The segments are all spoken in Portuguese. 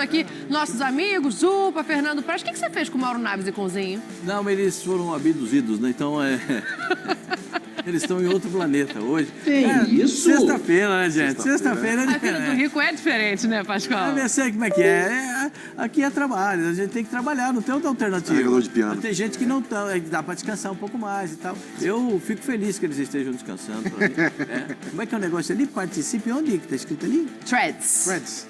aqui nossos amigos, Zupa, Fernando Praz. O que você fez com o Mauro Naves e com o Zinho? Não, mas eles foram abduzidos, né? Então, eles estão em outro planeta hoje. Isso? Sexta-feira, né, gente? Sexta-feira é A vida do diferente. rico é diferente, né, Pascoal? Eu sei como é que é. Aqui é trabalho, a gente tem que trabalhar, não tem outra alternativa. Carregador de piano. Tem gente que não tá, dá para descansar um pouco mais e tal. Eu fico feliz que eles estejam descansando. Pra mim. Como é que é o negócio ali? Participe onde que tá escrito ali? Threads. Threads.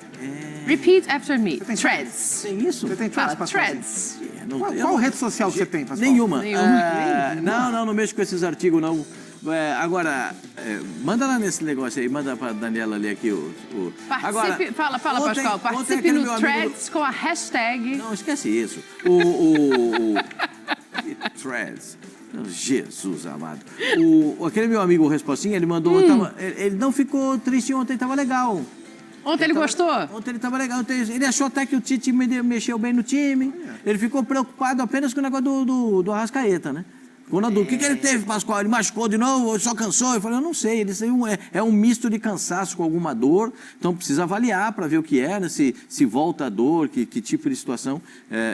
Repeat after me. Threads. Tem isso? Você tem Fala, Threads, Pascoal? Threads. Qual rede social que você tem, Pascoal? Nenhuma. Não mexo com esses artigos, não. Agora, manda lá nesse negócio aí, manda pra Daniela ler aqui o... Participe, fala, ontem- Pascoal. ontem Participe aquele no meu amigo- Threads com a hashtag... Não, esquece isso. Threads. Jesus amado. Aquele meu amigo, o Respostinha, ele mandou... ele não ficou triste ontem, tava legal. Ontem ele gostou? Ontem ele tava legal. Ele achou até que o Tite mexeu bem no time. Ele ficou preocupado apenas com o negócio do Arrascaeta, né? Quando o que ele teve, Pascoal? Ele machucou de novo, só cansou? Eu falei, eu não sei, ele é um misto de cansaço com alguma dor, então precisa avaliar para ver o que é, né? Se volta a dor, que tipo de situação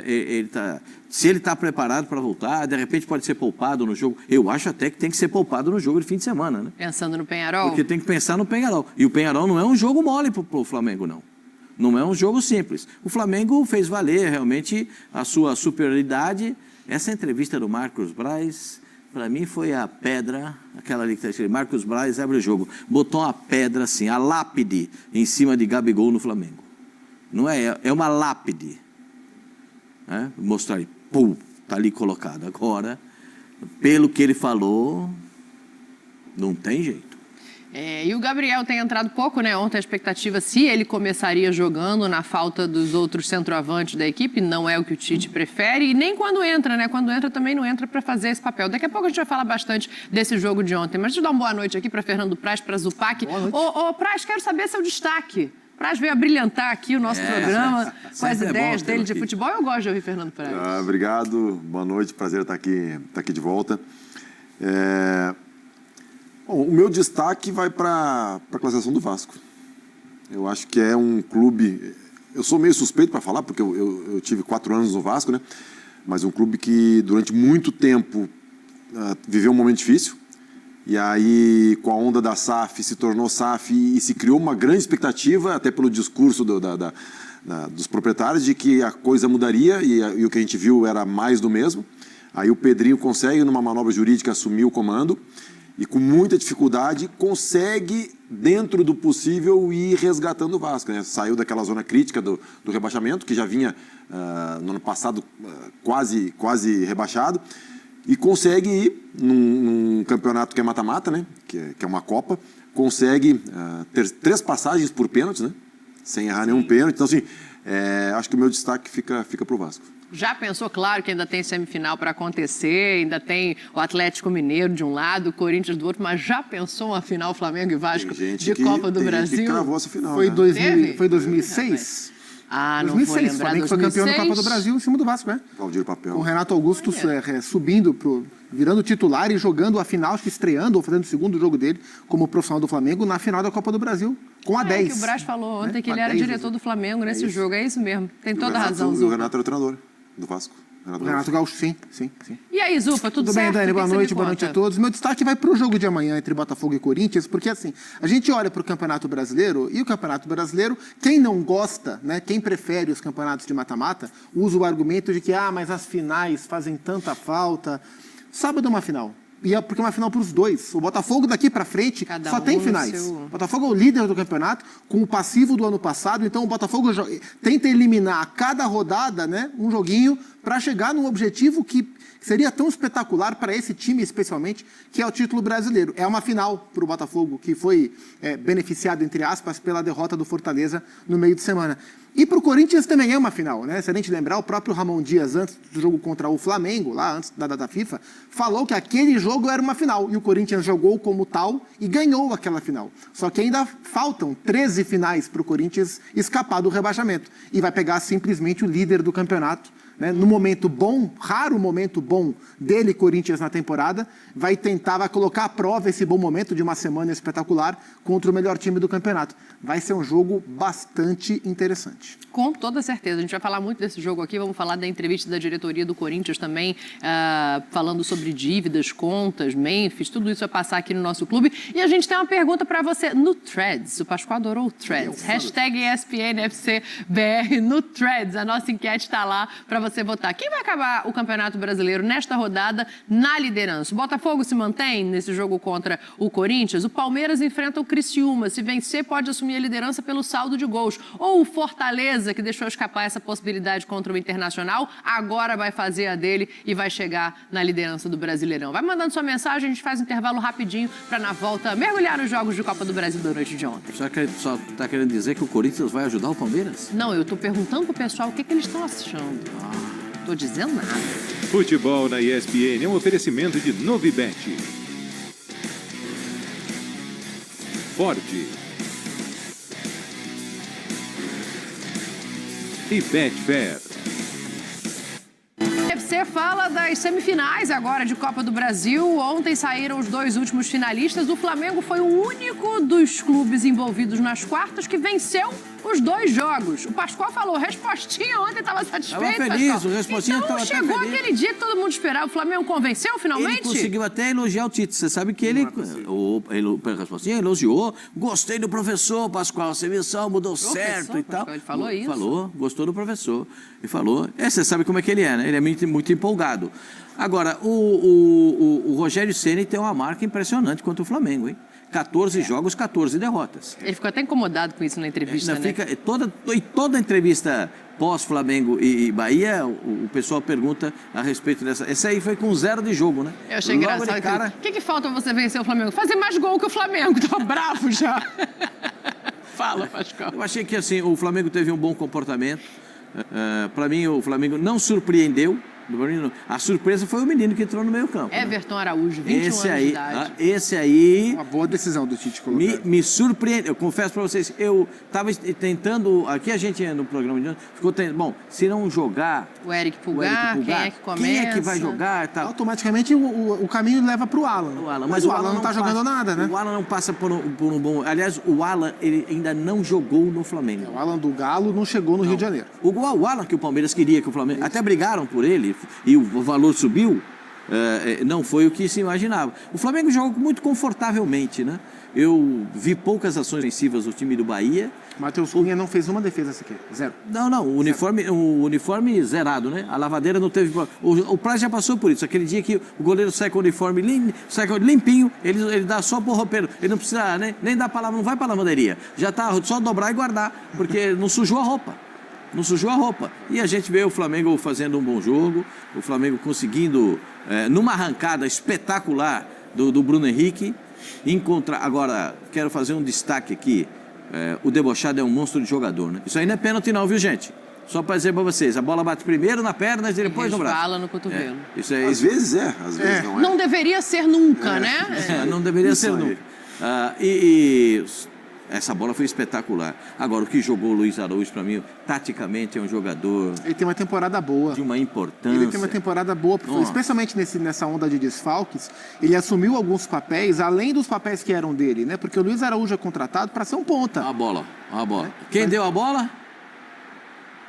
ele tá. Se ele está preparado para voltar, de repente pode ser poupado no jogo. Eu acho até que tem que ser poupado no jogo de fim de semana, né? Pensando no Penharol? Porque tem que pensar no Penharol. E o Penharol não é um jogo mole pro Flamengo, não. Não é um jogo simples. O Flamengo fez valer realmente a sua superioridade. Essa entrevista do Marcos Braz, para mim, foi a pedra, aquela ali que está escrito, Marcos Braz abre o jogo. Botou uma pedra assim, a lápide, em cima de Gabigol no Flamengo. Não é uma lápide. Mostrar aí, pum, está ali colocado. Agora, pelo que ele falou, não tem jeito. E o Gabriel tem entrado pouco, né? Ontem a expectativa se ele começaria jogando na falta dos outros centroavantes da equipe, não é o que o Tite prefere, e nem quando entra, né? Quando entra também não entra para fazer esse papel. Daqui a pouco a gente vai falar bastante desse jogo de ontem, mas deixa eu dar uma boa noite aqui para Fernando Praz, para Zupac. Ô, Praz, quero saber seu destaque. Praz veio a brilhantar aqui o nosso programa com as ideias dele de futebol. Eu gosto de ouvir Fernando Praz. Obrigado, boa noite, prazer estar aqui de volta. Bom, o meu destaque vai para a classificação do Vasco. Eu acho que é um clube... Eu sou meio suspeito para falar, porque eu tive 4 anos no Vasco, né? Mas um clube que durante muito tempo viveu um momento difícil. E aí, com a onda da SAF, se tornou SAF e se criou uma grande expectativa, até pelo discurso dos proprietários, de que a coisa mudaria e o que a gente viu era mais do mesmo. Aí o Pedrinho consegue, numa manobra jurídica, assumir o comando. E com muita dificuldade consegue, dentro do possível, ir resgatando o Vasco, né? Saiu daquela zona crítica do rebaixamento, que já vinha no ano passado quase rebaixado, e consegue ir num campeonato que é mata-mata, né? Que é uma Copa, consegue ter 3 passagens por pênalti, né? Sem errar nenhum pênalti. Então, assim, acho que o meu destaque fica para o Vasco. Já pensou, claro, que ainda tem semifinal para acontecer, ainda tem o Atlético Mineiro de um lado, o Corinthians do outro, mas já pensou uma final Flamengo e Vasco de Copa do Brasil? Que cravou essa final, foi, né? foi 2006? Não 2006, vou lembrar. O Flamengo foi campeão da Copa do Brasil em cima do Vasco, né? Valdir Papel. Com o Renato Augusto subindo, virando titular e jogando a final, acho que estreando ou fazendo o segundo jogo dele como profissional do Flamengo na final da Copa do Brasil, com a 10. Que o Braz falou ontem que Com ele a era 10, diretor do Flamengo nesse jogo, é isso mesmo. Tem toda a razão, O Zupa. Renato era o treinador do Vasco. Renato Gaúcho, sim. E aí, Zupa, tudo certo? Tudo bem, Dani? O que Boa você me noite, boa conta? noite a todos. Meu destaque vai para o jogo de amanhã entre Botafogo e Corinthians, porque assim, a gente olha para o Campeonato Brasileiro, e o Campeonato Brasileiro, quem não gosta, né, quem prefere os campeonatos de mata-mata, usa o argumento de que, mas as finais fazem tanta falta. Sábado é uma final. Porque é uma final para os dois. O Botafogo daqui para frente Cada só tem no finais. seu- O Botafogo é o líder do campeonato, com o passivo do ano passado. Então o Botafogo tenta eliminar a cada rodada, né, um joguinho para chegar num objetivo que seria tão espetacular para esse time, especialmente, que é o título brasileiro. É uma final para o Botafogo, que foi beneficiado, entre aspas, pela derrota do Fortaleza no meio de semana. E para o Corinthians também é uma final, né? Se a gente lembrar, o próprio Ramon Dias, antes do jogo contra o Flamengo, lá antes da data FIFA, falou que aquele jogo era uma final. E o Corinthians jogou como tal e ganhou aquela final. Só que ainda faltam 13 finais para o Corinthians escapar do rebaixamento. E vai pegar simplesmente o líder do campeonato, né? No momento bom, raro momento bom dele, Corinthians, na temporada, vai colocar à prova esse bom momento de uma semana espetacular contra o melhor time do campeonato. Vai ser um jogo bastante interessante. interessante. Com toda certeza. A gente vai falar muito desse jogo aqui, vamos falar da entrevista da diretoria do Corinthians também, falando sobre dívidas, contas, Memphis, tudo isso vai passar aqui no nosso clube. E a gente tem uma pergunta para você no Threads. O Pascoal adorou o Threads. Hashtag ESPNFCBR no Threads. A nossa enquete está lá para você votar. Quem vai acabar o Campeonato Brasileiro nesta rodada na liderança? O Botafogo se mantém nesse jogo contra o Corinthians? O Palmeiras enfrenta o Criciúma. Se vencer, pode assumir a liderança pelo saldo de gols. Ou o Fortaleza, que deixou escapar essa possibilidade contra o Internacional, agora vai fazer a dele e vai chegar na liderança do Brasileirão. Vai mandando sua mensagem, a gente faz um intervalo rapidinho para na volta mergulhar nos jogos de Copa do Brasil da noite de ontem. Só está querendo dizer que o Corinthians vai ajudar o Palmeiras? Não, eu estou perguntando pro pessoal o que eles estão achando. Tô dizendo nada. Futebol na ESPN é um oferecimento de Novibet. Ford. E Betfair. Você fala das semifinais agora de Copa do Brasil. Ontem saíram os 2 últimos finalistas. O Flamengo foi o único dos clubes envolvidos nas quartas que venceu os 2 jogos. O Pascoal falou, respostinha ontem, estava satisfeito, Estava feliz, Pascoal. o respostinha então estava chegou feliz. aquele dia que todo mundo esperava. O Flamengo convenceu finalmente? Ele conseguiu até elogiar o Tite. Você sabe que o respostinha elogiou. Gostei do professor, Pascoal. Você viu só, mudou certo e tal. Pascoal, ele falou isso? Falou, gostou do professor. E falou. Você sabe como é que ele é, né? Ele é muito empolgado. Agora, o Rogério Ceni tem uma marca impressionante contra o Flamengo, hein? 14 jogos, 14 derrotas. Ele ficou até incomodado com isso na entrevista, né? Toda entrevista pós-Flamengo e Bahia, o pessoal pergunta a respeito dessa. Esse aí foi com 0 de jogo, né? Eu achei Logo engraçado. de cara... O que falta pra você vencer o Flamengo? Fazer mais gol que o Flamengo. Tô bravo já. Fala, Pascoal. Eu achei que assim, o Flamengo teve um bom comportamento. Para mim, o Flamengo não surpreendeu. A surpresa foi o menino que entrou no meio campo. Everton Araújo, 21 anos de idade. Esse aí... Uma boa decisão do Tite colocar. Me surpreendeu. Eu confesso para vocês, eu estava tentando... Aqui a gente no programa de ontem ficou tentando... Bom, se não jogar... O Eric Pulgar, quem é que começa? Quem é que vai jogar e tal? Automaticamente o caminho leva para o Alan. Mas o Alan não está jogando nada, né? O Alan não passa por um bom... Aliás, o Alan ele ainda não jogou no Flamengo. O Alan do Galo não chegou no Rio de Janeiro. O Alan que o Palmeiras queria que o Flamengo... Até brigaram por ele e o valor subiu. Não foi o que se imaginava. O Flamengo jogou muito confortavelmente, né? Eu vi poucas ações ofensivas do time do Bahia. Matheus Cunha não fez uma defesa sequer. 0. Não, o uniforme zerado, né? A lavadeira não teve... O Praz já passou por isso. Aquele dia que o goleiro sai com o uniforme limpinho, ele dá só pro roupeiro. Ele não precisa nem dar palavra, não vai pra lavanderia. Já tá só dobrar e guardar, porque não sujou a roupa. Não sujou a roupa. E a gente vê o Flamengo fazendo um bom jogo, o Flamengo conseguindo, numa arrancada espetacular do Bruno Henrique, encontrar... Agora, quero fazer um destaque aqui. O debochado é um monstro de jogador, né? Isso aí não é pênalti não, viu, gente? Só para dizer para vocês, a bola bate primeiro na perna e depois no braço. Resvala no cotovelo. Isso é, Às vezes às vezes não é. Não deveria ser nunca, né? não deveria Isso ser aí. nunca. Essa bola foi espetacular. Agora, o que jogou o Luiz Araújo, para mim, taticamente é um jogador Ele tem uma temporada boa. de uma importância. Ele tem uma temporada boa, especialmente nessa onda de desfalques. Ele assumiu alguns papéis, além dos papéis que eram dele, né? Porque o Luiz Araújo é contratado para ser um ponta. A bola. Quem deu a bola?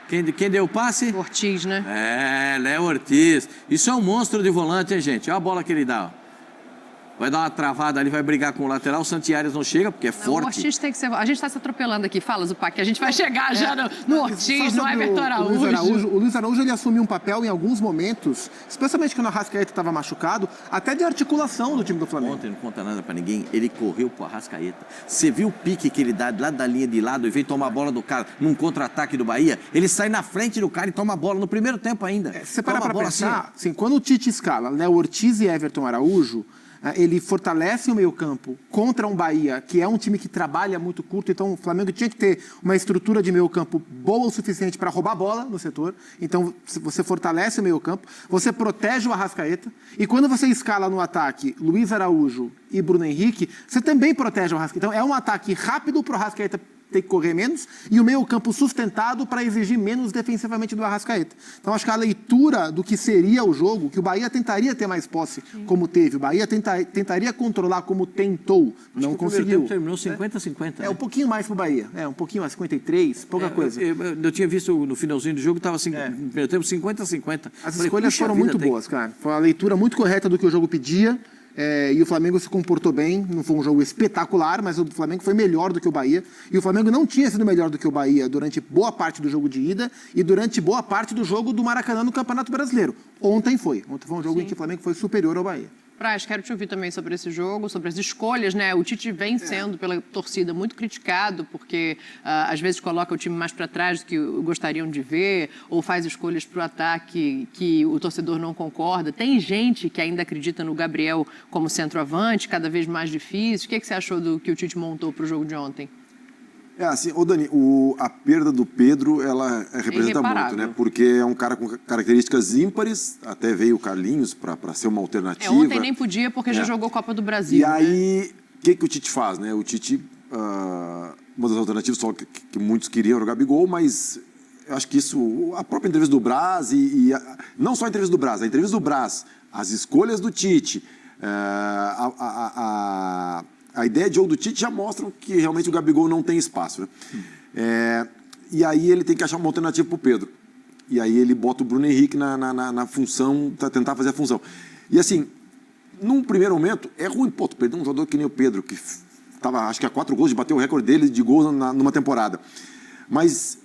Quem deu o passe? Ortiz, né? Léo Ortiz. Isso é um monstro de volante, hein, gente? Olha a bola que ele dá. Vai dar uma travada ali, vai brigar com o lateral. O Santiares não chega, porque é forte. O Ortiz tem que ser... A gente está se atropelando aqui. Fala, Zupac, que a gente vai chegar já no Ortiz, no Everton Araújo. O Luiz Araújo, ele assumiu um papel em alguns momentos, especialmente quando o Arrascaeta estava machucado, até de articulação do time do Flamengo. Ontem, não conta nada pra ninguém, ele correu pro Arrascaeta. Você viu o pique que ele dá lá da linha de lado e vem tomar a bola do cara num contra-ataque do Bahia? Ele sai na frente do cara e toma a bola no primeiro tempo ainda. Você para pra pensar, assim, quando o Tite escala Léo Ortiz e Everton Araújo, ele fortalece o meio-campo contra um Bahia, que é um time que trabalha muito curto, então o Flamengo tinha que ter uma estrutura de meio-campo boa o suficiente para roubar a bola no setor. Então você fortalece o meio-campo, você protege o Arrascaeta, e quando você escala no ataque Luiz Araújo e Bruno Henrique, você também protege o Arrascaeta. Então é um ataque rápido para o Arrascaeta ter que correr menos, e o meio-campo sustentado para exigir menos defensivamente do Arrascaeta. Então, acho que a leitura do que seria o jogo, que o Bahia tentaria ter mais posse, como teve, o Bahia tentaria controlar como tentou, não conseguiu. Terminou 50-50. Um pouquinho mais pro Bahia, um pouquinho mais, 53, pouca coisa. Eu tinha visto no finalzinho do jogo, estava assim, no primeiro tempo 50-50. As escolhas foram muito boas, cara. Foi uma leitura muito correta do que o jogo pedia. E o Flamengo se comportou bem, não foi um jogo espetacular, mas o Flamengo foi melhor do que o Bahia. E o Flamengo não tinha sido melhor do que o Bahia durante boa parte do jogo de ida e durante boa parte do jogo do Maracanã no Campeonato Brasileiro. Ontem foi um jogo em que o Flamengo foi superior ao Bahia. Praz, quero te ouvir também sobre esse jogo, sobre as escolhas, né? O Tite vem sendo, pela torcida, muito criticado, porque às vezes coloca o time mais para trás do que gostariam de ver, ou faz escolhas para o ataque que o torcedor não concorda. Tem gente que ainda acredita no Gabriel como centroavante, cada vez mais difícil. O que você achou do que o Tite montou para o jogo de ontem? Assim, Dani, a perda do Pedro, ela representa muito, né? Porque é um cara com características ímpares, até veio o Carlinhos para ser uma alternativa. Ontem nem podia porque já jogou Copa do Brasil. E aí, o que o Tite faz, né? O Tite, uma das alternativas só que muitos queriam era o Gabigol, mas eu acho que isso, a própria entrevista do Braz, não só a entrevista do Braz, a entrevista do Braz, as escolhas do Tite, a ideia de jogo do Tite já mostram que realmente o Gabigol não tem espaço, né? E aí ele tem que achar uma alternativa para o Pedro. E aí ele bota o Bruno Henrique na função, para tentar fazer a função. E assim, num primeiro momento, é ruim, tu perdeu um jogador que nem o Pedro, que estava, acho que a 4 gols, de bater o recorde dele de gols numa temporada. Mas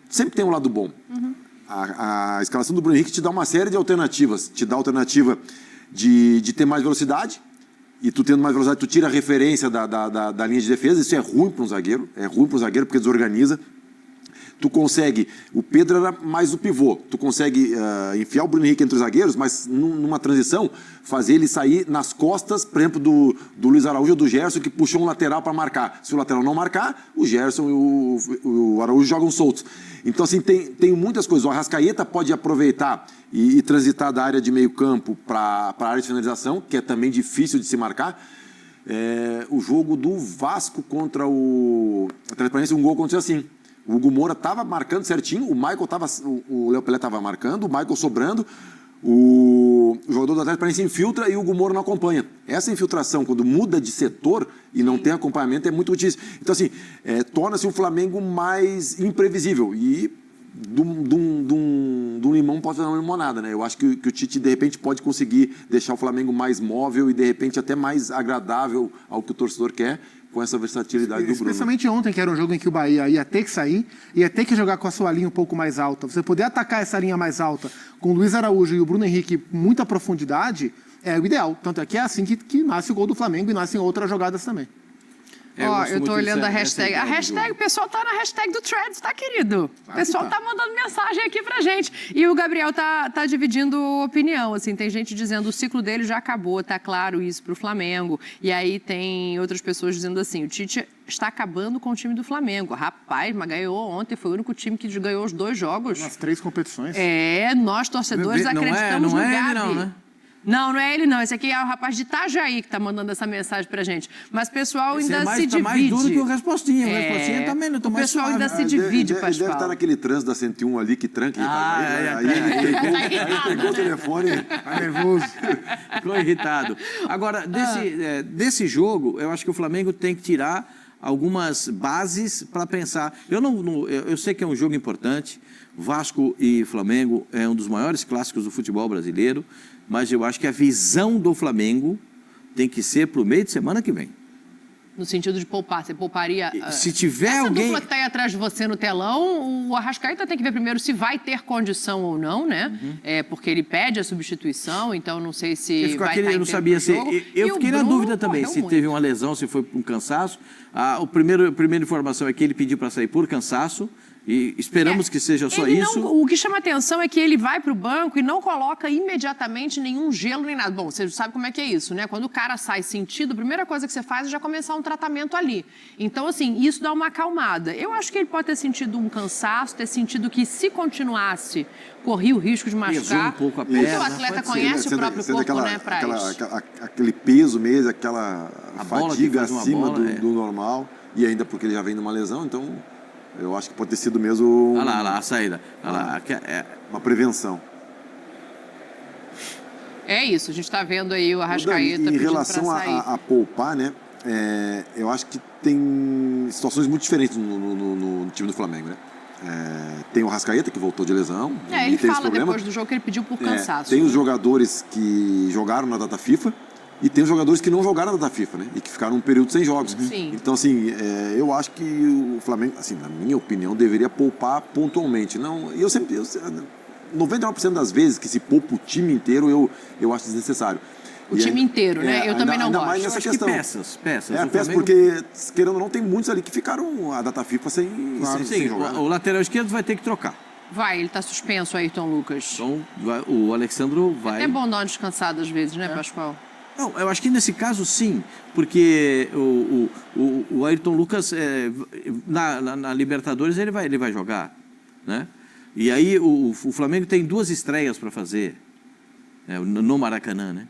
sempre tem um lado bom. A escalação do Bruno Henrique te dá uma série de alternativas. Te dá a alternativa de ter mais velocidade, e tu tendo mais velocidade, tu tira a referência da linha de defesa. Isso é ruim para um zagueiro, porque desorganiza. Tu consegue, o Pedro era mais o pivô, tu consegue enfiar o Bruno Henrique entre os zagueiros, mas numa transição, fazer ele sair nas costas, por exemplo, do Luiz Araújo ou do Gerson, que puxou um lateral para marcar. Se o lateral não marcar, o Gerson e o Araújo jogam soltos. Então, assim, tem muitas coisas. O Arrascaeta pode aproveitar e transitar da área de meio campo para a área de finalização, que é também difícil de se marcar. O jogo do Vasco contra o Atlético Paranaense, um gol aconteceu assim. O Hugo Moura estava marcando certinho, o Léo Pelé estava marcando, o Michael sobrando, o jogador do Atlético Paranaense infiltra e o Hugo Moura não acompanha. Essa infiltração, quando muda de setor e não tem acompanhamento, é muito difícil. Então, assim, torna-se um Flamengo mais imprevisível. E de um limão pode fazer uma limonada, né? Eu acho que o Tite, de repente, pode conseguir deixar o Flamengo mais móvel e, de repente, até mais agradável ao que o torcedor quer, com essa versatilidade do Bruno. Especialmente ontem, que era um jogo em que o Bahia ia ter que sair, ia ter que jogar com a sua linha um pouco mais alta. Você poder atacar essa linha mais alta com o Luiz Araújo e o Bruno Henrique com muita profundidade é o ideal. Tanto é que é assim que nasce o gol do Flamengo e nascem outras jogadas também. Eu tô olhando a hashtag. A hashtag, o pessoal tá na hashtag do Threads, tá, querido? O pessoal tá mandando mensagem aqui pra gente. E o Gabriel tá dividindo opinião, assim. Tem gente dizendo o ciclo dele já acabou, tá claro isso pro Flamengo. E aí tem outras pessoas dizendo assim, o Tite está acabando com o time do Flamengo. Rapaz, mas ganhou ontem, foi o único time que ganhou os 2 jogos. Nas 3 competições. Nós, torcedores, acreditamos no Gabi. Não, né? Não é ele não. Esse aqui é o rapaz de Itajaí que tá mandando essa mensagem pra gente. Mas o pessoal ainda se divide. Tá mais duro que o Respostinha. O Respostinha também não tô mais suave. O pessoal ainda se divide, Pascoal. Deve estar naquele trânsito da 101 ali que tranca. Aí pegou o telefone. Tá nervoso. Ficou irritado. Agora, desse jogo, eu acho que o Flamengo tem que tirar algumas bases para pensar. Eu sei que é um jogo importante. Vasco e Flamengo é um dos maiores clássicos do futebol brasileiro, mas eu acho que a visão do Flamengo tem que ser para o meio de semana que vem. No sentido de poupar, você pouparia... Se tiver essa alguém... dupla que está aí atrás de você no telão, o Arrascaeta tem que ver primeiro se vai ter condição ou não, né? Porque ele pede a substituição, então não sei se vai estar eu não sabia se... Eu fiquei na dúvida também, se teve uma lesão, se foi um cansaço. A primeira informação é que ele pediu para sair por cansaço. E esperamos que seja só Ele isso. o que chama atenção é que ele vai para o banco e não coloca imediatamente nenhum gelo nem nada. Bom, você sabe como é que é isso, né? Quando o cara sai sentido, a primeira coisa que você faz é já começar um tratamento ali. Então, assim, isso dá uma acalmada. Eu acho que ele pode ter sentido um cansaço, ter sentido que se continuasse, corria o risco de machucar. Um pouco a Porque perna. o atleta conhece o próprio corpo, né, Praz? Aquele peso mesmo, aquela A bola que fadiga faz uma acima bola, do normal. E ainda porque ele já vem de uma lesão, então eu acho que pode ter sido mesmo Olha lá, a saída. Olha lá, uma prevenção. É isso, a gente está vendo aí o Arrascaeta Em pedindo relação para sair. a poupar, né? Eu acho que tem situações muito diferentes no time do Flamengo, né? Tem o Arrascaeta, que voltou de lesão. Ele e tem esse fala problema. depois do jogo que ele pediu por cansaço. Tem os jogadores que jogaram na data FIFA e tem os jogadores que não jogaram na data FIFA, né? E que ficaram um período sem jogos. Sim. Então, assim, eu acho que o Flamengo, assim, na minha opinião, deveria poupar pontualmente. Não, 99% das vezes que se poupa o time inteiro, eu acho desnecessário. O time inteiro, né? Eu também não gosto. Mais nessa acho questão. que peças. Peças, porque, querendo ou não, tem muitos ali que ficaram a data FIFA sem Sim, jogar. o lateral esquerdo vai ter que trocar. Vai, ele tá suspenso, Ayrton Lucas. Então, o Alexandro vai... É bom dar uma descansada às vezes, né, Pascoal? Não, eu acho que nesse caso sim, porque o Ayrton Lucas, na Libertadores, ele vai jogar, né? E aí o Flamengo tem 2 estreias para fazer, no Maracanã, né?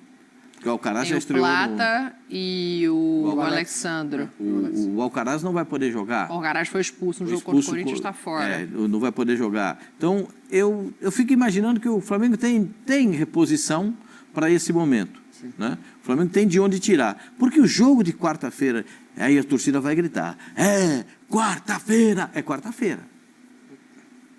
Porque o Alcaraz Tem já o estreou Plata e o Alexandro. O Alcaraz não vai poder jogar. O Alcaraz foi expulso no jogo contra o Corinthians, está fora. Não vai poder jogar. Então, eu fico imaginando que o Flamengo tem reposição para esse momento. Né? O Flamengo tem de onde tirar. Porque o jogo de quarta-feira, aí a torcida vai gritar, quarta-feira! É quarta-feira.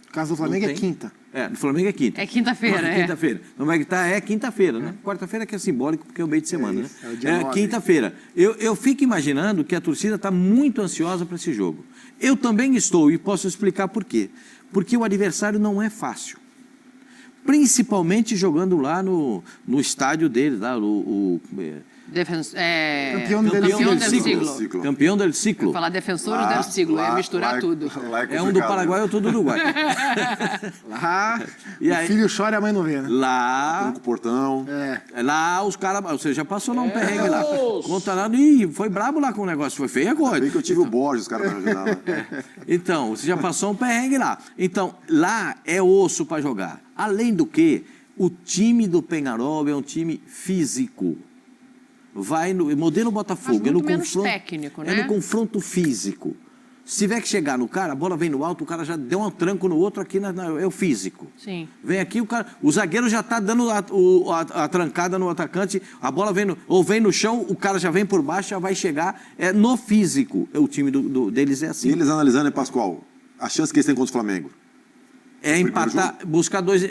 No caso do Flamengo é quinta. No Flamengo é quinta. É quinta-feira, Quinta-feira. Não vai gritar, quinta-feira, né? Quarta-feira que é simbólico porque é o meio de semana, né? É o dia 9. Quinta-feira. Eu fico imaginando que a torcida está muito ansiosa para esse jogo. Eu também estou e posso explicar por quê. Porque o adversário não é fácil. Principalmente jogando lá no estádio deles, lá, Campeão del siglo. Campeão del siglo. Vou falar defensores del siglo, ia misturar tudo. É um do Paraguai e outro do Uruguai. Lá, E o aí- filho chora e a mãe não vê, né? Lá, Com o portão. lá os caras... Você já passou lá um perrengue lá. Conta lá, ih, foi brabo lá com o negócio, foi feia a coisa. Bem que eu tive o Borges, os caras para ajudar lá. Então, você já passou um perrengue lá. Então, lá é osso para jogar. Além do que, o time do Peñarol é um time físico. Vai no modelo Botafogo, Mas é no muito menos confronto, técnico, é né? no confronto físico. Se tiver que chegar no cara, a bola vem no alto, o cara já deu um tranco no outro aqui, é o físico. Sim. Vem aqui, o zagueiro já está dando a trancada no atacante, a bola vem no chão, o cara já vem por baixo, já vai chegar. É no físico, o time deles é assim. E eles analisando, Pascoal, a chance que eles têm contra o Flamengo? É empatar, buscar dois...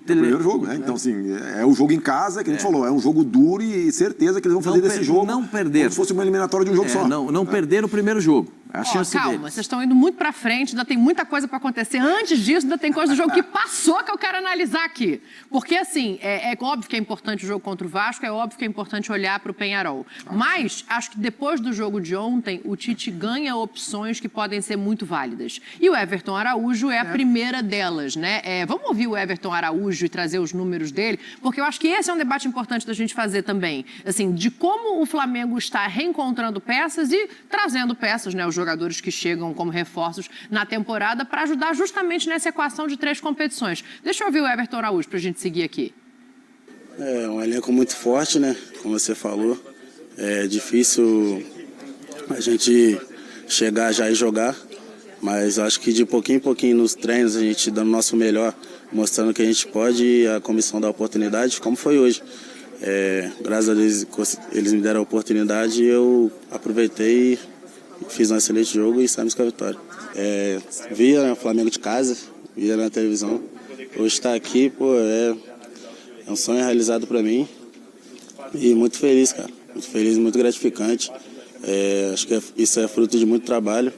Primeiro jogo, né? Então, assim, é o jogo em casa, que a gente falou, é um jogo duro e certeza que eles vão fazer desse jogo não perder. como se fosse uma eliminatória de um jogo só. Não perder o primeiro jogo. A chance Calma, deles. vocês estão indo muito pra frente, ainda tem muita coisa pra acontecer. Antes disso, ainda tem coisa do jogo que passou que eu quero analisar aqui. Porque, assim, é óbvio que é importante o jogo contra o Vasco, é óbvio que é importante olhar pro Peñarol. Mas, acho que depois do jogo de ontem, o Tite ganha opções que podem ser muito válidas. E o Everton Araújo é a primeira delas, né? Vamos ouvir o Everton Araújo e trazer os números dele, porque eu acho que esse é um debate importante da gente fazer também. Assim, de como o Flamengo está reencontrando peças e trazendo peças, né? Os jogadores que chegam como reforços na temporada para ajudar justamente nessa equação de 3 competições. Deixa eu ouvir o Everton Araújo para a gente seguir aqui. É um elenco muito forte, né? Como você falou. É difícil a gente chegar já e jogar, mas acho que de pouquinho em pouquinho nos treinos a gente dando o nosso melhor, mostrando que a gente pode e a comissão dá a oportunidade, como foi hoje. Graças a Deus eles me deram a oportunidade e eu aproveitei e fiz um excelente jogo e saímos com a vitória. Via o Flamengo de casa, via na televisão. Hoje estar aqui, é um sonho realizado para mim e muito feliz, cara. Muito feliz, muito gratificante. Acho que isso é fruto de muito trabalho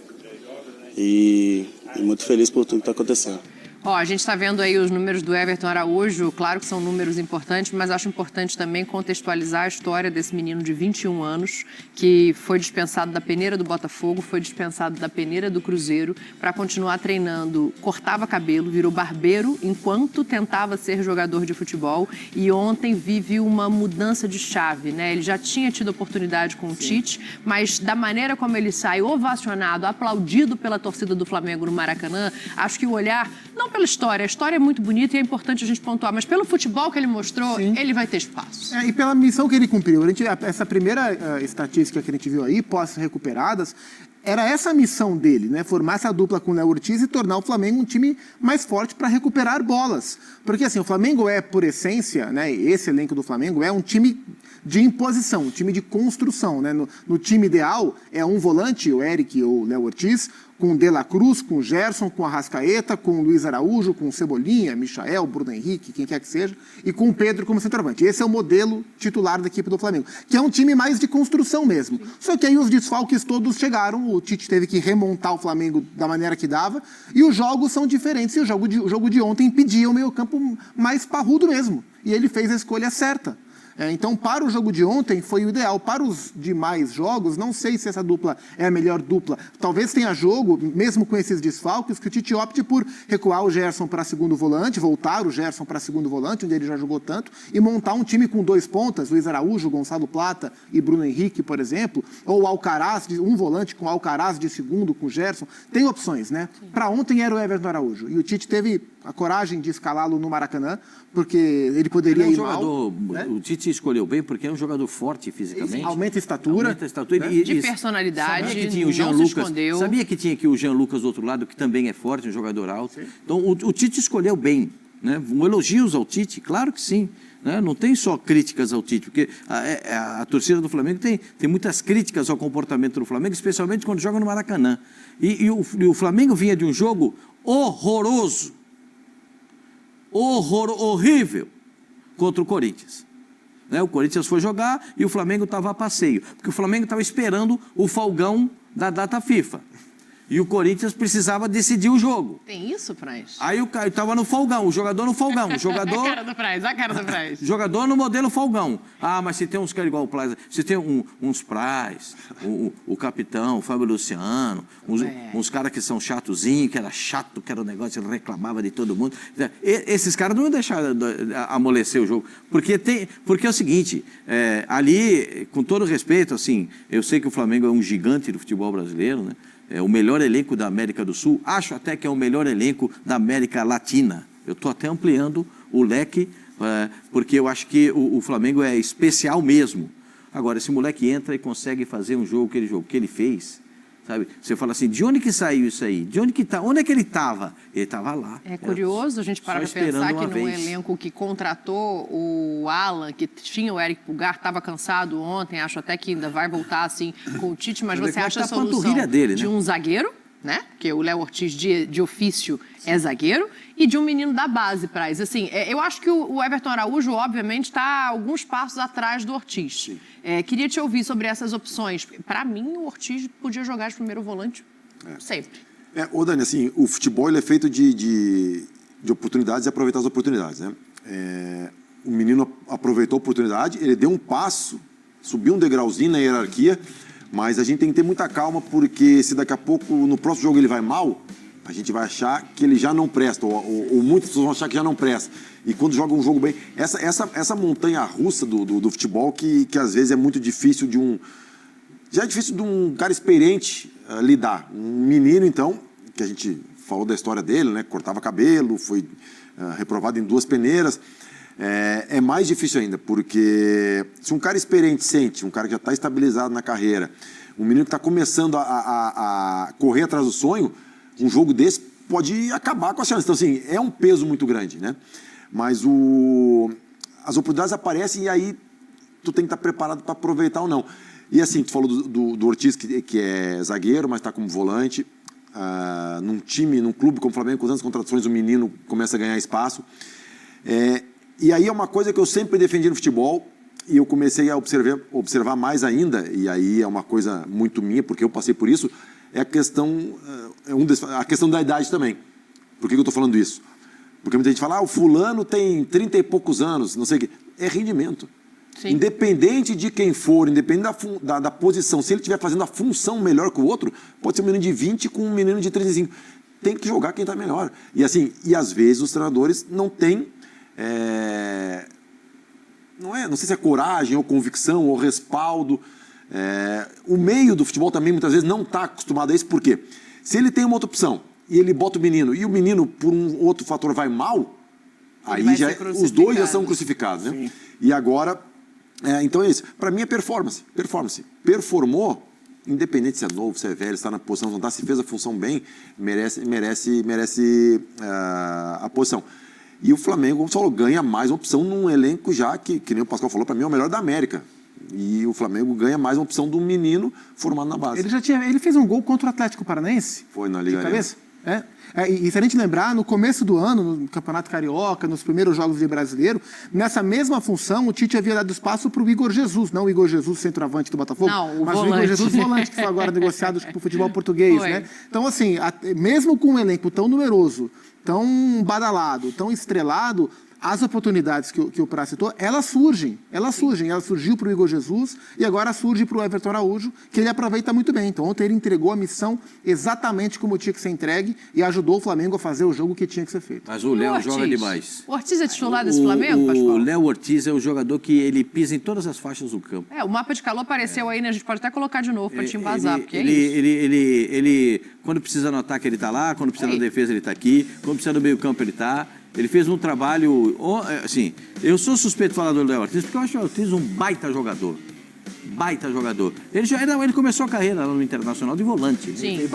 e muito feliz por tudo que está acontecendo. Ó, a gente está vendo aí os números do Everton Araújo, claro que são números importantes, mas acho importante também contextualizar a história desse menino de 21 anos, que foi dispensado da peneira do Botafogo, foi dispensado da peneira do Cruzeiro, para continuar treinando, cortava cabelo, virou barbeiro enquanto tentava ser jogador de futebol, e ontem vive uma mudança de chave, né? Ele já tinha tido oportunidade com o Tite, mas da maneira como ele sai ovacionado, aplaudido pela torcida do Flamengo no Maracanã, acho que o olhar, não pela história, a história é muito bonita e é importante a gente pontuar, mas pelo futebol que ele mostrou, Sim. ele vai ter espaço. E pela missão que ele cumpriu. Essa primeira estatística que a gente viu aí, pós-recuperadas, era essa a missão dele, né? Formar essa dupla com o Léo Ortiz e tornar o Flamengo um time mais forte para recuperar bolas. Porque assim, o Flamengo é, por essência, né? Esse elenco do Flamengo é um time de imposição, um time de construção, né? No time ideal é um volante, o Eric ou o Léo Ortiz, com o De La Cruz, com o Gerson, com o Arrascaeta, com o Luiz Araújo, com o Cebolinha, Michael, Bruno Henrique, quem quer que seja, e com o Pedro como centroavante. Esse é o modelo titular da equipe do Flamengo, que é um time mais de construção mesmo. Só que aí os desfalques todos chegaram, o Tite teve que remontar o Flamengo da maneira que dava, e os jogos são diferentes, e o jogo de ontem pedia o meio-campo mais parrudo mesmo, e ele fez a escolha certa. Então, para o jogo de ontem, foi o ideal. Para os demais jogos, não sei se essa dupla é a melhor dupla. Talvez tenha jogo, mesmo com esses desfalques, que o Tite opte por recuar o Gerson para segundo volante, voltar o Gerson para segundo volante, onde ele já jogou tanto, e montar um time com 2 pontas, Luiz Araújo, Gonçalo Plata e Bruno Henrique, por exemplo, ou Alcaraz, um volante com Alcaraz de segundo, com o Gerson. Tem opções, né? Para ontem era o Everton Araújo. E o Tite teve a coragem de escalá-lo no Maracanã, porque ele poderia ir jogador, mal. Né? O Tite escolheu bem porque é um jogador forte fisicamente. Aumenta a estatura. Né? De personalidade, sabia que tinha o Jean não se Lucas, escondeu. sabia que tinha aqui o Jean Lucas do outro lado, que também é forte, um jogador alto. Sim. Então, o Tite escolheu bem. Né? Elogios ao Tite, claro que sim. Né? Não tem só críticas ao Tite, porque a torcida do Flamengo tem muitas críticas ao comportamento do Flamengo, especialmente quando joga no Maracanã. E o Flamengo vinha de um jogo horroroso, horrível, contra o Corinthians. Né? O Corinthians foi jogar e o Flamengo estava a passeio, porque o Flamengo estava esperando o folgão da data FIFA. E o Corinthians precisava decidir o jogo. Tem isso, Praz? Aí o Caio estava no folgão, o jogador no folgão. Jogador... A cara do Praz, a cara do Praz. Jogador no modelo folgão. Ah, mas se tem uns que é igual o Praz, se tem uns Praz, o capitão, o Fábio Luciano, uns caras que são chatozinhos, que era chato, que era um negócio, ele reclamava de todo mundo. Esses caras não iam deixar amolecer o jogo. Porque é o seguinte, ali, com todo respeito, assim, eu sei que o Flamengo é um gigante do futebol brasileiro, né? É o melhor elenco da América do Sul, acho até que é o melhor elenco da América Latina. Eu estou até ampliando o leque, porque eu acho que o Flamengo é especial mesmo. Agora, esse moleque entra e consegue fazer um jogo que ele fez, sabe? Você fala assim, de onde que saiu isso aí? De onde que tá? Onde é que ele estava? Ele estava lá. É curioso a gente parar para pensar que num elenco que contratou o Alan, que tinha o Eric Pulgar, estava cansado ontem, acho até que ainda vai voltar assim com o Tite, mas você acha a solução dele, né? De um zagueiro, né? Porque o Léo Ortiz de ofício é zagueiro, e de um menino da base, Praz. Assim, eu acho que o Everton Araújo, obviamente, está alguns passos atrás do Ortiz. Queria te ouvir sobre essas opções. Para mim, o Ortiz podia jogar de primeiro volante sempre. Ô Dani, assim, o futebol ele é feito de oportunidades e aproveitar as oportunidades, né? O menino aproveitou a oportunidade, ele deu um passo, subiu um degrauzinho na hierarquia, mas a gente tem que ter muita calma, porque se daqui a pouco, no próximo jogo, ele vai mal, a gente vai achar que ele já não presta, ou muitas pessoas vão achar que já não presta. E quando joga um jogo bem... Essa montanha-russa do futebol, que às vezes é muito difícil já é difícil de um cara experiente lidar. Um menino, então, que a gente falou da história dele, né? Cortava cabelo, foi reprovado em 2 peneiras. É mais difícil ainda, porque se um cara experiente sente, um cara que já está estabilizado na carreira, um menino que está começando a correr atrás do sonho, um jogo desse pode acabar com as chances. Então, assim, é um peso muito grande, né? Mas as oportunidades aparecem e aí tu tem que estar preparado para aproveitar ou não. E assim, tu falou do Ortiz, que é zagueiro, mas está como volante. Num clube como o Flamengo, com tantas contratações, o menino começa a ganhar espaço. E aí é uma coisa que eu sempre defendi no futebol, e eu comecei a observar mais ainda, e aí é uma coisa muito minha, porque eu passei por isso, é a questão da idade também. Por que eu estou falando isso? Porque muita gente fala, o fulano tem 30 e poucos anos, não sei o quê. É rendimento. Sim. Independente de quem for, independente da posição, se ele estiver fazendo a função melhor que o outro, pode ser um menino de 20 com um menino de 35. Tem que jogar quem está melhor. E assim, e às vezes os treinadores não têm, não sei se é coragem ou convicção ou respaldo. O meio do futebol também muitas vezes não está acostumado a isso, por quê? Se ele tem uma outra opção e ele bota o menino e o menino por um outro fator vai mal, aí já os dois já são crucificados, né? Sim. E agora, então é isso. Para mim é performance. Performou, independente se é novo, se é velho, se está na posição, não está, se fez a função bem, merece a posição. E o Flamengo, como você falou, ganha mais uma opção num elenco já que nem o Pascoal falou, para mim é o melhor da América. E o Flamengo ganha mais uma opção do menino formado na base. Ele fez um gol contra o Atlético Paranaense. Foi na Liga Arena. E se a gente lembrar, no começo do ano, no Campeonato Carioca, nos primeiros jogos de Brasileiro, nessa mesma função, o Tite havia dado espaço para o Igor Jesus, não o Igor Jesus, centroavante do Botafogo, mas volante. O Igor Jesus, volante, que foi agora negociado para o futebol português. Né? Então, assim, mesmo com um elenco tão numeroso, tão badalado, tão estrelado, as oportunidades que o Prá citou, elas surgem. Ela surgiu para o Igor Jesus e agora surge para o Everton Araújo, que ele aproveita muito bem. Então, ontem ele entregou a missão exatamente como tinha que ser entregue e ajudou o Flamengo a fazer o jogo que tinha que ser feito. Mas o Léo joga demais. O Ortiz é titular desse Flamengo, Pascoal? O Léo Ortiz é o jogador que ele pisa em todas as faixas do campo. O mapa de calor apareceu aí, né? A gente pode até colocar de novo para te embasar, porque ele, quando precisa no ataque, ele está lá, quando precisa na defesa, ele está aqui, quando precisa no meio campo, ele está. Ele fez um trabalho, assim, eu sou suspeito de falar do Léo Ortiz, porque eu acho o Ortiz um baita jogador. Ele começou a carreira lá no Internacional de volante. Sim,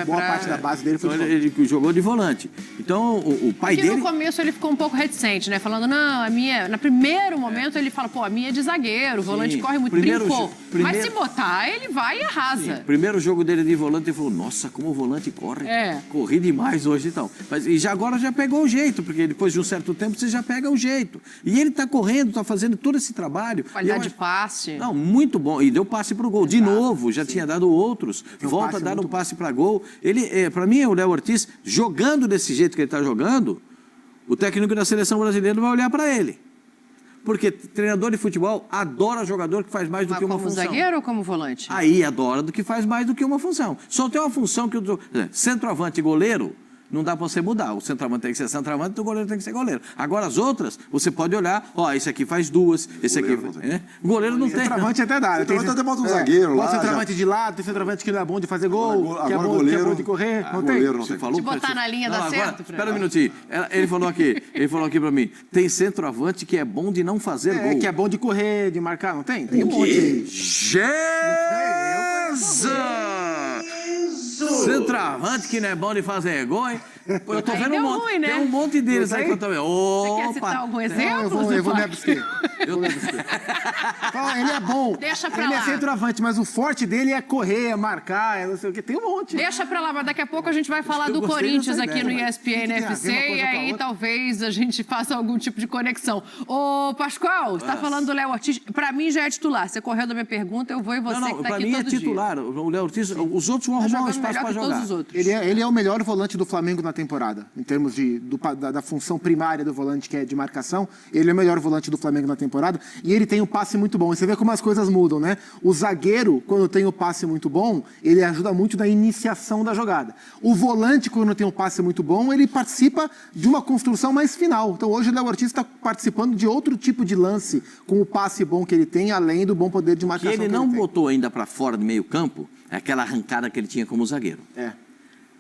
boa parte da base dele foi de volante. Ele jogou de volante. Então, o pai dele... no começo ele ficou um pouco reticente, né? Falando, não, a minha... No primeiro momento ele fala, a minha é de zagueiro, o volante corre muito, brincou. Mas se botar, ele vai e arrasa. Sim. Primeiro jogo dele de volante, ele falou, nossa, como o volante corre. Corri demais hoje, então. Mas agora já pegou o jeito, porque depois de um certo tempo você já pega o jeito. E ele está correndo, está fazendo todo esse trabalho. Qualidade de passe. Não, muito bom. E deu passe para o gol. De novo, já tinha dado outros. Volta a dar um passe para gol. Para mim, o Léo Ortiz, jogando desse jeito que ele está jogando, o técnico da seleção brasileira vai olhar para ele. Porque treinador de futebol adora jogador que faz mais do que uma função. Como zagueiro ou como volante? Aí adora do que faz mais do que uma função. Só tem uma função que o centroavante e goleiro não dá para você mudar. O centroavante tem que ser centroavante e o goleiro tem que ser goleiro. Agora, as outras, você pode olhar, esse aqui faz duas, esse aqui... O goleiro não tem. Centroavante até dá. Centroavante até bota um zagueiro lá. Tem centroavante de lado, tem centroavante que não é bom de fazer gol, que é bom de correr. Não tem? Goleiro não tem. De botar na linha dá certo? Espera um minutinho. Ele falou aqui para mim, tem centroavante que é bom de não fazer gol. Que é bom de correr, de marcar, não tem? Tem um monte. Centroavante que não é bom de fazer gol, hein? Eu tô vendo um monte. Ruim, né? Tem um monte deles aí que eu também. Você quer citar algum exemplo? Eu vou me abster. Ele é bom. Deixa pra lá. Ele é centroavante, mas o forte dele é correr, é marcar, não sei o que. Tem um monte. Deixa pra lá, mas daqui a pouco a gente vai falar do Corinthians aqui no ESPN FC e aí talvez a gente faça algum tipo de conexão. Ô, Pascoal, você tá falando do Léo Ortiz. Pra mim já é titular. Você correu da minha pergunta, eu vou e você que tá aqui todo dia. Pra mim é titular. O Léo Ortiz, os outros vão arrumar um espaço pra jogar. Ele é o melhor volante do Flamengo na temporada, em termos da função primária do volante, que é de marcação. Ele é o melhor volante do Flamengo na temporada e ele tem um passe muito bom. E você vê como as coisas mudam, né? O zagueiro, quando tem o passe muito bom, ele ajuda muito na iniciação da jogada. O volante, quando tem um passe muito bom, ele participa de uma construção mais final. Então hoje o Léo Ortiz está participando de outro tipo de lance com o passe bom que ele tem, além do bom poder de marcação que ele não botou ainda para fora do meio campo, é aquela arrancada que ele tinha como zagueiro.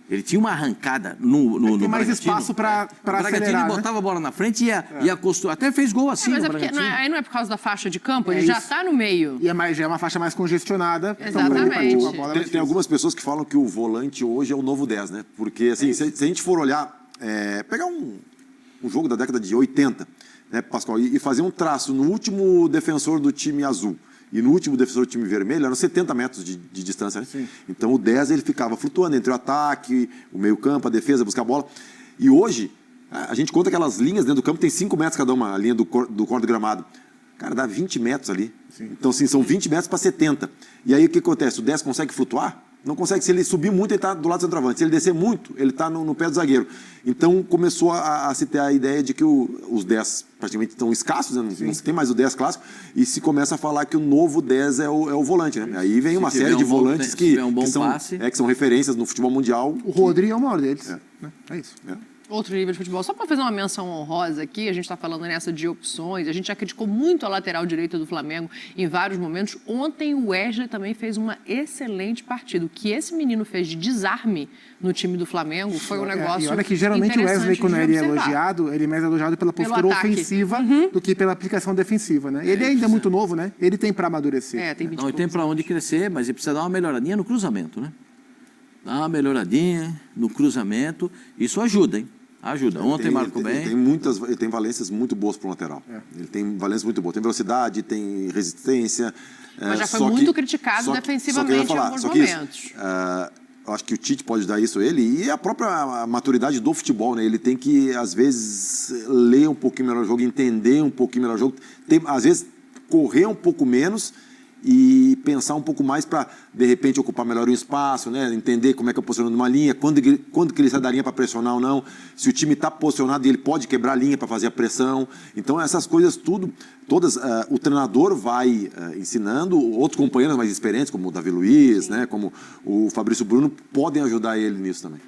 Ele tinha uma arrancada no tem mais Bragantino. Espaço para acelerar, Bragantino, ele botava a bola na frente e ia construir. Até fez gol assim mas no Bragantino. Aí não é por causa da faixa de campo? Ele já está no meio. E já é uma faixa mais congestionada. Exatamente. Tem algumas pessoas que falam que o volante hoje é o novo 10, né? Porque, assim, se a gente for olhar, pegar um jogo da década de 80, né, Pascoal, e fazer um traço no último defensor do time azul e no último defensor do time vermelho, eram 70 metros de distância, né? Sim. Então o 10 ele ficava flutuando entre o ataque, o meio campo, a defesa, buscar a bola. E hoje, a gente conta aquelas linhas dentro do campo, tem 5 metros cada uma, a linha do corte do gramado. Cara, dá 20 metros ali. Sim. Então, assim, são 20 metros para 70. E aí o que acontece? O 10 consegue flutuar? Não consegue. Se ele subir muito, ele está do lado do centroavante. Se ele descer muito, ele está no pé do zagueiro. Então, começou a se ter a ideia de que os 10 praticamente estão escassos, né? Não se tem mais o 10 clássico, e se começa a falar que o novo 10 é o volante, né? Aí vem uma série de volantes que são referências no futebol mundial. O Rodri é o maior deles. É isso. Outro nível de futebol. Só para fazer uma menção honrosa aqui, a gente está falando nessa de opções, a gente já criticou muito a lateral direita do Flamengo em vários momentos. Ontem o Wesley também fez uma excelente partida. O que esse menino fez de desarme no time do Flamengo foi um negócio. E olha que geralmente o Wesley, quando ele é elogiado, ele é mais elogiado pela postura ofensiva do que pela aplicação defensiva, né? Ele ainda é muito novo, né? Ele tem para amadurecer. Tem 20 Não, ele tem para onde crescer, mas ele precisa dar uma melhoradinha no cruzamento, né? Dar uma melhoradinha no cruzamento, isso ajuda, hein? Ajuda. Ontem marcou bem. Ele tem valências muito boas para o lateral. Ele tem valências muito boas. Tem velocidade, tem resistência. Mas já foi muito criticado defensivamente em alguns momentos. Eu acho que o Tite pode dar isso a ele e a própria maturidade do futebol, né? Ele tem que, às vezes, ler um pouquinho melhor o jogo, entender um pouquinho melhor o jogo. Às vezes, correr um pouco menos e pensar um pouco mais para, de repente, ocupar melhor o espaço, né? Entender como é que é posicionando uma linha, quando que ele sai da linha para pressionar ou não, se o time está posicionado e ele pode quebrar a linha para fazer a pressão. Então, essas coisas todas o treinador vai ensinando, outros companheiros mais experientes, como o Davi Luiz, né? Como o Fabrício Bruno, podem ajudar ele nisso também.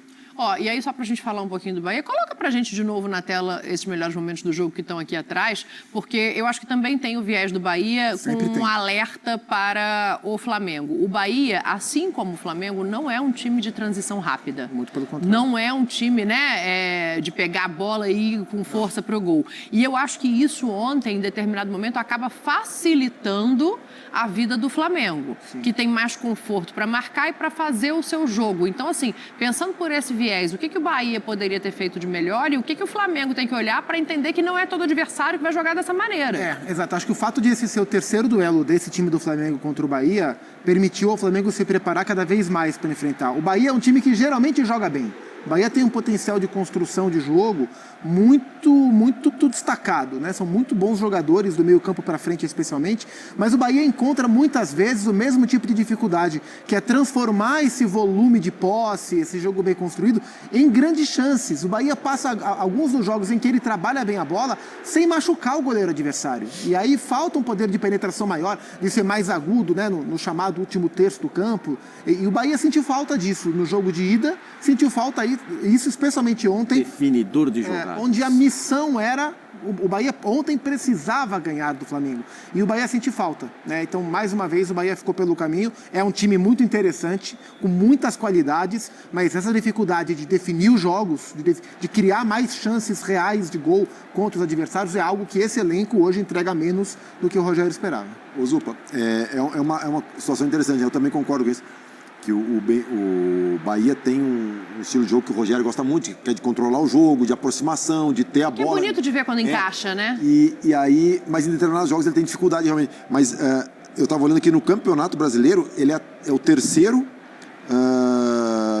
E aí, só para a gente falar um pouquinho do Bahia, coloca para a gente de novo na tela esses melhores momentos do jogo que estão aqui atrás, porque eu acho que também tem o viés do Bahia com um alerta para o Flamengo. O Bahia, assim como o Flamengo, não é um time de transição rápida. Muito pelo contrário. Não é um time, né, de pegar a bola e ir com força para o gol. E eu acho que isso ontem, em determinado momento, acaba facilitando a vida do Flamengo, que tem mais conforto para marcar e para fazer o seu jogo. Então, assim, pensando por esse viés, o que o Bahia poderia ter feito de melhor e o que o Flamengo tem que olhar para entender que não é todo adversário que vai jogar dessa maneira. Exato. Acho que o fato de esse ser o terceiro duelo desse time do Flamengo contra o Bahia permitiu ao Flamengo se preparar cada vez mais para enfrentar. O Bahia é um time que geralmente joga bem. O Bahia tem um potencial de construção de jogo muito destacado, né? São muito bons jogadores do meio campo para frente, especialmente, mas o Bahia encontra muitas vezes o mesmo tipo de dificuldade, que é transformar esse volume de posse, esse jogo bem construído, em grandes chances. O Bahia passa alguns dos jogos em que ele trabalha bem a bola sem machucar o goleiro adversário. E aí falta um poder de penetração maior, de ser mais agudo, né? No chamado último terço do campo. E o Bahia sentiu falta disso no jogo de ida, sentiu falta isso especialmente ontem. Definidor de jogadas. Onde a missão era... O Bahia ontem precisava ganhar do Flamengo. E o Bahia sentiu falta, né? Então, mais uma vez, o Bahia ficou pelo caminho. É um time muito interessante, com muitas qualidades, mas essa dificuldade de definir os jogos, de criar mais chances reais de gol contra os adversários, é algo que esse elenco hoje entrega menos do que o Rogério esperava. Ô Zupa, é uma situação interessante. Eu também concordo com isso. Que o Bahia tem um estilo de jogo que o Rogério gosta muito, que é de controlar o jogo, de aproximação, de ter a bola. É bonito de ver quando encaixa, né? E aí, mas em determinados jogos ele tem dificuldade realmente. Mas eu estava olhando aqui no Campeonato Brasileiro, ele é o terceiro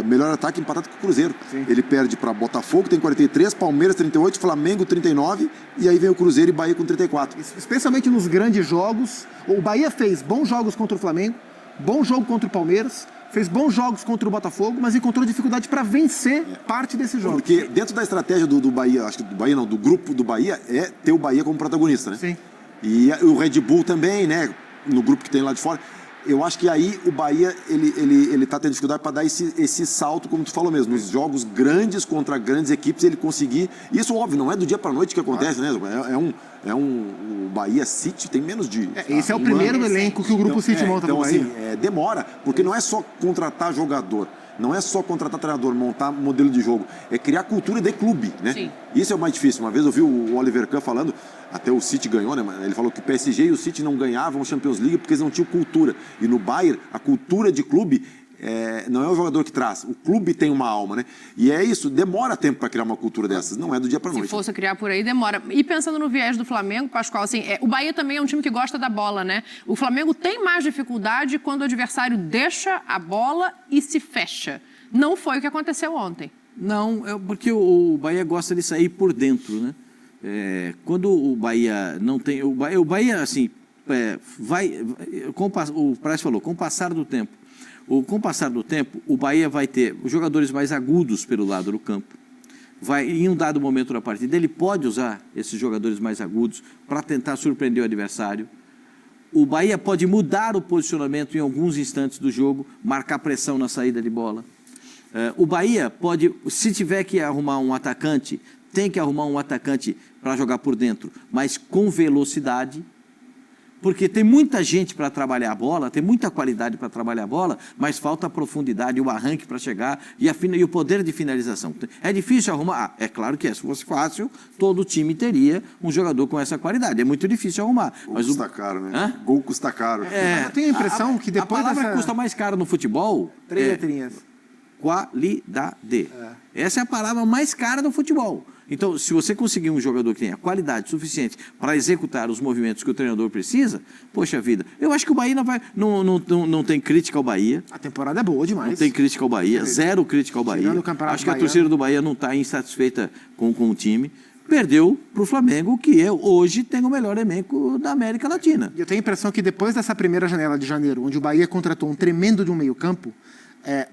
melhor ataque empatado com o Cruzeiro. Sim. Ele perde para Botafogo, tem 43, Palmeiras 38, Flamengo 39, e aí vem o Cruzeiro e Bahia com 34. Especialmente nos grandes jogos, o Bahia fez bons jogos contra o Flamengo, bom jogo contra o Palmeiras, fez bons jogos contra o Botafogo, mas encontrou dificuldade para vencer parte desse jogo. Porque dentro da estratégia do Bahia, acho que do Bahia não, do grupo do Bahia, é ter o Bahia como protagonista, né? Sim. E o Red Bull também, né? No grupo que tem lá de fora. Eu acho que aí o Bahia, ele tá tendo dificuldade para dar esse salto, como tu falou mesmo, nos jogos grandes contra grandes equipes, ele conseguir... Isso, óbvio, não é do dia para noite que acontece, né? O Bahia City tem menos de... Esse é o primeiro elenco que o Grupo City monta no Bahia. Assim, demora, porque não é só contratar jogador, não é só contratar treinador, montar modelo de jogo, é criar cultura de clube, né? Sim. Isso é o mais difícil. Uma vez eu vi o Oliver Kahn falando, até o City ganhou, né? Ele falou que o PSG e o City não ganhavam a Champions League porque eles não tinham cultura. E no Bayern, a cultura de clube não é o jogador que traz, o clube tem uma alma, né? E é isso, demora tempo para criar uma cultura dessas, não é do dia para noite. Se fosse criar por aí, demora. E pensando no viés do Flamengo, Pascoal, assim, o Bahia também é um time que gosta da bola, né? O Flamengo tem mais dificuldade quando o adversário deixa a bola e se fecha. Não foi o que aconteceu ontem. Não, porque o Bahia gosta de sair por dentro, né? Quando o Bahia não tem... O Bahia assim, o Praz falou, com o passar do tempo, Com o passar do tempo, o Bahia vai ter os jogadores mais agudos pelo lado do campo. Em um dado momento da partida, ele pode usar esses jogadores mais agudos para tentar surpreender o adversário. O Bahia pode mudar o posicionamento em alguns instantes do jogo, marcar pressão na saída de bola. O Bahia pode, se tiver que arrumar um atacante, tem que arrumar um atacante para jogar por dentro, mas com velocidade, porque tem muita gente para trabalhar a bola, tem muita qualidade para trabalhar a bola, mas falta a profundidade, o arranque para chegar e o poder de finalização. É difícil arrumar? É claro que é. Se fosse fácil, todo time teria um jogador com essa qualidade. É muito difícil arrumar. Gol custa caro, né? Gol custa caro. Mas eu tenho a impressão que depois a palavra que custa mais caro no futebol 3 letrinhas. Qualidade. Essa é a palavra mais cara do futebol. Então, se você conseguir um jogador que tenha qualidade suficiente para executar os movimentos que o treinador precisa, poxa vida, eu acho que o Bahia não tem crítica ao Bahia. A temporada é boa demais. Não tem crítica ao Bahia, zero crítica ao Bahia. Acho que a torcida do Bahia não está insatisfeita com o time. Perdeu para o Flamengo, que hoje tem o melhor elenco da América Latina. E eu tenho a impressão que depois dessa primeira janela de janeiro, onde o Bahia contratou um tremendo de um meio-campo,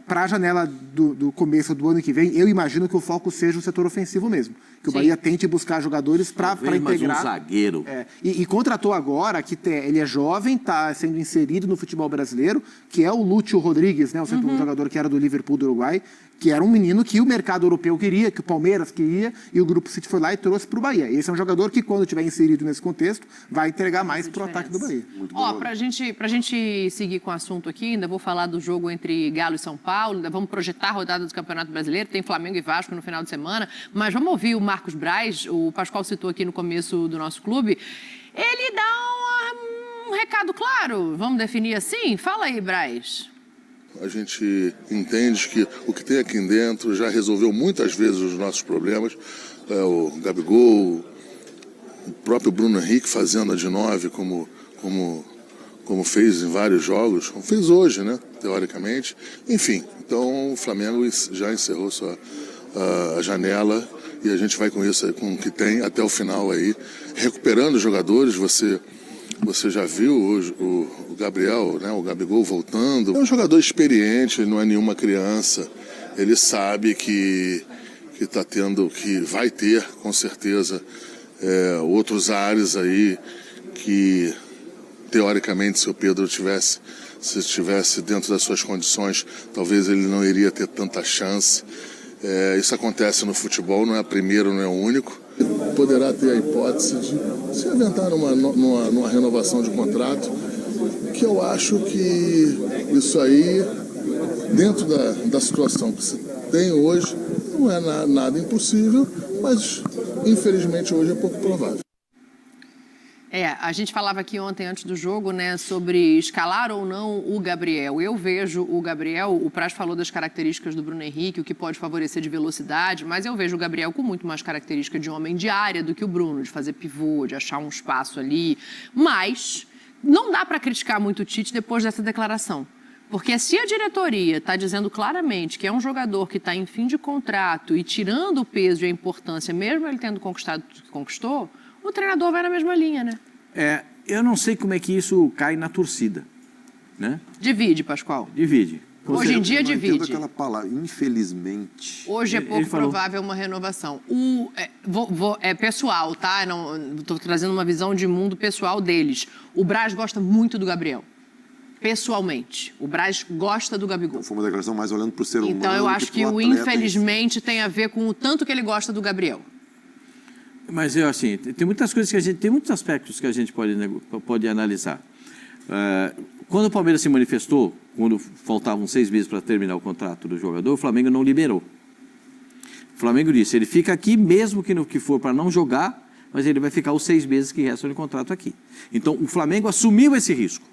para a janela do começo do ano que vem, eu imagino que o foco seja o setor ofensivo mesmo. Que o Bahia tente buscar jogadores para integrar. Um zagueiro. E contratou agora, ele é jovem, está sendo inserido no futebol brasileiro, que é o Lúcio Rodrigues, né, o jogador que era do Liverpool do Uruguai, que era um menino que o mercado europeu queria, que o Palmeiras queria, e o Grupo City foi lá e trouxe para o Bahia. Esse é um jogador que, quando estiver inserido nesse contexto, vai entregar mais para o ataque do Bahia. Pra gente seguir com o assunto aqui, ainda vou falar do jogo entre Galo e São Paulo, ainda vamos projetar a rodada do Campeonato Brasileiro, tem Flamengo e Vasco no final de semana, mas vamos ouvir o Marcos Braz, o Pascoal citou aqui no começo do nosso clube, ele dá um recado claro, vamos definir assim? Fala aí, Braz. A gente entende que o que tem aqui dentro já resolveu muitas vezes os nossos problemas. O Gabigol, o próprio Bruno Henrique fazendo a de 9 como fez em vários jogos, como fez hoje, né, teoricamente. Enfim, então o Flamengo já encerrou a janela e a gente vai com isso, com o que tem até o final aí, recuperando os jogadores. Você já viu hoje o Gabriel, né, o Gabigol voltando. É um jogador experiente, não é nenhuma criança. Ele sabe que vai ter, com certeza, outros ares aí que, teoricamente, se o Pedro se estivesse dentro das suas condições, talvez ele não iria ter tanta chance. Isso acontece no futebol, não é o primeiro, não é o único. Poderá ter a hipótese de se aventar numa renovação de contrato, que eu acho que isso aí, dentro da situação que se tem hoje, não é nada impossível, mas infelizmente hoje é pouco provável. A gente falava aqui ontem, antes do jogo, né, sobre escalar ou não o Gabriel. Eu vejo o Gabriel, o Praz falou das características do Bruno Henrique, o que pode favorecer de velocidade, mas eu vejo o Gabriel com muito mais característica de homem de área do que o Bruno, de fazer pivô, de achar um espaço ali. Mas não dá para criticar muito o Tite depois dessa declaração. Porque se a diretoria está dizendo claramente que é um jogador que está em fim de contrato e tirando o peso e a importância, mesmo ele tendo conquistado o que conquistou, o treinador vai na mesma linha, né? Eu não sei como é que isso cai na torcida, né? Divide, Pascoal. Divide. Hoje em dia divide. Eu não entendo aquela palavra, infelizmente. Hoje é pouco provável uma renovação. É pessoal, tá? Estou trazendo uma visão de mundo pessoal deles. O Braz gosta muito do Gabriel. Pessoalmente. O Braz gosta do Gabigol. Foi uma declaração mais olhando para o ser humano. Então eu acho que o infelizmente tem a ver com o tanto que ele gosta do Gabriel. Mas assim, tem muitas coisas tem muitos aspectos que a gente pode analisar. Quando o Palmeiras se manifestou, quando faltavam 6 meses para terminar o contrato do jogador, o Flamengo não liberou. O Flamengo disse, ele fica aqui mesmo que for para não jogar, mas ele vai ficar os 6 meses que restam de contrato aqui. Então, o Flamengo assumiu esse risco.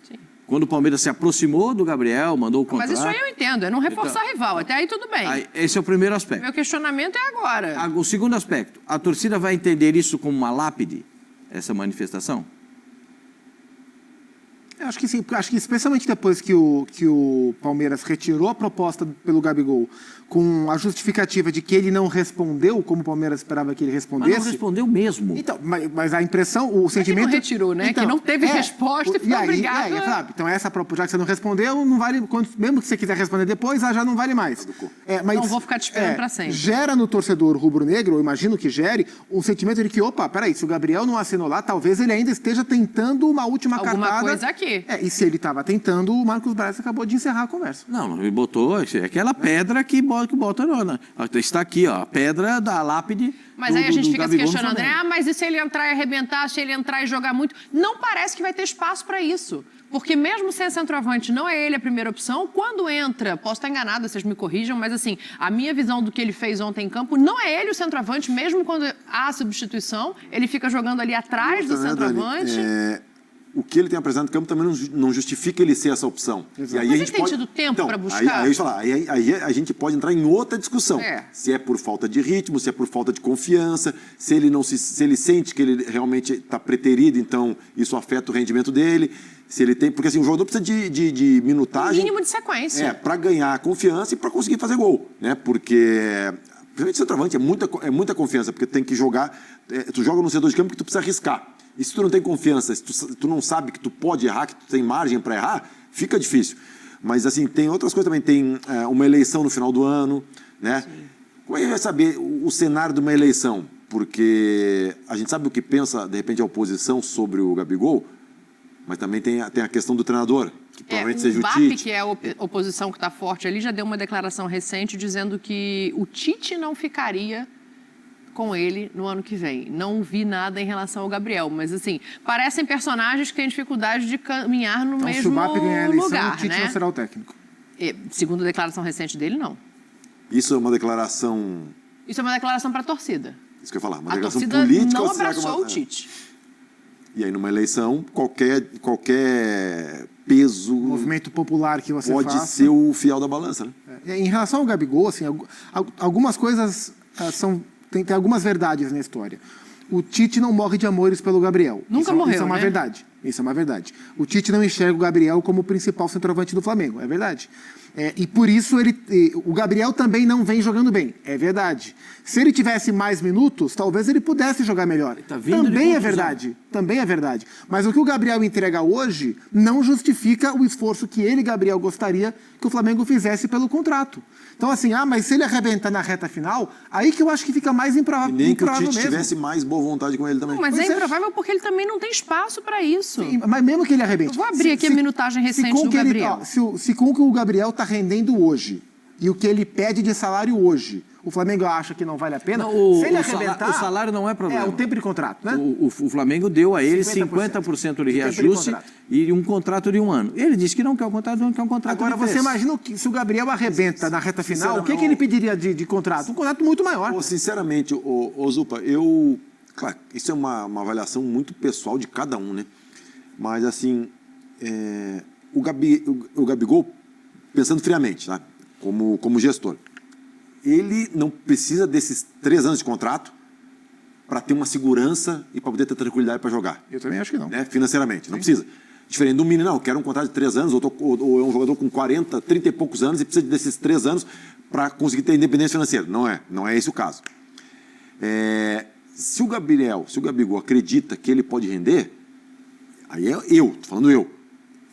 Sim. Quando o Palmeiras se aproximou do Gabriel, mandou o contrato... Mas isso aí eu entendo, é não reforçar rival, até aí tudo bem. Esse é o primeiro aspecto. Meu questionamento é agora. O segundo aspecto, a torcida vai entender isso como uma lápide, essa manifestação? Eu acho que sim, porque acho que especialmente depois que o Palmeiras retirou a proposta pelo Gabigol com a justificativa de que ele não respondeu como o Palmeiras esperava que ele respondesse. Mas não respondeu mesmo. Então, mas a impressão, o sentimento... que não retirou, né? Que não teve resposta e foi obrigado a... Então, essa proposta, já que você não respondeu, não vale... Mesmo que você quiser responder depois, já não vale mais. Mas, não vou ficar te esperando para sempre. Gera no torcedor rubro-negro, eu imagino que gere, um sentimento de que, opa, peraí, se o Gabriel não assinou lá, talvez ele ainda esteja tentando uma última alguma cartada. Coisa aqui. E se ele estava tentando, o Marcos Braz acabou de encerrar a conversa. Não, ele botou aquela pedra que bota não. Está aqui, ó, a pedra da lápide. Mas aí a gente fica se Gabigol questionando, né? Mas e se ele entrar e arrebentar, se ele entrar e jogar muito? Não parece que vai ter espaço para isso. Porque mesmo sem centroavante, não é ele a primeira opção. Quando entra, posso estar enganada, vocês me corrijam, mas assim, a minha visão do que ele fez ontem em campo, não é ele o centroavante, mesmo quando há substituição, ele fica jogando ali atrás do centroavante. O que ele tem apresentado no campo também não justifica ele ser essa opção. Exato. E aí Mas a gente ele tem tido tempo para buscar? Aí a gente pode entrar em outra discussão. Se é por falta de ritmo, se é por falta de confiança, se ele sente que ele realmente está preterido, então isso afeta o rendimento dele. Se ele tem, porque assim, o jogador precisa de minutagem. Um mínimo de sequência. Para ganhar confiança e para conseguir fazer gol, né? Porque principalmente centroavante é muita confiança, porque tem que jogar. Tu joga no setor de campo que tu precisa arriscar. E se tu não tem confiança, se tu não sabe que tu pode errar, que tu tem margem para errar, fica difícil. Mas, assim, tem outras coisas também. Tem uma eleição no final do ano, né? Sim. Como é que vai saber o cenário de uma eleição? Porque a gente sabe o que pensa, de repente, a oposição sobre o Gabigol, mas também tem a questão do treinador, que provavelmente seja o Tite. Que é a oposição que está forte ali, já deu uma declaração recente dizendo que o Tite não ficaria com ele no ano que vem. Não vi nada em relação ao Gabriel, mas assim, parecem personagens que têm dificuldade de caminhar no mesmo se o BAP ganhar a eleição, lugar, o Tite não será o técnico. Segundo a declaração recente dele, não. Isso é uma declaração... Isso é uma declaração para a torcida. Isso que eu ia falar, uma a declaração torcida política... não abraçou o Tite. E aí, numa eleição, qualquer peso... Movimento popular que você pode faça... ser o fiel da balança, né? Em relação ao Gabigol, assim, algumas coisas tem algumas verdades na história. O Tite não morre de amores pelo Gabriel. Nunca morreu, isso é uma verdade. Isso é uma verdade. O Tite não enxerga o Gabriel como o principal centroavante do Flamengo. É verdade. E por isso o Gabriel também não vem jogando bem. É verdade. Se ele tivesse mais minutos, talvez ele pudesse jogar melhor. Também é verdade. Também é verdade. Mas o que o Gabriel entrega hoje não justifica o esforço que ele, Gabriel, gostaria que o Flamengo fizesse pelo contrato. Então, assim, mas se ele arrebentar na reta final, aí que eu acho que fica mais improvável mesmo. Nem que o Tite tivesse mais boa vontade com ele também. Mas é improvável porque ele também não tem espaço para isso. Sim, mas mesmo que ele arrebente... Eu vou abrir aqui a minutagem recente do Gabriel. Se com o que o Gabriel está rendendo hoje e o que ele pede de salário hoje, o Flamengo acha que não vale a pena, se ele arrebentar... O salário não é problema. É o tempo de contrato, né? O Flamengo deu a ele 50% de reajuste e um contrato de 1 ano. Ele disse que não quer um contrato, não quer um contrato Agora, de 3. você imagina que se o Gabriel arrebenta na reta final, o que ele pediria de contrato? Um contrato muito maior. Sinceramente, Zupa, claro, isso é uma avaliação muito pessoal de cada um, né? Mas, assim, o Gabigol, pensando friamente, tá? Como gestor, ele não precisa desses 3 anos de contrato para ter uma segurança e para poder ter tranquilidade para jogar. Eu também acho que não. Né? Financeiramente, não precisa. Diferente do menino, não, quero um contrato de 3 anos, ou é um jogador com 40, 30 e poucos anos e precisa desses 3 anos para conseguir ter independência financeira. Não é esse o caso. Se o Gabigol acredita que ele pode render, aí tô falando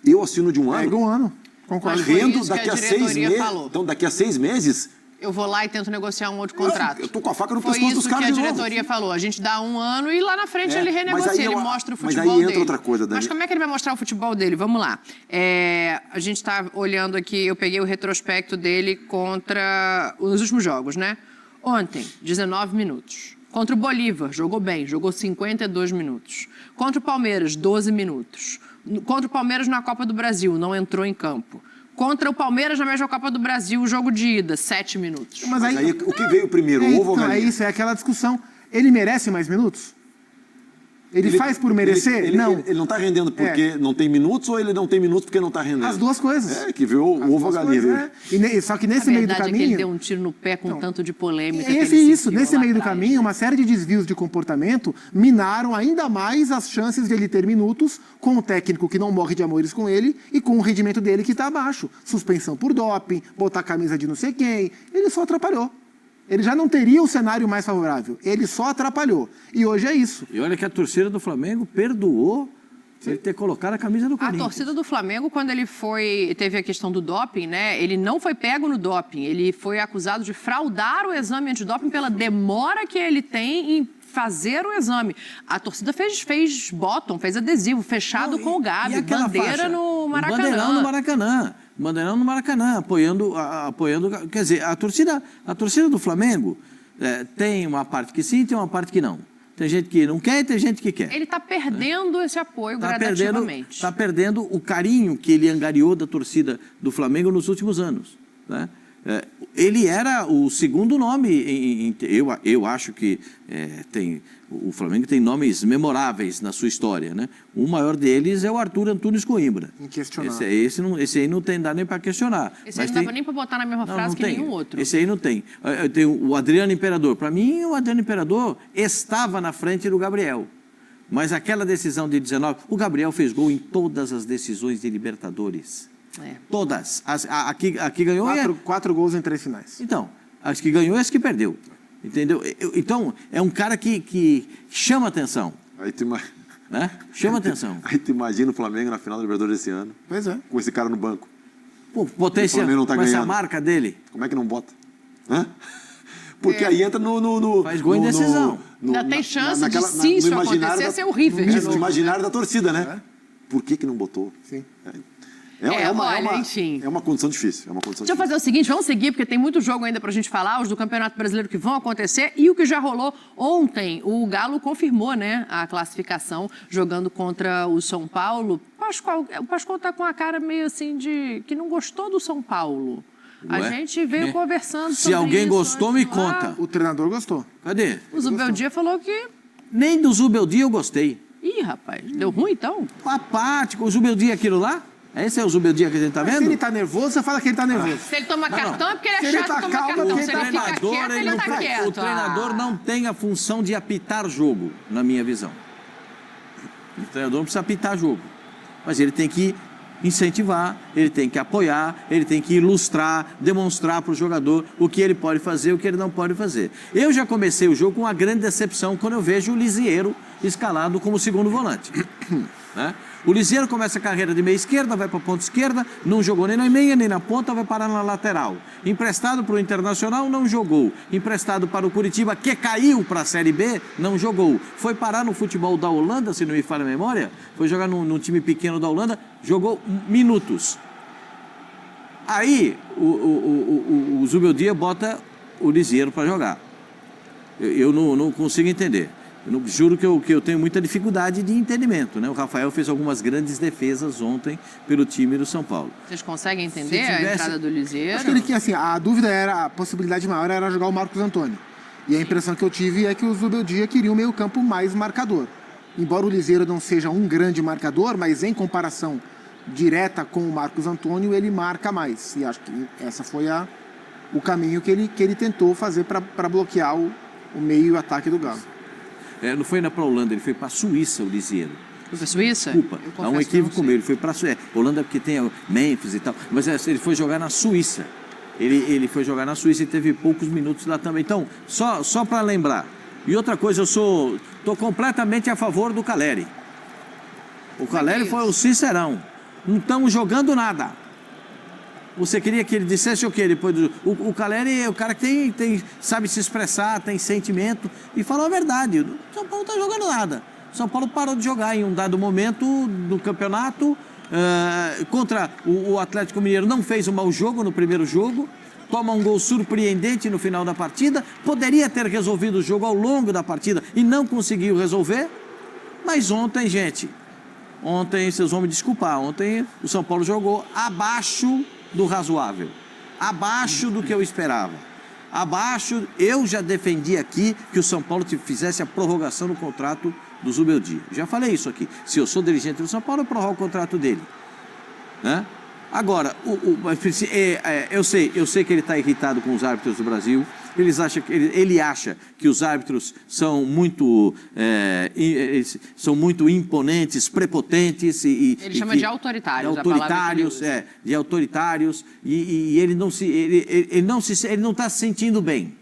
eu assino de 1 ano. É igual 1 ano, concordo. Rendo daqui a 6 meses. Então, daqui a 6 meses... Eu vou lá e tento negociar um outro contrato. Eu tô com a faca no pescoço dos caras de novo. Foi isso que a diretoria falou. A gente dá 1 ano e lá na frente ele renegocia, ele mostra o futebol dele. Mas aí entra outra coisa, Dani. Mas como é que ele vai mostrar o futebol dele? Vamos lá. A gente está olhando aqui, eu peguei o retrospecto dele contra os últimos jogos, né? Ontem, 19 minutos. Contra o Bolívar, jogou bem, jogou 52 minutos. Contra o Palmeiras, 12 minutos. Contra o Palmeiras na Copa do Brasil, não entrou em campo. Contra o Palmeiras na mesma Copa do Brasil, o jogo de ida, 7 minutos. Mas aí o que veio primeiro, ovo ou galinha? É isso, é aquela discussão. Ele merece mais minutos? Ele faz por merecer? Não. Ele não está rendendo porque não tem minutos ou ele não tem minutos porque não está rendendo? As duas coisas. É, que viu o ovo a galinha. Só que nesse meio do caminho... A verdade é que ele deu um tiro no pé com tanto de polêmica. Nesse meio do caminho, uma série de desvios de comportamento minaram ainda mais as chances de ele ter minutos com o técnico que não morre de amores com ele e com o rendimento dele que está abaixo. Suspensão por doping, botar a camisa de não sei quem. Ele só atrapalhou. Ele já não teria o cenário mais favorável. Ele só atrapalhou. E hoje é isso. E olha que a torcida do Flamengo perdoou ele ter colocado a camisa do Corinthians. A torcida do Flamengo, quando ele teve a questão do doping, né? Ele não foi pego no doping. Ele foi acusado de fraudar o exame antidoping pela demora que ele tem em fazer o exame. A torcida fez bottom, fez adesivo, fechado com o Gabi, bandeira no Maracanã. Bandeirão no Maracanã. Bandeirão no Maracanã, apoiando. Quer dizer, a torcida do Flamengo tem uma parte que sim, tem uma parte que não. Tem gente que não quer e tem gente que quer. Ele está perdendo esse apoio gradativamente. Está perdendo o carinho que ele angariou da torcida do Flamengo nos últimos anos, né? Ele era o segundo nome, eu acho que o Flamengo tem nomes memoráveis na sua história, né? O maior deles é o Arthur Antunes Coimbra. Inquestionável. Esse aí não dá nem para questionar. Esse aí não dava nem para botar na mesma frase que nenhum outro. Esse aí não tem. Tem o Adriano Imperador. Para mim, o Adriano Imperador estava na frente do Gabriel. Mas aquela decisão de 19... O Gabriel fez gol em todas as decisões de Libertadores. Todas. Aqui ganhou... Quatro gols em 3 finais. Então, as que ganhou e as que perdeu. Entendeu? Então, é um cara que chama atenção. Aí tu né? Chama atenção. Aí tu imagina o Flamengo na final da Libertadores esse ano. Pois é. Com esse cara no banco. Pô, potência, com essa marca dele. Como é que não bota? Hã? Porque aí entra no faz gol em decisão. Ainda tem chance de, se isso acontecer, ser horrível. No imaginário da torcida, né? Por que não botou? Sim. Enfim. É uma condição difícil. Deixa eu fazer o seguinte, vamos seguir, porque tem muito jogo ainda pra gente falar, os do Campeonato Brasileiro que vão acontecer e o que já rolou ontem. O Galo confirmou, né, a classificação jogando contra o São Paulo. O Pascoal tá com a cara meio assim de que não gostou do São Paulo. A gente veio conversando sobre isso. Se alguém gostou, me conta. O treinador gostou. Cadê? O Zubeldia falou que... Nem do Zubeldia eu gostei. Ih, rapaz, deu ruim então? Apático, o Zubeldia aquilo lá? Esse é o Zubeldia que a gente tá vendo? Se ele tá nervoso, você fala que ele tá nervoso. Se ele toma cartão é porque ele é chato tá tomar calmo, cartão. porque Se ele fica quieto, ele tá quieto. O treinador não tem a função de apitar jogo, na minha visão. O treinador não precisa apitar jogo. Mas ele tem que incentivar, ele tem que apoiar, ele tem que ilustrar, demonstrar para o jogador o que ele pode fazer, o que ele não pode fazer. Eu já comecei o jogo com uma grande decepção quando eu vejo o Lisieiro escalado como segundo volante. Né? O Lisieiro começa a carreira de meia esquerda, vai para a ponta esquerda, não jogou nem na meia, nem na ponta, vai parar na lateral. Emprestado para o Internacional, não jogou. Emprestado para o Curitiba, que caiu para a Série B, não jogou. Foi parar no futebol da Holanda, se não me falha a memória, foi jogar num time pequeno da Holanda, jogou minutos. Aí o Zubeldia bota o Lisieiro para jogar. Eu não consigo entender. Eu juro que eu tenho muita dificuldade de entendimento, né? O Rafael fez algumas grandes defesas ontem pelo time do São Paulo. Vocês conseguem entender a entrada do Lisieiro? Acho que assim, a dúvida era, a possibilidade maior era jogar o Marcos Antônio. E a impressão que eu tive é que o Zubeldia queria um meio-campo mais marcador. Embora o Lisieiro não seja um grande marcador, mas em comparação direta com o Marcos Antônio, ele marca mais. E acho que essa foi o caminho que ele tentou fazer para bloquear o meio ataque do Galo. Não foi para a Holanda, ele foi para a Suíça, o Lisieiro. Foi para a Suíça? Desculpa, há um equívoco meu, ele foi para a Suíça. Holanda porque tem Memphis e tal, mas ele foi jogar na Suíça. Ele foi jogar na Suíça e teve poucos minutos lá também. Então, só para lembrar. E outra coisa, eu estou completamente a favor do Caleri. O Caleri foi o sincerão. Não estamos jogando nada. Você queria que ele dissesse o quê? Depois o Caleri é o cara que sabe se expressar, tem sentimento e falou a verdade. O São Paulo não está jogando nada. O São Paulo parou de jogar em um dado momento do campeonato. Contra o Atlético Mineiro não fez um mau jogo no primeiro jogo. Toma um gol surpreendente no final da partida. Poderia ter resolvido o jogo ao longo da partida e não conseguiu resolver. Mas ontem, gente, vocês vão me desculpar, ontem o São Paulo jogou abaixo do razoável, abaixo do que eu esperava. abaixo, eu já defendi aqui que o São Paulo fizesse a prorrogação no contrato do Zubeldia. Já falei isso aqui. Se eu sou dirigente do São Paulo, eu prorrogo o contrato dele. Né? Agora, eu sei que ele está irritado com os árbitros do Brasil. Ele acha que os árbitros são muito imponentes, prepotentes ele chama de autoritários. De autoritários, e ele não está se sentindo bem.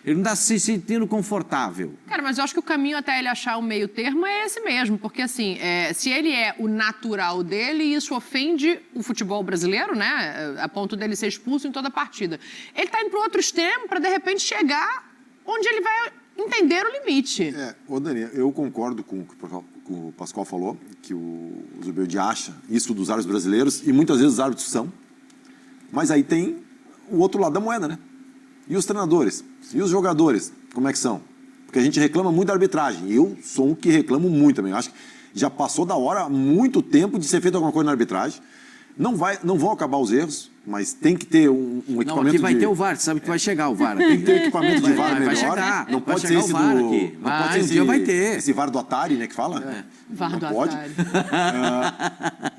Ele não está se sentindo confortável. Cara, mas eu acho que o caminho até ele achar o meio termo é esse mesmo, porque assim, se ele é o natural dele, isso ofende o futebol brasileiro, né? A ponto dele ser expulso em toda a partida. Ele está indo para o outro extremo para, de repente, chegar onde ele vai entender o limite. Ô Dani, eu concordo com o que o Pascoal falou, que o Zubeldia acha isso dos árbitros brasileiros, e muitas vezes os árbitros são, mas aí tem o outro lado da moeda, né? E os treinadores? E os jogadores? Como é que são? Porque a gente reclama muito da arbitragem. Eu sou um que reclamo muito também. Eu acho que já passou da hora há muito tempo de ser feito alguma coisa na arbitragem. Não vão acabar os erros, mas tem que ter um equipamento. Não, aqui vai ter o VAR, você sabe que vai chegar o VAR. Tem que ter um equipamento de VAR melhor. Vai chegar, não pode ser esse VAR do. aqui. Não pode ser Um dia vai ter. Esse VAR do Atari, né, que fala? VAR do pode. Atari.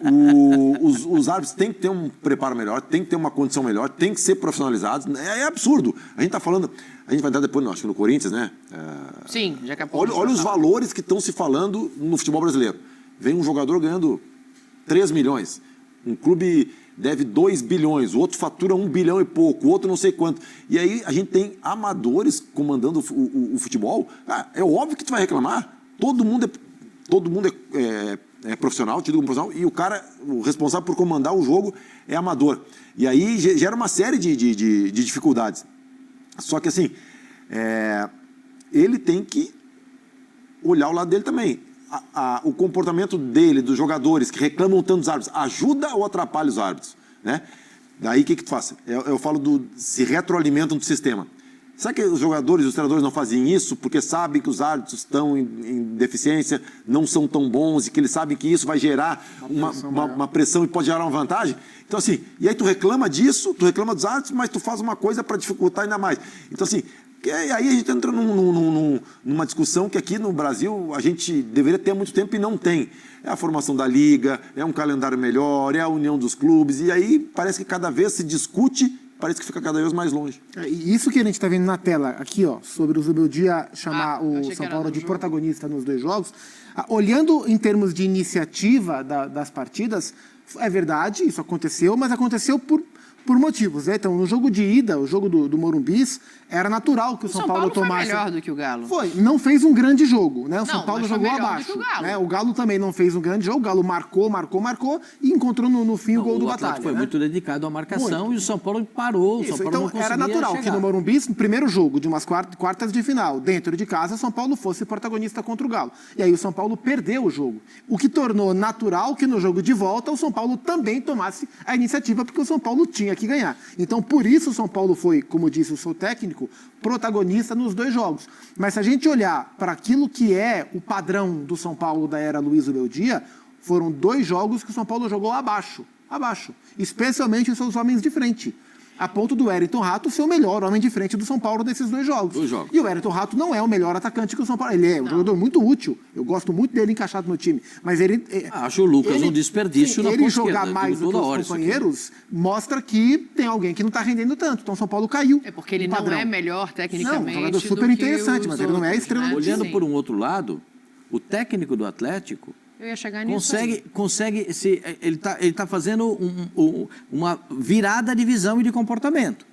Os árbitros têm que ter um preparo melhor, tem que ter uma condição melhor, tem que ser profissionalizados. É absurdo. A gente está falando. A gente vai entrar depois, acho que no Corinthians, né? Sim, já que a pouco. Olha os valores que estão se falando no futebol brasileiro. Vem um jogador ganhando 3 milhões. Um clube deve 2 bilhões, o outro fatura 1 bilhão e pouco, o outro não sei quanto. E aí a gente tem amadores comandando o futebol. É óbvio que tu vai reclamar. Todo mundo é profissional, tido como profissional, e o responsável por comandar o jogo é amador. E aí gera uma série de dificuldades. Só que assim, ele tem que olhar o lado dele também. O comportamento dele, dos jogadores que reclamam tanto dos árbitros, ajuda ou atrapalha os árbitros? Né? Daí o que tu faz? Eu falo se retroalimentam do sistema. Será que os jogadores e os treinadores não fazem isso porque sabem que os árbitros estão em deficiência, não são tão bons e que eles sabem que isso vai gerar uma pressão e pode gerar uma vantagem? Então assim, e aí tu reclama disso, tu reclama dos árbitros, mas tu faz uma coisa para dificultar ainda mais. Então assim, aí a gente entra numa discussão que aqui no Brasil a gente deveria ter há muito tempo e não tem. É a formação da liga, é um calendário melhor, é a união dos clubes, e aí parece que cada vez se discute, parece que fica cada vez mais longe. E isso que a gente está vendo na tela aqui, ó, sobre o Zubeldia chamar o São Paulo de protagonista nos 2 jogos, olhando em termos de iniciativa das partidas, é verdade, isso aconteceu, mas aconteceu por motivos, né? Então, no jogo de ida, o jogo do Morumbis, era natural que o São Paulo tomasse... foi melhor do que o Galo. Foi, não fez um grande jogo, né? O São Paulo mas jogou foi melhor abaixo. do que o Galo. Né? O Galo também não fez um grande jogo, o Galo marcou e encontrou no fim o gol do Batalha. Foi muito dedicado à marcação e o São Paulo parou. Isso, o São Paulo então não conseguia era natural chegar. que no Morumbis, no primeiro jogo de umas quartas de final, dentro de casa, o São Paulo fosse protagonista contra o Galo. E aí o São Paulo perdeu o jogo. O que tornou natural que no jogo de volta o São Paulo também tomasse a iniciativa, porque o São Paulo tinha que ganhar. Então, por isso o São Paulo foi, como disse o seu técnico, protagonista nos 2 jogos. Mas se a gente olhar para aquilo que é o padrão do São Paulo da era Luiz Zubeldia, foram 2 jogos que o São Paulo jogou abaixo, especialmente os seus homens de frente. A ponto do Wellington Rato ser o melhor homem de frente do São Paulo nesses 2 jogos. E o Wellington Rato não é o melhor atacante que o São Paulo. Ele é um jogador muito útil. Eu gosto muito dele encaixado no time. Mas ele... Acho o Lucas um desperdício na ponta esquerda. Ele jogar mais do que os companheiros mostra que tem alguém que não está rendendo tanto. Então o São Paulo caiu. É porque ele não é melhor tecnicamente. Não, um jogador super interessante, mas ele não é a estrela do time. Olhando por um outro lado, o técnico do Atlético eu ia chegar nisso aí. ele tá fazendo uma virada de visão e de comportamento.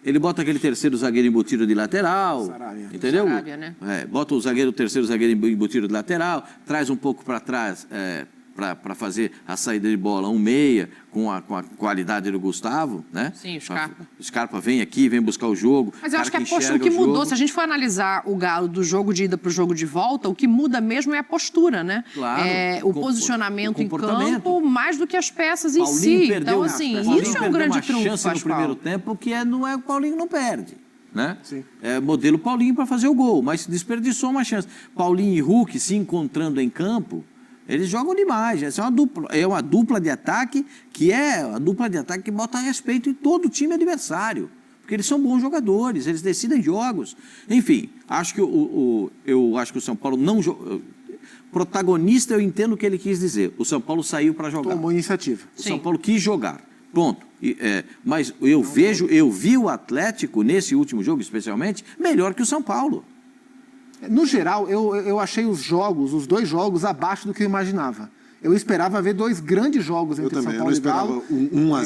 Ele bota aquele terceiro zagueiro embutido de lateral, entendeu? Sarabia, né? Bota o terceiro zagueiro embutido de lateral, traz um pouco para trás para fazer a saída de bola, um meia, com a qualidade do Gustavo, né? Sim, o Scarpa. O Scarpa vem aqui, vem buscar o jogo. Mas eu acho que o que mudou, se a gente for analisar o Galo do jogo de ida para o jogo de volta, o que muda mesmo é a postura, né? Claro. O posicionamento em campo, mais do que as peças em si. Então, assim, isso é um grande trunfo, chance no primeiro tempo que não é o Paulinho não perde. Né? Sim. É modelo Paulinho para fazer o gol, mas desperdiçou uma chance. Paulinho e Hulk se encontrando em campo, eles jogam demais. Essa é uma dupla de ataque que bota respeito em todo o time adversário. porque eles são bons jogadores, eles decidem jogos. Enfim, acho que eu acho que o São Paulo não... Protagonista, eu entendo o que ele quis dizer. O São Paulo saiu para jogar. Tomou iniciativa. O São Paulo quis jogar. Ponto. Mas eu vi o Atlético, nesse último jogo especialmente, melhor que o São Paulo. No geral, eu achei os dois jogos, abaixo do que eu imaginava. Eu esperava ver dois grandes jogos entre São Paulo e Galo. Eu também, eu não esperava 1 a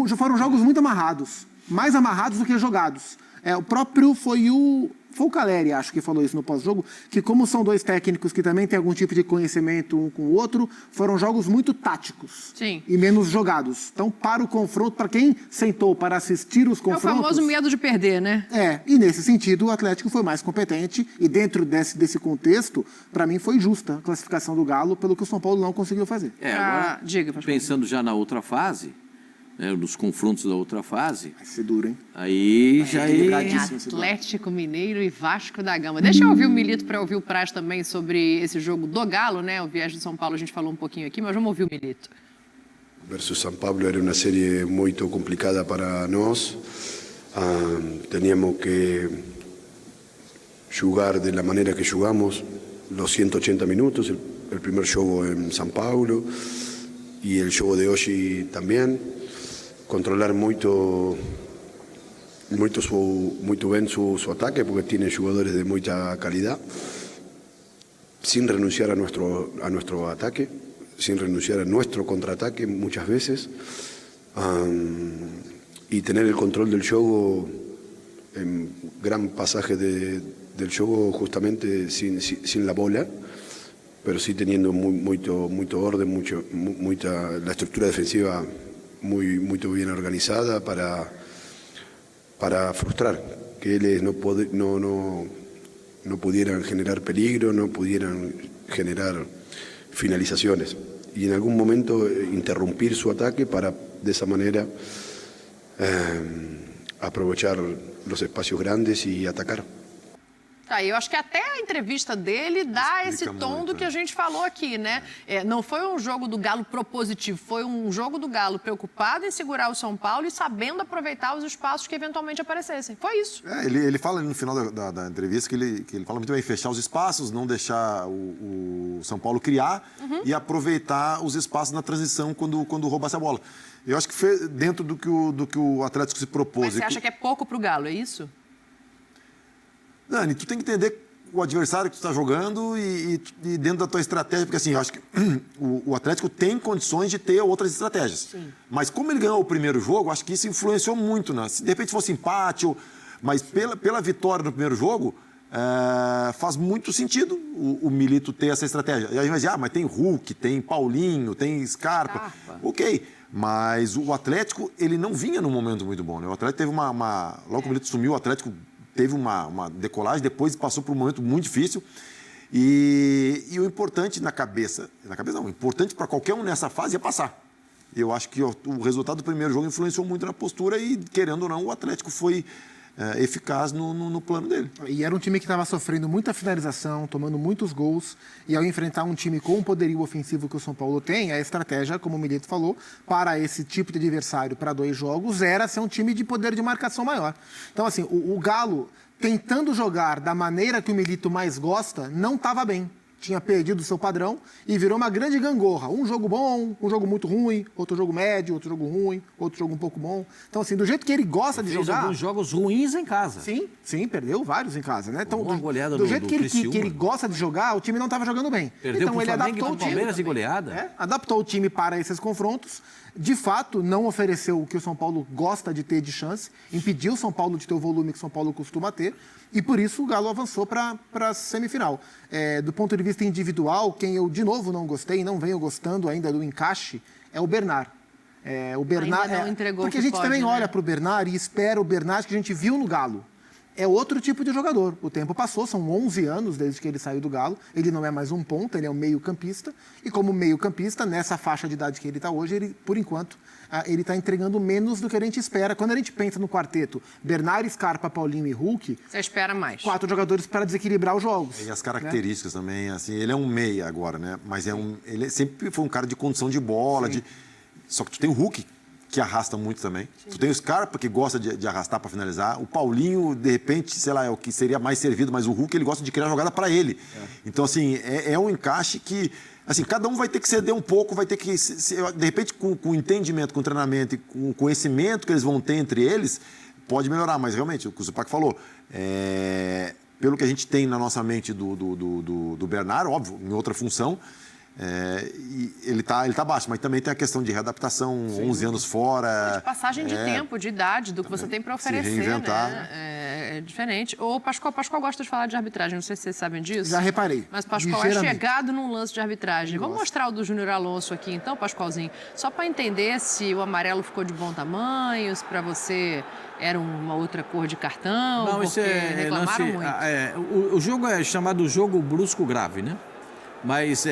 0. Foram jogos muito amarrados. Mais amarrados do que jogados. O próprio foi o Caleri, acho que falou isso no pós-jogo, que como são dois técnicos que também têm algum tipo de conhecimento um com o outro, foram jogos muito táticos. Sim. E menos jogados. Então, para o confronto, para quem sentou para assistir os confrontos... É o famoso medo de perder, né? E nesse sentido, o Atlético foi mais competente e dentro desse contexto, para mim foi justa a classificação do Galo pelo que o São Paulo não conseguiu fazer. Agora, Diga, pensando já na outra fase, nos confrontos da outra fase... Vai ser duro, hein? Aí já Atlético Mineiro e Vasco da Gama. Deixa eu ouvir o Milito para ouvir o Praz também sobre esse jogo do Galo, né? O viés do São Paulo a gente falou um pouquinho aqui, mas vamos ouvir o Milito. Versus São Paulo era uma série muito complicada para nós. Teníamos que jogar da maneira que jogamos os 180 minutos, o primeiro jogo em São Paulo e o jogo de hoje também. Controlar muito bem su ataque, porque tiene jugadores de mucha calidad, sin renunciar a nuestro ataque, sin renunciar a nuestro contraataque muchas veces, y tener el control del juego en gran pasaje del juego justamente sin la bola, pero sí teniendo mucho orden, la estructura defensiva muy bien organizada para frustrar, que ellos no pudieran generar peligro, no pudieran generar finalizaciones y en algún momento interrumpir su ataque para de esa manera aprovechar los espacios grandes y atacar. Eu acho que até a entrevista dele dá esse tom do que a gente falou aqui, né? Não foi um jogo do Galo propositivo, foi um jogo do Galo preocupado em segurar o São Paulo e sabendo aproveitar os espaços que eventualmente aparecessem. Foi isso. Ele fala no final da entrevista que ele fala muito bem, fechar os espaços, não deixar o São Paulo criar e aproveitar os espaços na transição quando roubasse a bola. Eu acho que foi dentro do que o Atlético se propôs. Mas você acha que é pouco pro Galo, é isso? Dani, tu tem que entender o adversário que tu está jogando e dentro da tua estratégia, porque assim, eu acho que o Atlético tem condições de ter outras estratégias. Sim. Mas como ele ganhou o primeiro jogo, acho que isso influenciou muito, né? Se de repente fosse empate, mas pela vitória no primeiro jogo, faz muito sentido o Milito ter essa estratégia. E aí vai dizer, mas tem Hulk, tem Paulinho, tem Scarpa. Ok, mas o Atlético, ele não vinha num momento muito bom, né? O Atlético teve logo que o Milito sumiu, o Atlético teve uma decolagem, depois passou por um momento muito difícil. E o importante o importante para qualquer um nessa fase é passar. Eu acho que o resultado do primeiro jogo influenciou muito na postura e, querendo ou não, o Atlético foi eficaz no plano dele. E era um time que estava sofrendo muita finalização, tomando muitos gols, e ao enfrentar um time com o poderio ofensivo que o São Paulo tem, a estratégia, como o Milito falou, para esse tipo de adversário, para 2 jogos, era ser um time de poder de marcação maior. Então, assim, o Galo, tentando jogar da maneira que o Milito mais gosta, não estava bem. Tinha perdido o seu padrão e virou uma grande gangorra. Um jogo bom, um jogo muito ruim, outro jogo médio, outro jogo ruim, outro jogo um pouco bom. Então, assim, do jeito que ele gosta de jogar... Fez alguns jogos ruins em casa. Sim, perdeu vários em casa, né? Então, uma goleada do jeito que ele gosta de jogar, o time não estava jogando bem. Perdeu então, ele adaptou o time. Palmeiras e goleada. Adaptou o time para esses confrontos. De fato, não ofereceu o que o São Paulo gosta de ter de chance, impediu o São Paulo de ter o volume que o São Paulo costuma ter, e por isso o Galo avançou para a semifinal. Do ponto de vista individual, quem eu de novo não gostei, não venho gostando ainda do encaixe, é o Bernard. O Bernard ainda não entregou porque o que a gente pode, também né? olha para o Bernard e espera o Bernard que a gente viu no Galo. É outro tipo de jogador. O tempo passou, são 11 anos desde que ele saiu do Galo. Ele não é mais um ponta, ele é um meio-campista. E como meio-campista, nessa faixa de idade que ele está hoje, ele, por enquanto, ele está entregando menos do que a gente espera. Quando a gente pensa no quarteto Bernard, Scarpa, Paulinho e Hulk... Você espera mais. 4 jogadores para desequilibrar os jogos. E as características também, assim, ele é um meia agora, né? Mas ele sempre foi um cara de condução de bola, só que tu tem o Hulk, que arrasta muito também. Tu tem o Scarpa, que gosta de arrastar para finalizar. O Paulinho, de repente, sei lá, é o que seria mais servido, mas o Hulk, ele gosta de criar jogada para ele. Então, assim, é um encaixe que... Assim, cada um vai ter que ceder um pouco, vai ter que... De repente, com o entendimento, com o treinamento e com o conhecimento que eles vão ter entre eles, pode melhorar. Mas, realmente, o que o Zupac falou, pelo que a gente tem na nossa mente do Bernard, óbvio, em outra função, e ele tá baixo, mas também tem a questão de readaptação, 11 anos fora. De passagem de tempo, de idade, do que você tem para oferecer, reinventar, né? É diferente. O Pascoal gosta de falar de arbitragem, não sei se vocês sabem disso. Já reparei. Mas Pascoal é chegado num lance de arbitragem. Vamos mostrar o do Júnior Alonso aqui, então, Pascoalzinho, só para entender se o amarelo ficou de bom tamanho, se para você era uma outra cor de cartão, Não, porque isso reclamaram muito. O jogo é chamado jogo brusco grave, né? Mas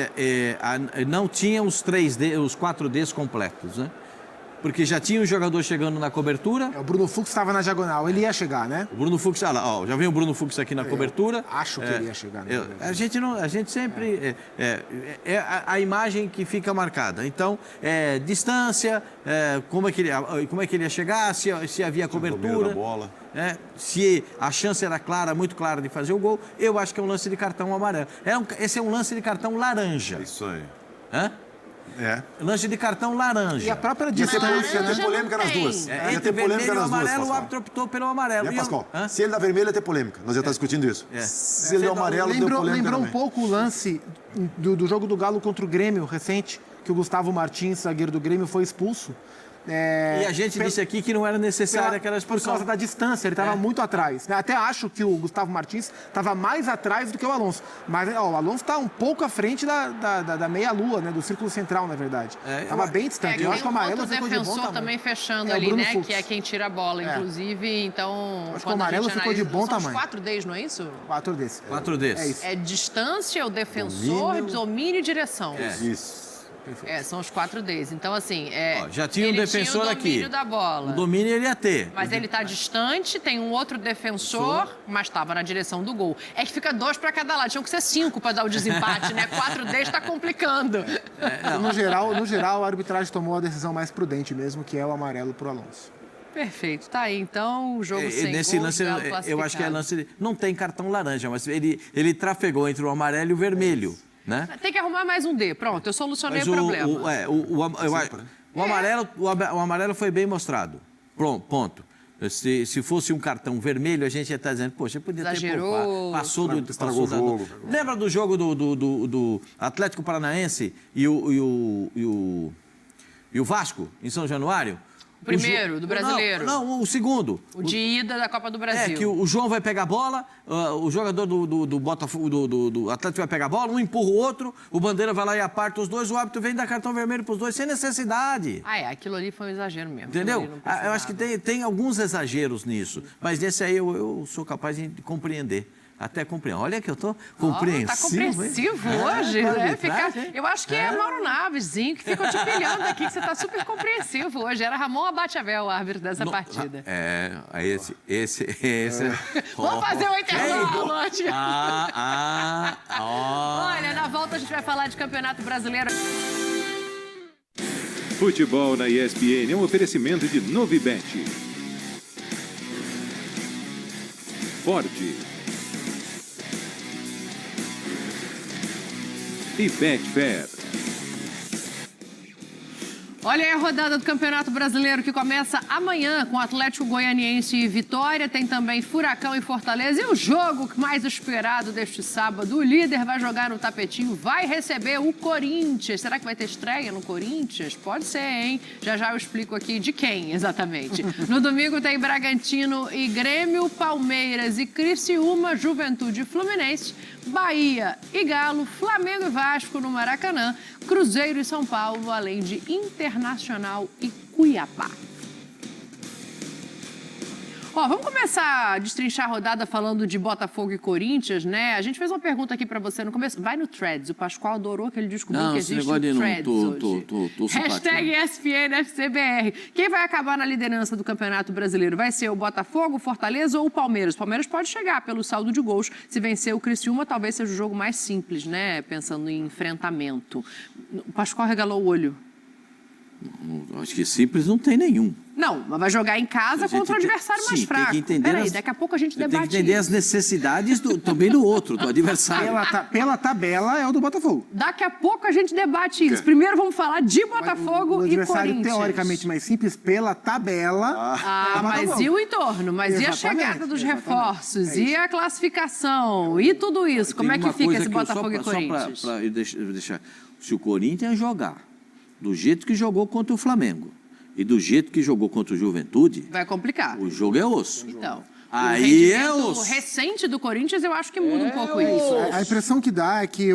não tinha os 4Ds completos, né? Porque já tinha o jogador chegando na cobertura. O Bruno Fux estava na diagonal, ele ia chegar, né? O Bruno Fux, já vem o Bruno Fux aqui na cobertura. Acho que ele ia chegar, né? A gente sempre... a imagem que fica marcada. Então, distância, como é que ele ia chegar, se havia cobertura. Da bola. Se a chance era clara, muito clara de fazer o gol, eu acho que é um lance de cartão amarelo. Esse é um lance de cartão laranja. Isso aí. Lance de cartão laranja. E a própria Ia ter distância, polêmica nas duas. Ia ter Entre polêmica vermelho e nas duas, amarelo, o Pascoal. árbitro optou pelo amarelo. Pascoal? Se ele dá vermelho, ia ter polêmica. Nós já estamos discutindo isso. Se ele dá amarelo, deu polêmica lembrou um também. pouco o lance do jogo do Galo contra o Grêmio recente, que o Gustavo Martins, zagueiro do Grêmio, foi expulso. E a gente disse aqui que não era necessária aquela Por expulsão. causa da distância, ele estava muito atrás. Até acho que o Gustavo Martins estava mais atrás do que o Alonso. Mas o Alonso está um pouco à frente da meia-lua, né? Do círculo central, na verdade. Estava bem distante. Eu acho que o amarelo ficou de bom defensor tamanho. também fechando É o ali, Bruno né? Fux. Que é quem tira a bola, inclusive. Então, Acho que o amarelo ficou de bom tamanho. São os 4Ds, não é isso? 4 desses. 4Ds. É isso. É distância, o defensor, domínio e direção. Isso. São os 4Ds. Então, assim, já tinha um ele defensor tinha o aqui. domínio da bola. O domínio ele ia ter. Mas ele está distante, tem um outro defensor, mas estava na direção do gol. É que fica 2 para cada lado. Tinham que ser 5 para dar o desempate, né? 4D está complicando. No geral, a arbitragem tomou a decisão mais prudente mesmo, que é o amarelo pro Alonso. Perfeito. Tá aí, então, o jogo sem Nesse gol, lance, Galo eu acho que é classificado. lance... Não tem cartão laranja, mas ele trafegou entre o amarelo e o vermelho, né? Tem que arrumar mais um D. Pronto, eu solucionei Mas o problema. o amarelo foi bem mostrado. Pronto, ponto. Se fosse um cartão vermelho, a gente ia estar dizendo, poxa, podia Exagerou. ter poupado. Passou Estragou o jogo. Lembra do jogo do Atlético Paranaense e o Vasco, em São Januário? O primeiro, do brasileiro. Não, o segundo. O de ida da Copa do Brasil. Que o João vai pegar a bola, o jogador do Botafogo, do Atlético vai pegar a bola, um empurra o outro, o Bandeira vai lá e aparta os dois, o árbitro vem dar cartão vermelho para os dois, sem necessidade. Aquilo ali foi um exagero mesmo. Entendeu? Eu acho que tem alguns exageros nisso, mas nesse aí eu sou capaz de compreender. Até compreender. Olha que eu tô compreensivo. Tá compreensivo hoje, né? Eu acho que é Mauro Navesinho que ficou te pilhando aqui, que você tá super compreensivo hoje. Era Ramon Abachavel, o árbitro dessa partida. Esse. Vamos fazer o intervalo, Lote. Olha, na volta a gente vai falar de Campeonato Brasileiro. Futebol na ESPN é um oferecimento de Novibet. Ford. E Betfair. Olha aí a rodada do Campeonato Brasileiro que começa amanhã com Atlético Goianiense e Vitória. Tem também Furacão e Fortaleza. E o jogo mais esperado deste sábado, o líder vai jogar no tapetinho, vai receber o Corinthians. Será que vai ter estreia no Corinthians? Pode ser, hein? Já eu explico aqui de quem exatamente. No domingo tem Bragantino e Grêmio, Palmeiras e Criciúma, Juventude e Fluminense, Bahia e Galo, Flamengo e Vasco no Maracanã, Cruzeiro e São Paulo, além de Internacional e Cuiabá. Vamos começar a destrinchar a rodada falando de Botafogo e Corinthians, né? A gente fez uma pergunta aqui pra você no começo. Vai no Threads. O Pascoal adorou que ele descobriu que existe o Threads hoje. Hashtag ESPNFCBR. Quem vai acabar na liderança do Campeonato Brasileiro? Vai ser o Botafogo, o Fortaleza ou o Palmeiras? O Palmeiras pode chegar pelo saldo de gols. Se vencer o Criciúma, talvez seja o jogo mais simples, né? Pensando em enfrentamento. O Pascoal regalou o olho. Acho que simples não tem nenhum. Não, mas vai jogar em casa contra o adversário mais fraco. Peraí, daqui a pouco a gente debate Tem que entender as necessidades também do outro, do adversário. Pela tabela é o do Botafogo. Daqui a pouco a gente debate isso. Primeiro vamos falar de Botafogo o e adversário Corinthians. teoricamente mais simples, pela tabela. Mas e o entorno? Mas e a chegada dos reforços? E a classificação? E tudo isso? Como é que fica esse Botafogo e Corinthians? Só para deixar. Se o Corinthians jogar do jeito que jogou contra o Flamengo e do jeito que jogou contra o Juventude, vai complicar. O jogo é osso. Então, aí é osso. O recente do Corinthians, eu acho que muda um pouco isso. A impressão que dá é que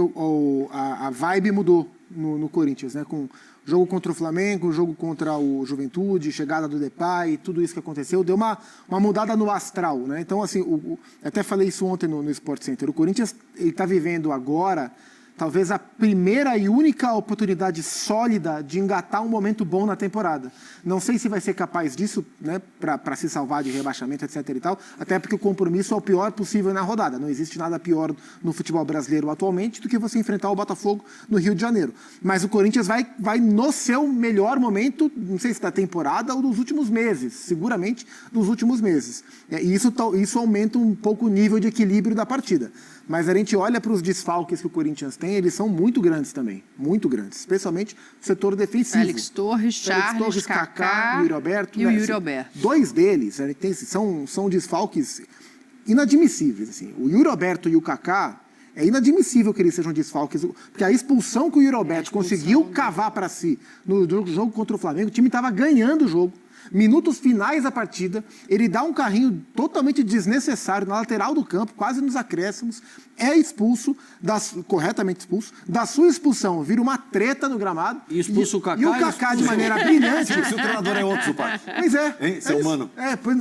a vibe mudou no Corinthians, né? Com jogo contra o Flamengo, jogo contra o Juventude, chegada do Depay, tudo isso que aconteceu, deu uma mudada no astral, né? Então, assim, até falei isso ontem no Sport Center, o Corinthians está vivendo agora talvez a primeira e única oportunidade sólida de engatar um momento bom na temporada. Não sei se vai ser capaz disso, né, para se salvar de rebaixamento, etc. e tal, até porque o compromisso é o pior possível na rodada. Não existe nada pior no futebol brasileiro atualmente do que você enfrentar o Botafogo no Rio de Janeiro. Mas o Corinthians vai no seu melhor momento, não sei se da temporada ou dos últimos meses, seguramente dos últimos meses. E isso aumenta um pouco o nível de equilíbrio da partida. Mas a gente olha para os desfalques que o Corinthians tem, eles são muito grandes também, muito grandes, especialmente no setor defensivo. Félix Torres, Charles, Kaká e o Yuri Alberto. E o Yuri Alberto. Dois deles são desfalques inadmissíveis. Assim. O Yuri Alberto e o Kaká, é inadmissível que eles sejam desfalques, porque a expulsão que o Yuri Alberto conseguiu cavar para si no jogo contra o Flamengo, o time estava ganhando o jogo. Minutos finais da partida, ele dá um carrinho totalmente desnecessário na lateral do campo, quase nos acréscimos, é expulso, corretamente expulso, da sua expulsão vira uma treta no gramado. E expulsa o Kaká. E o Kaká, de maneira brilhante... Se o treinador é outro, pai. Pois é. Hein? Seu humano.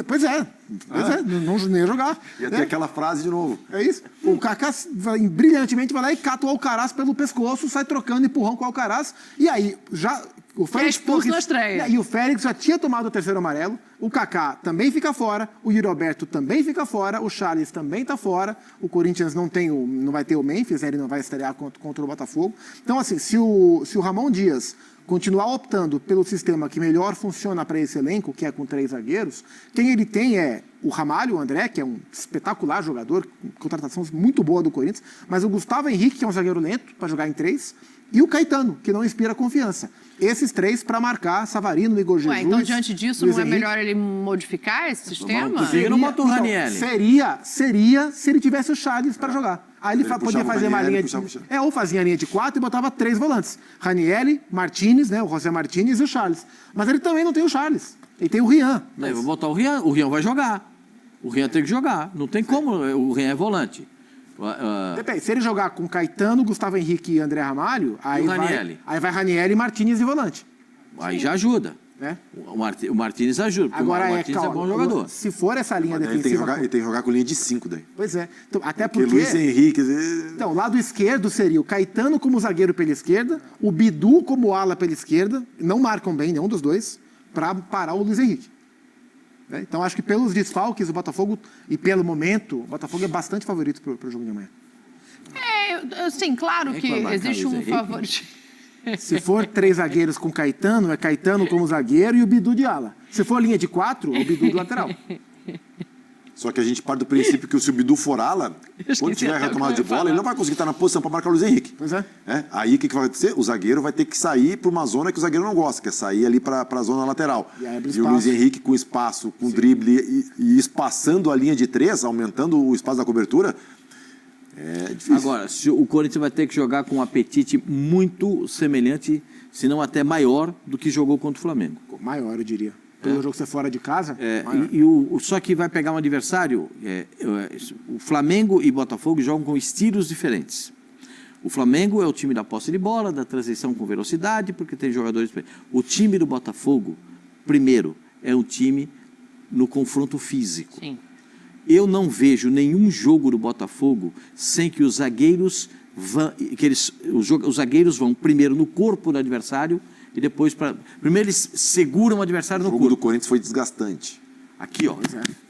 Pois é, não ia jogar. Ia ter aquela frase de novo. É isso. O Kaká brilhantemente vai lá e cata o Alcaraz pelo pescoço, sai trocando empurrão com o Alcaraz, e aí já... O Félix Torres, na estreia. E o Félix já tinha tomado o terceiro amarelo, o Kaká também fica fora, o Yuri Alberto também fica fora, o Charles também está fora, o Corinthians não vai ter o Memphis, ele não vai estrear contra o Botafogo. Então, assim, se o Ramon Dias continuar optando pelo sistema que melhor funciona para esse elenco, que é com 3 zagueiros, quem ele tem é o Ramalho, o André, que é um espetacular jogador, contratação muito boa do Corinthians, mas o Gustavo Henrique, que é um zagueiro lento para jogar em 3, e o Caetano, que não inspira confiança. Esses 3 para marcar Savarino, Igor Jesus. Então, diante disso, Luiz não é Henrique. melhor ele modificar esse sistema? Por que não bota o Ranieri? Seria se ele tivesse o Charles para jogar. Aí ele podia fazer uma linha de... ou fazia a linha de 4 e botava 3 volantes. Ranieri, Martínez, né, o José Martínez e o Charles. Mas ele também não tem o Charles. Ele tem o Rian. Não, eu vou botar o Rian vai jogar. O Rian tem que jogar. Não tem como, o Rian é volante. Depende, se ele jogar com Caetano, Gustavo Henrique e André Ramalho, aí vai Ranieri, Martínez e volante. Aí já ajuda. Né? O Martínez ajuda, porque agora o Martínez é bom jogador. Se for essa linha defensiva... Ele tem que jogar com linha de 5 daí. Pois é. Então, até porque Luiz Henrique... Então, o lado esquerdo seria o Caetano como zagueiro pela esquerda, o Bidu como ala pela esquerda, não marcam bem nenhum dos dois, para parar o Luiz Henrique. Então, acho que pelos desfalques, o Botafogo, e pelo momento, o Botafogo é bastante favorito para o jogo de amanhã. Sim, claro que existe um favorito. Se for 3 zagueiros com Caetano, é Caetano como zagueiro e o Bidu de ala. Se for linha de 4, o Bidu de lateral. Só que a gente parte do princípio que se o Bidu for ala, quando tiver retomada de bola, ele não vai conseguir estar na posição para marcar o Luiz Henrique. Pois é. Aí o que vai acontecer? O zagueiro vai ter que sair para uma zona que o zagueiro não gosta, que é sair ali para a zona lateral. E o Luiz Henrique com espaço, com drible e espaçando a linha de 3, aumentando o espaço da cobertura, é difícil. Agora, o Corinthians vai ter que jogar com um apetite muito semelhante, se não até maior, do que jogou contra o Flamengo. Maior, eu diria. Pelo jogo ser fora de casa. Só que vai pegar um adversário. O Flamengo e Botafogo jogam com estilos diferentes. O Flamengo é o time da posse de bola, da transição com velocidade, porque tem jogadores. O time do Botafogo, primeiro, é um time no confronto físico. Sim. Eu não vejo nenhum jogo do Botafogo sem que os zagueiros os zagueiros vão primeiro no corpo do adversário e depois primeiro eles seguram o adversário no corpo. O jogo do Corinthians foi desgastante. Aqui, ó.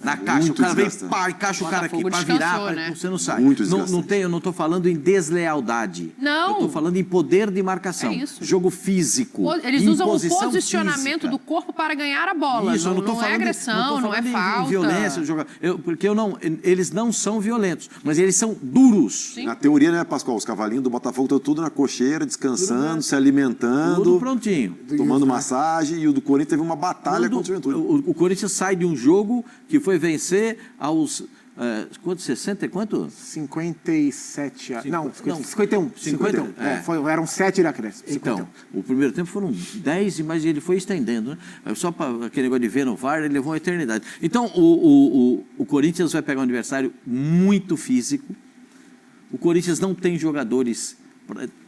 Na caixa, o cara vem, desgastante. pá, encaixa o cara aqui Botafogo pra virar, descansou, né? você não sai. Muito Não, desgastante. eu não tô falando em deslealdade. Não. Eu tô falando em poder de marcação. É isso. Jogo físico. Eles usam o imposição posicionamento física. do corpo para ganhar a bola. Isso, eu não tô é falando agressão, não é em falta. violência, porque eles não são violentos, mas eles são duros. Sim. Na teoria, né, Pascoal? Os cavalinhos do Botafogo estão tudo na cocheira, descansando, se alimentando, Tudo prontinho. tomando massagem. E o do Corinthians teve uma batalha Quando contra o Juventude. o Corinthians sai de um jogo que foi vencer aos... quanto? 60 e quanto? 57. Não, Não, 51. 51, Eram 7 de acréscimo. Então, o primeiro tempo foram 10, mas ele foi estendendo, né? Só para aquele negócio de ver no VAR, ele levou uma eternidade. Então, o Corinthians vai pegar um adversário muito físico. O Corinthians não tem jogadores...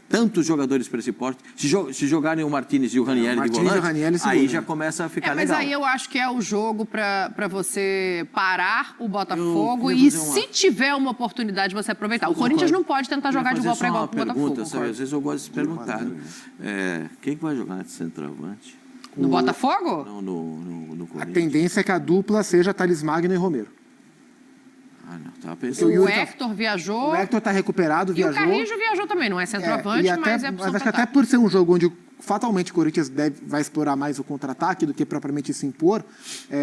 Tantos jogadores para esse porte. Se jogarem o Martínez e o Ranieri de Martínez e o volante, Ranieri aí segura, já né? começa a ficar Mas legal. aí eu acho que é o jogo para você parar o Botafogo Eu e, queria fazer uma- se tiver uma oportunidade, você aproveitar. O Corinthians não pode tentar jogar de igual para igual com o Botafogo. Sabe? Às vezes eu gosto de perguntar. Quem que vai jogar de centroavante? No Botafogo? Não, no A Corinthians. tendência é que a dupla seja Thales Magno e Romero. Ah, não, tava pensando. O O Yuri tá- Hector viajou. O Hector está recuperado, E o viajou. Carrijo viajou também, não é centroavante, e até, mas é mas acho que até por ser um jogo onde fatalmente o Corinthians vai explorar mais o contra-ataque do que propriamente se impor,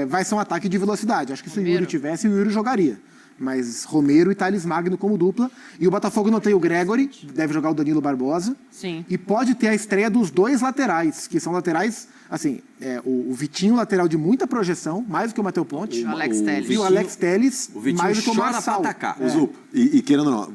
vai ser um ataque de velocidade. Acho que se o Yuri tivesse, o Yuri jogaria. Mas Romero e Thales Magno como dupla. E o Botafogo não tem o Gregory, deve jogar o Danilo Barbosa. Sim. E pode ter a estreia dos dois laterais, que são laterais, assim, o Vitinho, lateral de muita projeção, mais do que o Matheus Ponte. O Alex Telles. E o Alex Telles, O Vitinho mais do que o chora Marçal. pra atacar. O Zup, e querendo ou não,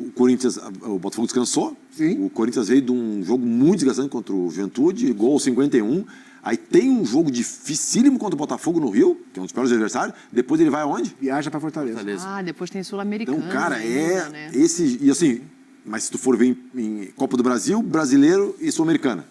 o Corinthians, o Botafogo descansou. Sim. O Corinthians veio de um jogo muito desgastante contra o Juventude, gol 51. Aí tem um jogo dificílimo contra o Botafogo no Rio, que é um dos piores adversários. Depois ele vai aonde? Viaja para Fortaleza. Ah, depois tem Sul-Americano. Então, cara, ainda, né? esse... E assim, mas se tu for ver em Copa do Brasil, brasileiro e Sul-Americana.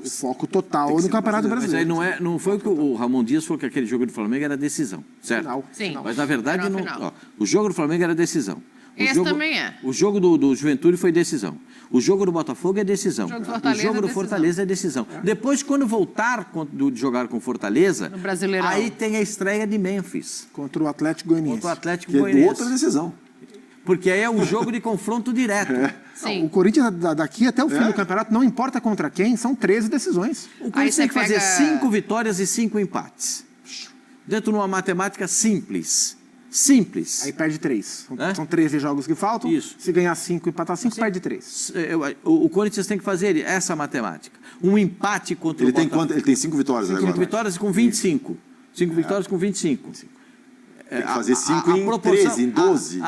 O foco total Tem que no ser Campeonato Mas aí Brasileiro. não foi o que o Ramon Dias falou que aquele jogo do Flamengo era decisão, certo? Final. Sim. Mas na verdade, Era não, final. ó, o jogo do Flamengo era decisão. Esse também é. O jogo do Juventude foi decisão. O jogo do Botafogo é decisão. O jogo do Fortaleza jogo é do decisão. Fortaleza é decisão. Depois, quando voltar de jogar com Fortaleza, No Brasileirão. aí tem a estreia de Memphis Contra o Atlético Goianiense. contra o Atlético Que é Goianiense. outra decisão. Porque aí é um jogo de confronto direto. Sim. O Corinthians, daqui até o fim do campeonato, não importa contra quem, são 13 decisões. O Aí Corinthians você tem que fazer pega- 5 vitórias e 5 empates. Dentro de uma matemática simples. Simples. Aí perde 3. É? São 13 jogos que faltam. Isso. Se ganhar 5 e empatar 5, perde 3. O Corinthians tem que fazer essa matemática. Um empate contra Ele o tem Botafogo. quanto? Ele tem 5 vitórias 5 agora. vitórias com 25. 5 vitórias com 25. Tem que fazer 5 em 13, em 12.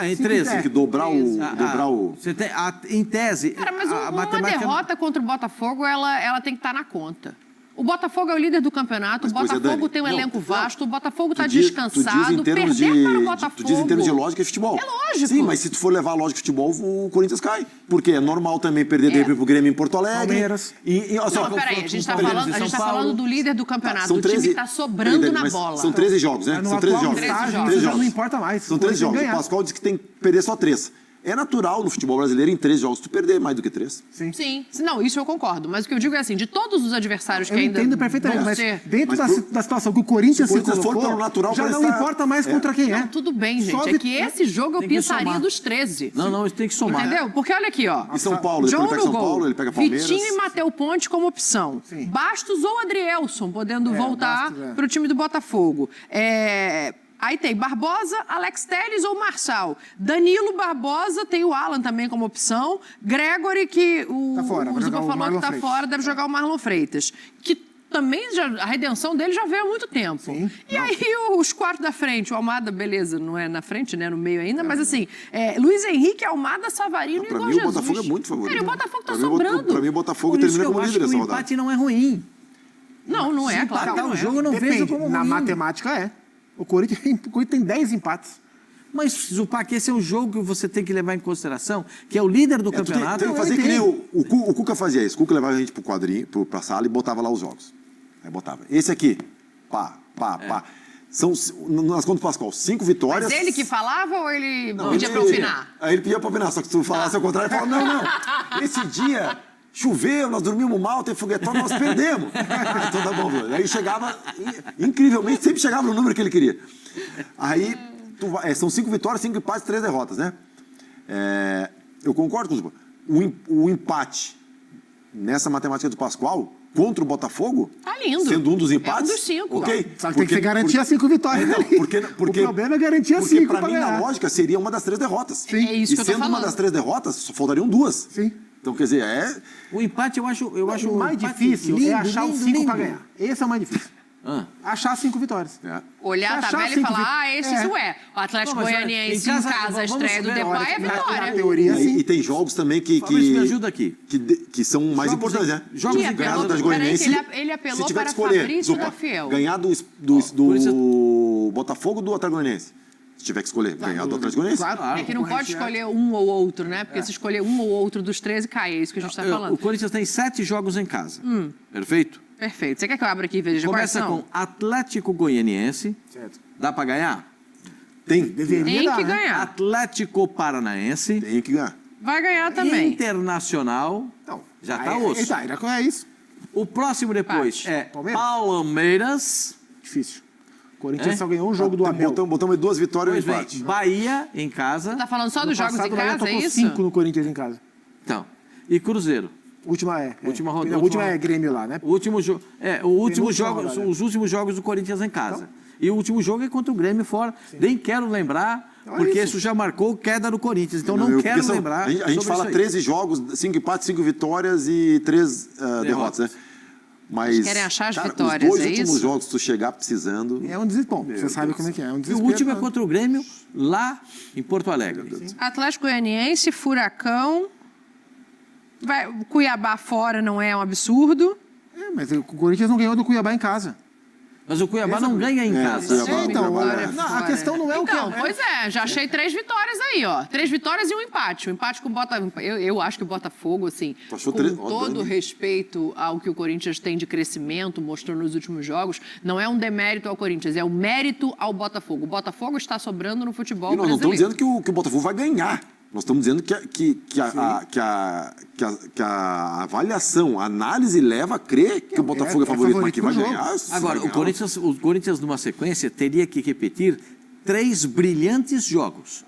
Em 13. Tem que dobrar o... Você tem, em tese, Cara, mas a uma matemática... derrota contra o Botafogo, ela tem que estar na conta. O Botafogo é o líder do campeonato, Mas, o pois é, Botafogo Dani, tem um não, elenco não. vasto, o Botafogo está Tu diz descansado, em termos perder para o Botafogo... Tu diz em termos de lógica e futebol. É lógico. Sim, mas se tu for levar a lógica e futebol, o Corinthians cai. Porque é normal também perder de repente pro Grêmio em Porto Alegre. Palmeiras. Não, peraí, a gente está falando do líder do campeonato, São do time 13 que está sobrando Peraí, na mas bola. São 13 jogos, né? No São 13 atual jogos. estágio, 13 isso já jogos. não importa mais. São O 13 Corinthians jogos. ganhar. O Pascoal disse que tem que perder só 3. É natural no futebol brasileiro, em 3 jogos, tu perder mais do que 3. Sim, não, isso eu concordo. Mas o que eu digo é assim, de todos os adversários Eu que ainda entendo perfeitamente, vão mas ser... dentro Mas da situação que o Corinthians se o Corinthians se for colocou, pelo natural, já vai não estar- importa mais contra quem é. Não, tudo bem, gente. Só É que esse jogo eu Tem que pensaria somar. dos 13. Não, tem que somar. Entendeu? Porque olha aqui, ó. E São Paulo, depois John ele pega no São gol, Paulo, ele pega Palmeiras. Vitinho e Matheus Ponte como opção. Sim. Bastos ou Adrielson, podendo voltar Bastos, para o time do Botafogo. Aí tem Barbosa, Alex Telles ou Marçal. Danilo Barbosa, tem o Alan também como opção. Gregory, que Tá fora, o vai Zuba jogar o falou Marlon que tá Freitas. fora, deve jogar o Marlon Freitas. Que também a redenção dele já veio há muito tempo. Sim. E aí os quartos da frente, o Almada, beleza, não é na frente, né? No meio ainda, mas assim, Luiz Henrique, Almada, Savarino e Pra Igor mim, Jesus. o Botafogo é muito favorito. Cara, e o Botafogo tá Pra mim, sobrando. Pra mim, o Botafogo Por isso termina que eu como acho líder que dessa o rodada. empate não é ruim. Não é, Se claro que empatar não o é. jogo, eu não vejo Depende. como Na ruim. matemática é. O Corinthians tem 10 empates. Mas, Zupac, esse é um jogo que você tem que levar em consideração, que é o líder do Tu campeonato. tem que fazer que nem o Cuca fazia isso. O Cuca levava a gente pro quadrinho, pra sala e botava lá os jogos. Aí botava. Esse aqui, pá. São, nas contas do Pascoal, 5 vitórias. Mas ele que falava ou ele Não, pedia pra opinar? Aí ele pedia pra opinar, só que se tu falasse ao contrário, ele falava, não. Esse dia choveu, nós dormimos mal, teve foguetão, nós perdemos. Então tá bom, viu? Aí chegava, incrivelmente, sempre chegava no número que ele queria. Aí, são 5 vitórias, 5 empates, 3 derrotas, né? Eu concordo com o empate nessa matemática do Pascoal contra o Botafogo, tá lindo. Sendo um dos empates, É um dos 5. ok? Só que tem que ser garantir as 5 vitórias ali. O problema é garantir as 5 para mim, na lógica, seria uma das 3 derrotas. Sim. É isso que eu tô sendo uma falando. das 3 derrotas, só faltariam 2. Sim. Então, quer dizer, O empate eu acho O mais empate difícil lindo, é achar os 5 lindo. para ganhar. Esse é o mais difícil. Achar 5 vitórias. Olhar a Achar tabela e 5 falar, esse é. isso é. O Atlético Não, mas, Goianiense em em casa, casa, a vamos estreia do ver, Depay é na vitória. teoria, sim. e tem jogos também que Fabrício, me ajuda aqui. Que são mais Jogos importantes, em- né? jogos em Ganhar casa. do Atlético Peraí, Goianiense. que ele apelou se tiver para que escolher, Fabrício da Fiel. ganhar do Botafogo do Atlético Goianiense. Se tiver que escolher, ganhar do Atlético Goianiense. Claro. É que não pode escolher um ou outro, né? Porque se escolher um ou outro dos 13, cai. É isso que a gente está O falando. Corinthians tem 7 jogos em casa. Perfeito? Perfeito. Você quer que eu abra aqui e veja quais Começa são? com Atlético Goianiense. Certo. Dá pra ganhar? Deveria Tem dar, que né? ganhar. Atlético Paranaense. Tem que ganhar. Vai ganhar também. Internacional. Não. Já tá Aí- osso. Tá, é isso. O próximo depois Empate. é Palmeiras? Palmeiras. Difícil. O Corinthians É? só ganhou um jogo do Abel. Botamos 2 vitórias e Pois um bem, empate. Bahia em casa. Tá falando só dos No jogos passado, em o Bahia casa, é tocou isso? 5 no Corinthians em casa. Então. E Cruzeiro. Última Última rodada. A última é Grêmio lá, né? O último jogo. Penúltima rodada. Os últimos jogos do Corinthians em casa. E o último jogo é contra o Grêmio fora. Nem quero lembrar, porque isso já marcou queda do Corinthians. Então não quero porque lembrar. A gente sobre fala isso aí. 13 jogos, 5 empates, 5 vitórias e 3 derrotas, né? Mas, Eles querem achar as vitórias, os 2 é últimos isso? jogos, se tu chegar precisando... É um desespero. Bom, você sabe como é que é. É um E o desespero. último é contra o Grêmio, lá em Porto Alegre. Atlético Goianiense, Furacão. O Cuiabá fora não é um absurdo. Mas o Corinthians não ganhou do Cuiabá em casa. Mas o Cuiabá não ganha em casa. Cuiabá- Então, Vitória não, a fora. questão não é o que Então, pois é, já achei 3 vitórias aí, ó. 3 vitórias e um empate. O empate com o Botafogo. Eu acho que o Botafogo, assim, Tu achou com três- ó, todo Dani. respeito ao que o Corinthians tem de crescimento, mostrou nos últimos jogos, não é um demérito ao Corinthians, é um mérito ao Botafogo. O Botafogo está sobrando no futebol E nós não brasileiro. estamos dizendo que o Botafogo vai ganhar. Nós estamos dizendo que a avaliação, a análise leva a crer que o Botafogo é favorito, mas que vai pro ganhar. Agora, vai o ganhar. Corinthians, numa sequência, teria que repetir 3 brilhantes jogos.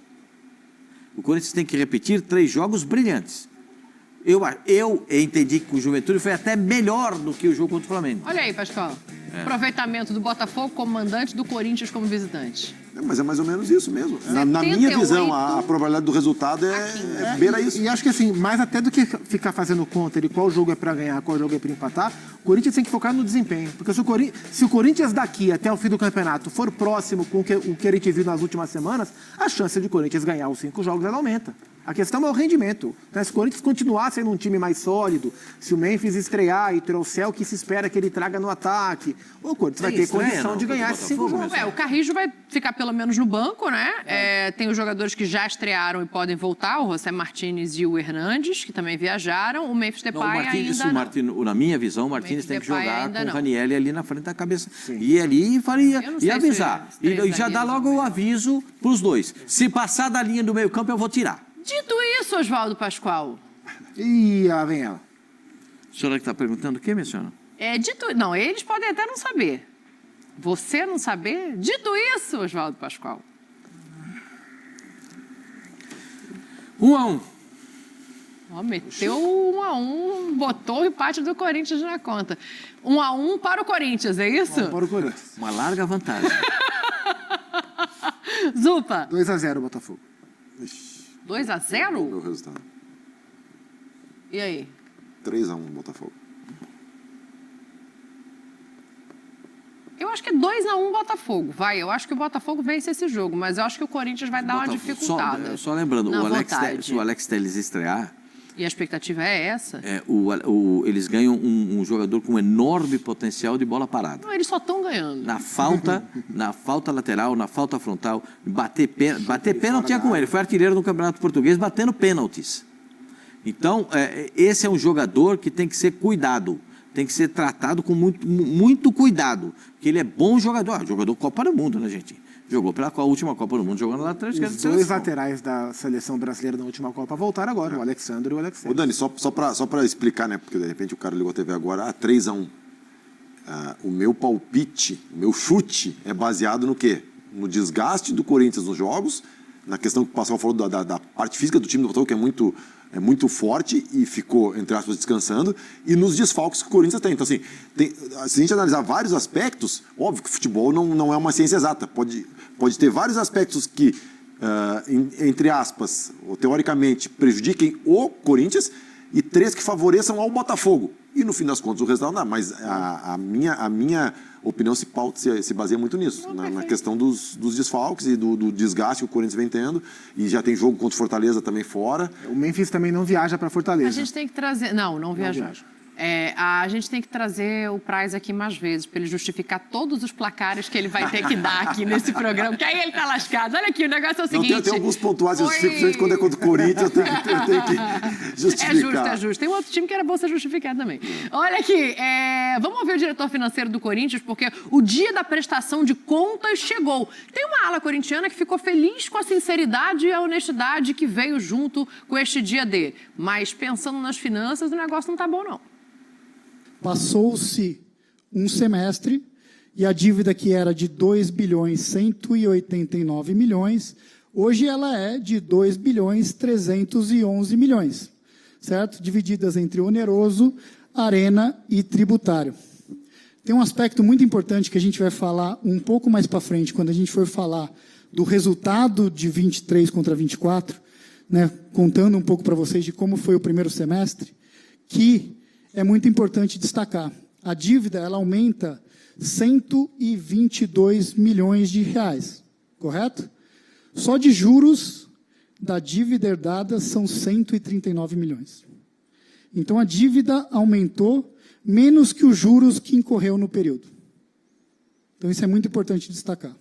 O Corinthians tem que repetir 3 jogos brilhantes. Eu entendi que o Juventude foi até melhor do que o jogo contra o Flamengo. Olha aí, Pascoal. Aproveitamento do Botafogo como mandante, do Corinthians como visitante. Mas é mais ou menos isso mesmo. Na minha 78. visão, a probabilidade do resultado é beira isso. E acho que assim, mais até do que ficar fazendo conta de qual jogo é pra ganhar, qual jogo é pra empatar, o Corinthians tem que focar no desempenho. Porque se o Corinthians daqui até o fim do campeonato for próximo com o que a gente viu nas últimas semanas, a chance de o Corinthians ganhar os 5 jogos ela aumenta. A questão é o rendimento. Então, se o Corinthians continuar sendo um time mais sólido, se o Memphis estrear e trouxer o que se espera que ele traga no ataque, o Corinthians vai ter estreia, condição não, de ganhar contra o esses 5 Botafogo, jogos. O Carrijo vai ficar pelo menos no banco, né? Tem os jogadores que já estrearam e podem voltar, o José Martínez e o Hernandes, que também viajaram. O Memphis Não, Depay ainda não. na minha visão, o Martínez Memphis tem que Depay jogar ainda com o não. Ranieri ali na frente da cabeça. E ali faria, Eu não sei e avisar. se os três E já dá zagueiros logo vão o aviso para os dois. Se passar da linha do meio campo, eu vou tirar. Dito isso, Oswaldo Pascoal, E lá vem ela. A senhora que está perguntando o quê, minha senhora? não, eles podem até não saber. Você não saber? Dito isso, Oswaldo Pascoal. 1-1. Ó, meteu 1-1, botou o empate do Corinthians na conta. 1-1 para o Corinthians, é isso? Para o Corinthians. Uma larga vantagem. Zupa, 2-0 Botafogo. 2-0? Meu resultado. E aí? 3-1 Botafogo. Eu acho que é 2-1 Botafogo, vai. Eu acho que o Botafogo vence esse jogo, mas eu acho que o Corinthians vai dar uma dificultada. Só lembrando, na o Alex, vontade. se o Alex Telles estrear, E a expectativa é essa? eles ganham um jogador com enorme potencial de bola parada. Não, eles só estão ganhando. Na falta lateral, na falta frontal, bater pênalti é com ele. Foi artilheiro do Campeonato Português batendo pênaltis. Então, esse é um jogador que tem que ser cuidado, tem que ser tratado com muito cuidado, porque ele é bom jogador. Jogador Copa do Mundo, né, gente? Jogou pela última Copa do Mundo, jogando na lateral esquerda. Os dois laterais da seleção brasileira na última Copa voltaram agora, o Alexandre e o Alexandre. Ô Dani, só para explicar, né? Porque de repente o cara ligou a TV agora, 3-1. O meu palpite, o meu chute é baseado no quê? No desgaste do Corinthians nos jogos, na questão que o Pascal falou da parte física do time do Botafogo, que é muito forte e ficou, entre aspas, descansando, e nos desfalques que o Corinthians tem. Então, assim, se a gente analisar vários aspectos, óbvio que o futebol não é uma ciência exata. Pode ter vários aspectos que, entre aspas, ou teoricamente, prejudiquem o Corinthians e 3 que favoreçam ao Botafogo. E, no fim das contas, o resultado não dá. Mas a minha opinião se baseia muito nisso, na questão dos desfalques e do desgaste que o Corinthians vem tendo. E já tem jogo contra o Fortaleza também fora. O Memphis também não viaja para Fortaleza. A gente tem que trazer... Não viaja. A gente tem que trazer o Praz aqui mais vezes, para ele justificar todos os placares que ele vai ter que dar aqui nesse programa, porque aí ele tá lascado. Olha aqui, o negócio é o seguinte... Tem alguns pontuais, principalmente quando é contra o Corinthians, eu tenho que justificar. É justo. Tem um outro time que era bom você justificar também. Olha aqui, vamos ouvir o diretor financeiro do Corinthians, porque o dia da prestação de contas chegou. Tem uma ala corintiana que ficou feliz com a sinceridade e a honestidade que veio junto com este dia D. Mas pensando nas finanças, o negócio não tá bom, não. Passou-se um semestre e a dívida que era de 2.189 bilhões, hoje ela é de 2.311 bilhões, certo? Divididas entre oneroso, arena e tributário. Tem um aspecto muito importante que a gente vai falar um pouco mais para frente, quando a gente for falar do resultado de 23 contra 24, né, contando um pouco para vocês de como foi o primeiro semestre, que é muito importante destacar. A dívida ela aumenta 122 milhões de reais, correto? Só de juros da dívida herdada são 139 milhões. Então a dívida aumentou menos que os juros que incorreu no período. Então isso é muito importante destacar.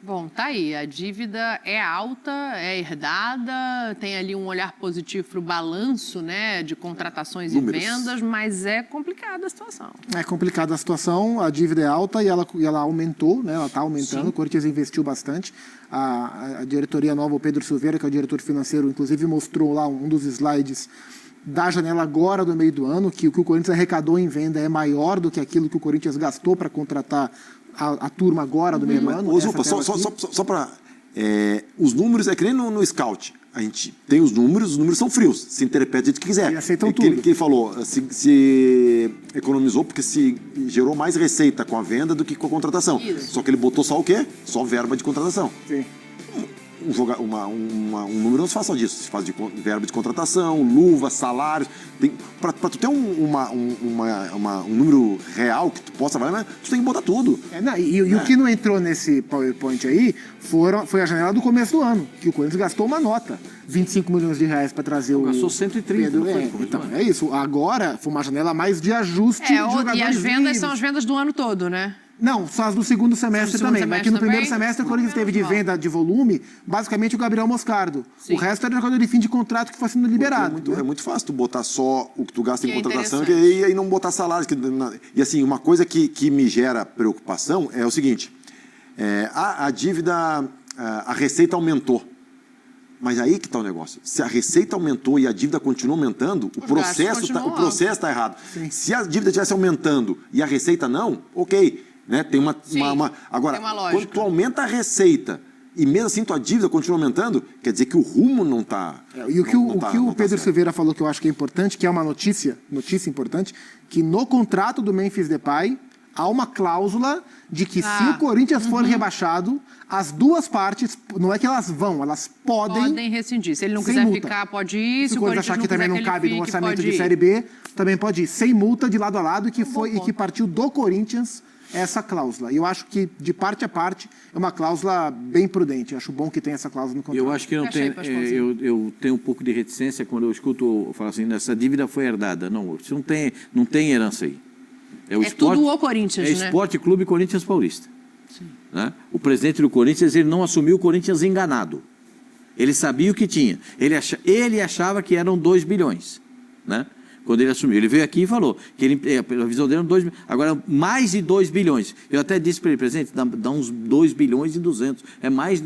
Bom, tá aí, a dívida é alta, é herdada, tem ali um olhar positivo para o balanço, né, de contratações e vendas, mas é complicada a situação. É complicada a situação, a dívida é alta e ela aumentou, né, ela está aumentando. Sim. O Corinthians investiu bastante. A diretoria nova, o Pedro Silveira, que é o diretor financeiro, inclusive mostrou lá um dos slides da janela agora do meio do ano, que o que o Corinthians arrecadou em venda é maior do que aquilo que o Corinthians gastou para contratar a turma agora do meio do ano. Só para... os números é que nem no Scout. A gente tem os números são frios. Se interpreta do jeito que quiser. E aceitam tudo. Que ele falou, se economizou porque se gerou mais receita com a venda do que com a contratação. Isso. Só que ele botou só o quê? Só verba de contratação. Sim. Um número não se faz só disso. Se faz de verba de contratação, luva, salários. Para tu ter um número real que tu possa valer, tu tem que botar tudo. O que não entrou nesse PowerPoint aí foi a janela do começo do ano, que o Corinthians gastou uma nota. 25 milhões de reais para trazer o... Gastou 130. Pedro, então, é isso. Agora foi uma janela mais de ajuste de jogadores. E as vendas são as vendas do ano todo, né? Não, só as do segundo semestre também. Mas que no primeiro semestre, o Corinthians teve de venda de volume, basicamente o Gabriel Moscardo. Sim. O resto era jogador de fim de contrato que foi sendo liberado. É muito fácil tu botar só o que tu gasta em contratação e aí não botar salários. E assim, uma coisa que me gera preocupação é o seguinte, a dívida, a receita aumentou. Mas aí que está o negócio. Se a receita aumentou e a dívida continua aumentando, o processo está errado. Sim. Se a dívida estivesse aumentando e a receita não, ok. Né? Tem Agora, tem uma quando tu aumenta a receita e mesmo assim tua dívida continua aumentando, quer dizer que o rumo não está... E o que o Pedro Silveira falou que eu acho que é importante, que é uma notícia importante, que no contrato do Memphis Depay há uma cláusula de que se o Corinthians for rebaixado, as duas partes, não é que elas vão, elas podem rescindir. Se ele não quiser ficar, pode ir. Se o Corinthians achar que também não cabe no orçamento de Série B, também pode ir. Sem multa, de lado a lado, e que partiu do Corinthians essa cláusula. E eu acho que, de parte a parte, é uma cláusula bem prudente. Eu acho bom que tenha essa cláusula no contrato. Eu acho que não tem... eu tenho um pouco de reticência quando eu escuto falar assim, essa dívida foi herdada. Não, isso não tem herança aí. Tudo o Corinthians, né? Esporte Clube Corinthians Paulista. Sim. Né? O presidente do Corinthians, ele não assumiu o Corinthians enganado. Ele sabia o que tinha. Ele achava que eram 2 bilhões. Né? quando ele assumiu. Ele veio aqui e falou que a visão dele era agora mais de 2 bilhões. Eu até disse para ele, presidente, dá uns 2 bilhões e 200.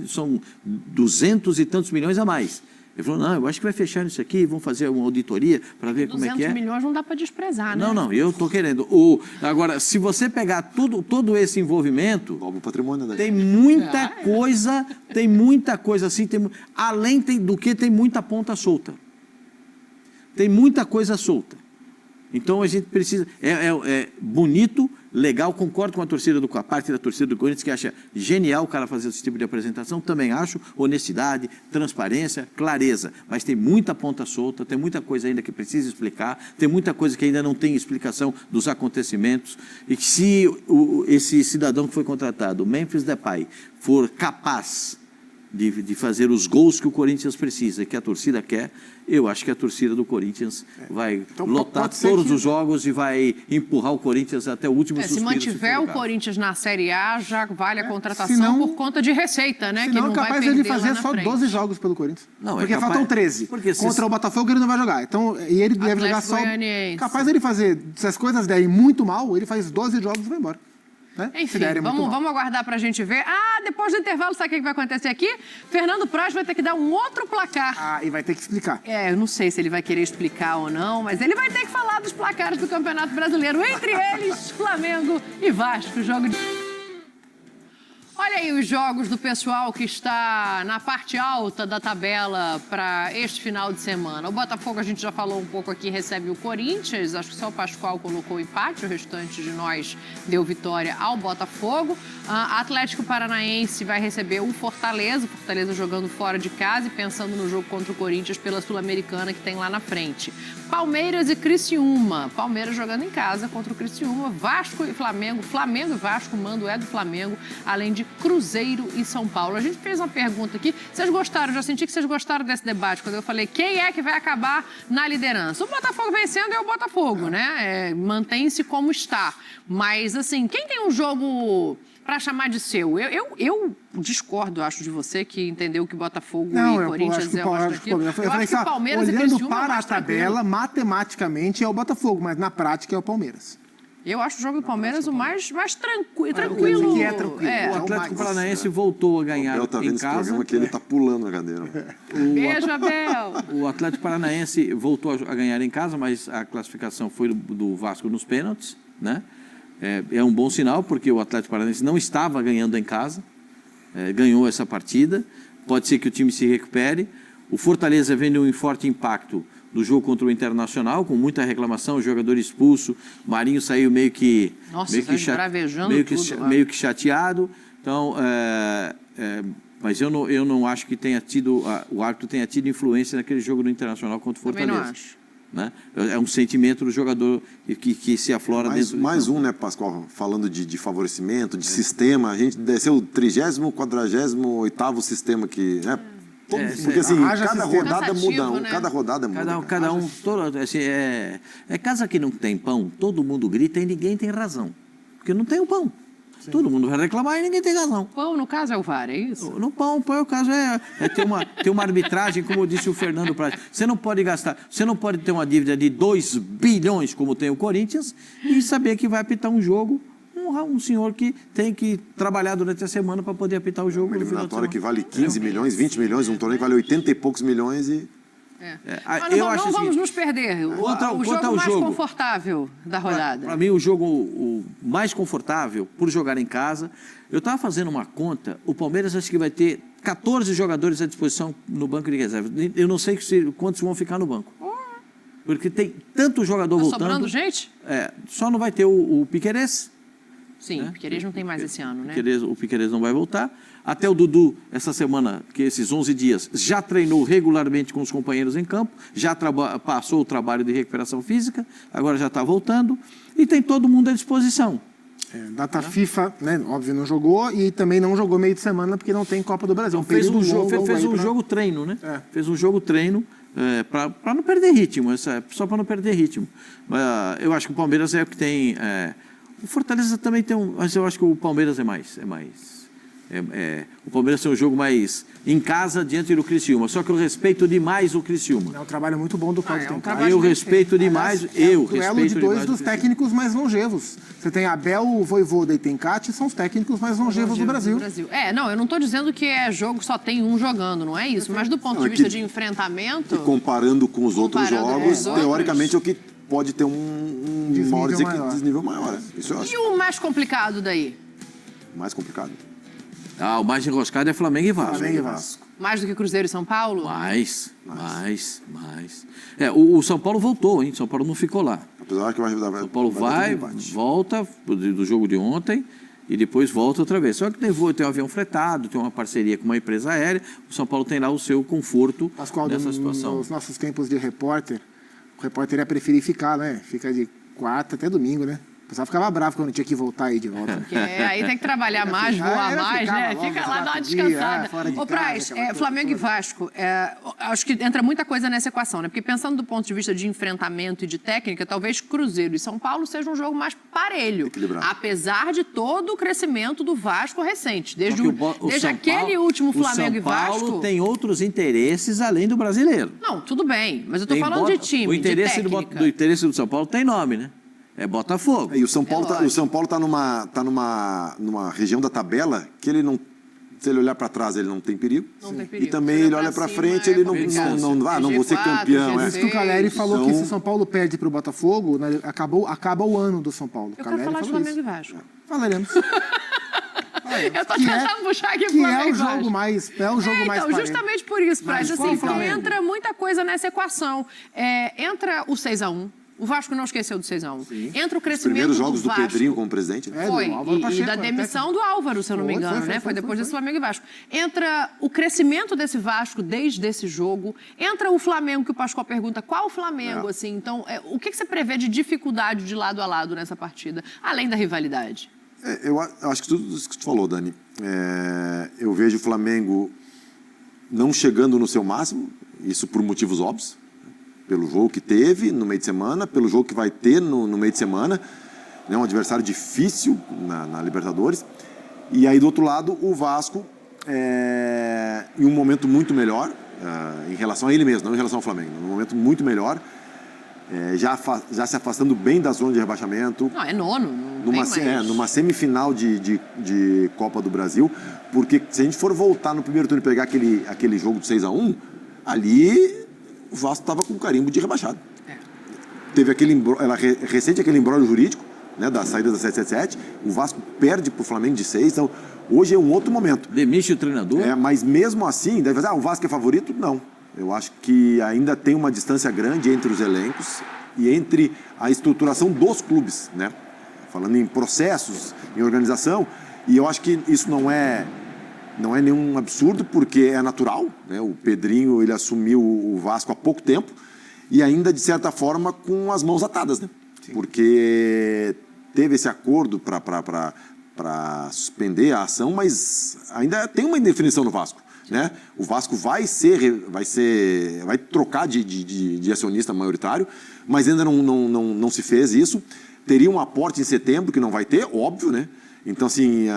São 200 e tantos milhões a mais. Ele falou, não, eu acho que vai fechar isso aqui, vamos fazer uma auditoria para ver como é que é. 200 milhões não dá para desprezar, né? Não, eu estou querendo. Agora, se você pegar todo esse envolvimento, Novo patrimônio, né? tem muita coisa assim, além do que tem muita ponta solta. Tem muita coisa solta. Então a gente precisa. É bonito, legal, concordo com a parte da torcida do Corinthians que acha genial o cara fazer esse tipo de apresentação. Também acho honestidade, transparência, clareza. Mas tem muita ponta solta, tem muita coisa ainda que precisa explicar, tem muita coisa que ainda não tem explicação dos acontecimentos. E que se esse cidadão que foi contratado, Memphis Depay, for capaz de fazer os gols que o Corinthians precisa e que a torcida quer, eu acho que a torcida do Corinthians vai lotar todos os jogos e vai empurrar o Corinthians até o último suspiro. Se mantiver o Corinthians na Série A, já vale a contratação por conta de receita, né? Se que não, não capaz vai ele perder fazer lá na só frente. 12 jogos pelo Corinthians. Não, porque capaz, faltam 13. Contra o Botafogo ele não vai jogar. Então, e ele deve jogar só... Goianiense. Capaz ele fazer, se as coisas derem muito mal, ele faz 12 jogos e vai embora. Né? Enfim, vamos aguardar pra gente ver. Depois do intervalo, sabe o que vai acontecer aqui? Fernando Praz vai ter que dar um outro placar. E vai ter que explicar. Eu não sei se ele vai querer explicar ou não, mas ele vai ter que falar dos placares do Campeonato Brasileiro. Entre eles, Flamengo e Vasco. Jogo de... Olha aí os jogos do pessoal que está na parte alta da tabela para este final de semana. O Botafogo, a gente já falou um pouco aqui, recebe o Corinthians. Acho que só o Pascoal colocou empate, o restante de nós deu vitória ao Botafogo. Atlético Paranaense vai receber o Fortaleza jogando fora de casa e pensando no jogo contra o Corinthians pela Sul-Americana que tem lá na frente. Palmeiras e Criciúma. Palmeiras jogando em casa contra o Criciúma. Vasco e Flamengo. Flamengo e Vasco, o mando é do Flamengo, além de Cruzeiro e São Paulo. A gente fez uma pergunta aqui. Vocês gostaram? Já senti que vocês gostaram desse debate, quando eu falei quem é que vai acabar na liderança. O Botafogo vencendo é o Botafogo, né? Mantém-se como está. Mas, assim, quem tem um jogo para chamar de seu? Eu discordo, acho, de você, que entendeu que Botafogo e Corinthians é o mais tranquilo. Eu acho que o Palmeiras e Criciúma olhando para a tabela, matematicamente é o Botafogo, mas na prática é o Palmeiras. Eu acho o jogo do Palmeiras o mais tranquilo. Que é tranquilo. O Atlético Paranaense voltou a ganhar tá vendo em esse casa. programa que ele tá pulando na cadeira. Beijo, Abel. O Atlético Paranaense voltou a ganhar em casa, mas a classificação foi do Vasco nos pênaltis, né? É um bom sinal, porque o Atlético Paranaense não estava ganhando em casa, ganhou essa partida. Pode ser que o time se recupere. O Fortaleza vem um forte impacto do jogo contra o Internacional, com muita reclamação, o jogador expulso, Marinho saiu meio que chateado. Então, mas eu não acho que o árbitro tenha tido influência naquele jogo do Internacional contra o Fortaleza. Também não acho. Né? É um sentimento do jogador que se aflora dentro. Mais um, né, Pascoal? Falando de favorecimento, de sistema. A gente desceu o 30º, 48º sistema que... Né? Porque assim, cada rodada muda, né? cada rodada muda. Cada um, assim, casa que não tem pão, todo mundo grita e ninguém tem razão. Porque não tem o pão. Sim. Todo mundo vai reclamar e ninguém tem razão. Pão, no caso, é o VAR, é isso? No pão, o caso ter uma arbitragem, como disse o Fernando Praz. Você não pode ter uma dívida de 2 bilhões, como tem o Corinthians, e saber que vai apitar um jogo um senhor que tem que trabalhar durante a semana para poder apitar o jogo. Uma eliminatória que vale 15 milhões, 20 milhões, um torneio que vale 80 e poucos milhões e... Mas não vamos nos perder. O jogo mais confortável da rodada. Para mim, o jogo mais confortável, por jogar em casa, eu estava fazendo uma conta, o Palmeiras acho que vai ter 14 jogadores à disposição no banco de reserva. Eu não sei quantos vão ficar no banco. Porque tem tanto jogador voltando. Sobrando gente? Só não vai ter o Piquerez. Sim, o Piquerez não tem mais esse ano, né? O Piquerez não vai voltar. Até o Dudu, essa semana, que esses 11 dias, já treinou regularmente com os companheiros em campo, já passou o trabalho de recuperação física, agora já está voltando, e tem todo mundo à disposição. Data FIFA, né? Óbvio, não jogou, e também não jogou meio de semana porque não tem Copa do Brasil. Então, fez um jogo treino, né? Fez um jogo treino para não perder ritmo, só para não perder ritmo. Eu acho que o Palmeiras é o que tem... O Fortaleza também tem mas eu acho que o Palmeiras é mais O Palmeiras tem um jogo mais em casa diante do Criciúma. Só que eu respeito demais o Criciúma. É um trabalho muito bom do Cláudio Tencati. Eu respeito demais. O duelo de dois dos técnicos mais longevos. Você tem Abel, Vojvoda e Tencati, são os técnicos mais longevos do Brasil. Não, eu não estou dizendo que é jogo só tem um jogando, não é isso. Mas do ponto de vista de enfrentamento... E comparando com os outros jogos, teoricamente é o que pode ter um desnível maior. Isso eu acho. E o mais complicado daí? Mais complicado. O mais enroscado é Flamengo e Vasco. Flamengo e Vasco. Mais do que Cruzeiro e São Paulo? Mais. O São Paulo voltou, hein? São Paulo não ficou lá. Apesar que São Paulo volta do jogo de ontem e depois volta outra vez. Só que tem um avião fretado, tem uma parceria com uma empresa aérea. O São Paulo tem lá o seu conforto nessa situação. Nos nossos tempos de repórter, o repórter ia preferir ficar, né? Fica de quarta até domingo, né? O pessoal ficava bravo quando tinha que voltar aí de volta. Porque aí tem que trabalhar mais, voar mais, né? Fica lá, dá uma descansada. Ô, Praz, Flamengo e Vasco, acho que entra muita coisa nessa equação, né? Porque pensando do ponto de vista de enfrentamento e de técnica, talvez Cruzeiro e São Paulo seja um jogo mais parelho. Apesar de todo o crescimento do Vasco recente. Desde aquele último Flamengo e Vasco... O São Paulo tem outros interesses além do brasileiro. Não, tudo bem, mas eu tô falando de time, o interesse de técnica. do interesse do São Paulo tem nome, né? É Botafogo. E o São Paulo tá numa região da tabela que ele não... Se ele olhar para trás, ele não tem perigo. Não tem perigo. E também ele olha para frente, ele não vou ser campeão. Por isso que o Caleri falou que se o São Paulo perde para o Botafogo, né, acaba o ano do São Paulo. Eu quero falar de Flamengo e Vasco. Falaremos. Eu tô tentando puxar aqui que é o jogo mais então, justamente por isso, Praz, assim, entra muita coisa nessa equação. Entra o 6-1. O Vasco não esqueceu do 6-1. Entra o crescimento primeiros jogos do Vasco. Pedrinho como presidente. Foi, e da demissão do Álvaro, se eu não me engano, né? Foi depois desse Flamengo e Vasco. Entra o crescimento desse Vasco desde esse jogo. Entra o Flamengo, que o Pascoal pergunta, qual o Flamengo, assim? Então, o que você prevê de dificuldade de lado a lado nessa partida, além da rivalidade? Eu acho que tudo isso que tu falou, Dani. Eu vejo o Flamengo não chegando no seu máximo, isso por motivos óbvios. Pelo jogo que teve no meio de semana, pelo jogo que vai ter no meio de semana. É um adversário difícil na Libertadores. E aí, do outro lado, o Vasco, em um momento muito melhor, em relação a ele mesmo, não em relação ao Flamengo, num momento muito melhor, já se afastando bem da zona de rebaixamento. Não, é nono. Numa semifinal de Copa do Brasil, porque se a gente for voltar no primeiro turno e pegar aquele jogo do 6-1, ali... O Vasco estava com carimbo de rebaixado. Teve recente aquele imbróglio jurídico, né, da saída da 777. O Vasco perde para o Flamengo de 6. Então, hoje é um outro momento. Demite o treinador? Mas mesmo assim, deve dizer, o Vasco é favorito? Não. Eu acho que ainda tem uma distância grande entre os elencos e entre a estruturação dos clubes, né? Falando em processos, em organização. E eu acho que isso não é nenhum absurdo, porque é natural, né? O Pedrinho, ele assumiu o Vasco há pouco tempo e ainda, de certa forma, com as mãos atadas, né? Sim. Porque teve esse acordo para suspender a ação, mas ainda tem uma indefinição no Vasco, né? O Vasco vai trocar de acionista maioritário, mas ainda não se fez isso. Teria um aporte em setembro, que não vai ter, óbvio, né? Então, assim,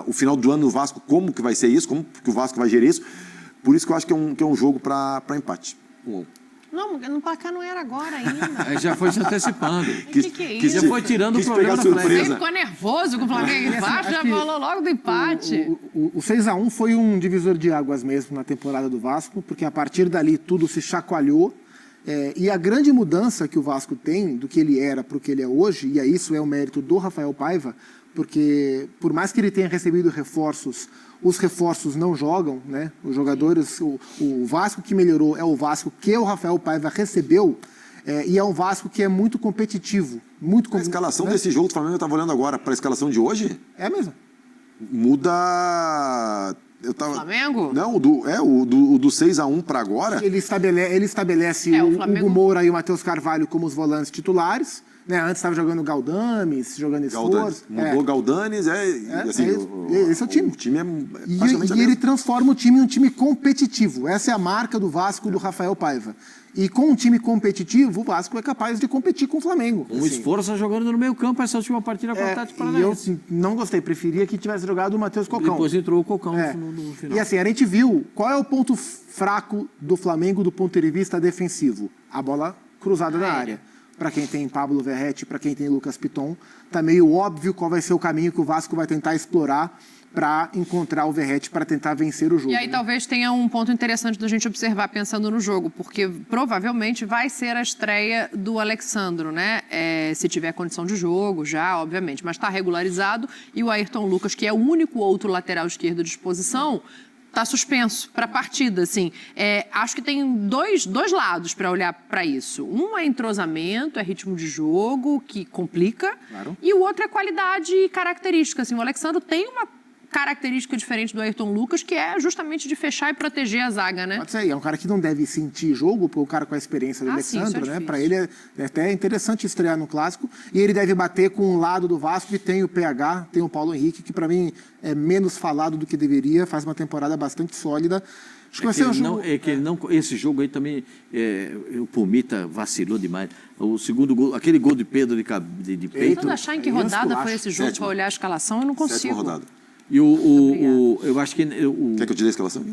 o final do ano no Vasco, como que vai ser isso? Como que o Vasco vai gerir isso? Por isso que eu acho que é um jogo para empate. 1-1. Não, no placar não era agora ainda. Já foi se antecipando. Que é isso? Já foi tirando o problema da Flamengo. Você ficou nervoso com o Flamengo embaixo, já falou logo do empate. O 6-1 foi um divisor de águas mesmo na temporada do Vasco, porque a partir dali tudo se chacoalhou. E a grande mudança que o Vasco tem do que ele era para o que ele é hoje, e isso é o mérito do Rafael Paiva, porque por mais que ele tenha recebido reforços, os reforços não jogam, né? Os jogadores, o Vasco que melhorou é o Vasco que o Rafael Paiva recebeu, e é um Vasco que é muito competitivo. A escalação desse jogo do Flamengo, eu estava olhando agora, para a escalação de hoje... É mesmo. Muda... Flamengo? Não, o do 6-1 para agora... Ele estabelece o Hugo Moura e o Matheus Carvalho como os volantes titulares, Né? Antes estava jogando Galdames, jogando Esforço. Mudou Galdames, assim, esse é o time. O time é E basicamente ele transforma o time em um time competitivo. Essa é a marca do Vasco, do Rafael Paiva. E com um time competitivo, o Vasco é capaz de competir com o Flamengo. Um esforço jogando no meio campo essa última partida com o Atlético E eu Paranaense. não gostei, preferia que tivesse jogado o Matheus Cocão. Depois entrou o Cocão no final. E assim, a gente viu qual é o ponto fraco do Flamengo do ponto de vista defensivo. A bola cruzada na área. Para quem tem Pablo Verratti, para quem tem Lucas Piton, tá meio óbvio qual vai ser o caminho que o Vasco vai tentar explorar para encontrar o Verratti para tentar vencer o jogo. E aí talvez tenha um ponto interessante da gente observar pensando no jogo, porque provavelmente vai ser a estreia do Alexandro, né? Se tiver condição de jogo, já, obviamente. Mas está regularizado e o Ayrton Lucas, que é o único outro lateral esquerdo à disposição, está suspenso para a partida, assim. Acho que tem dois lados para olhar para isso. Um é entrosamento, é ritmo de jogo, que complica. Claro. E o outro é qualidade e característica. Assim, o Alexandro tem uma característica diferente do Ayrton Lucas, que é justamente de fechar e proteger a zaga, né? Pode ser, é um cara que não deve sentir jogo, porque o cara com a experiência do Alexandro, né? Para ele é até interessante estrear no Clássico. E ele deve bater com um lado do Vasco que tem o PH, tem o Paulo Henrique, que para mim é menos falado do que deveria, faz uma temporada bastante sólida. Acho que vai ser um jogo... Esse jogo aí também, o Pumita vacilou demais. O segundo gol, aquele gol de Pedro de peito. Tentando achar em que rodada foi esse jogo para olhar a escalação, eu não consigo. 7ª rodada. E eu acho que... Quer que eu tire a escalação?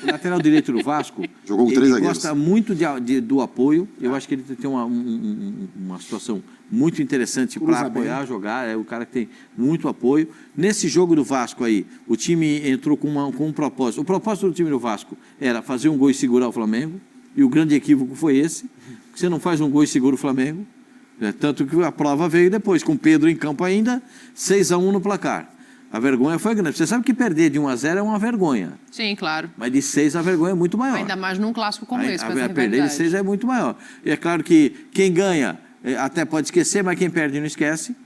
O lateral direito do Vasco, Jogou com 3 ele zagueiros. gosta muito do apoio. Eu acho que ele tem uma situação muito interessante para apoiar, jogar. É o cara que tem muito apoio. Nesse jogo do Vasco aí, o time entrou com um propósito. O propósito do time do Vasco era fazer um gol e segurar o Flamengo. E o grande equívoco foi esse. Você não faz um gol e segura o Flamengo. Tanto que a prova veio depois, com o Pedro em campo ainda, 6-1 no placar. A vergonha foi grande. Você sabe que perder de 1-0 é uma vergonha. Sim, claro. Mas de 6 a vergonha é muito maior. Ainda mais num clássico como esse, com essa perder de 6 é muito maior. E é claro que quem ganha até pode esquecer, mas quem perde não esquece.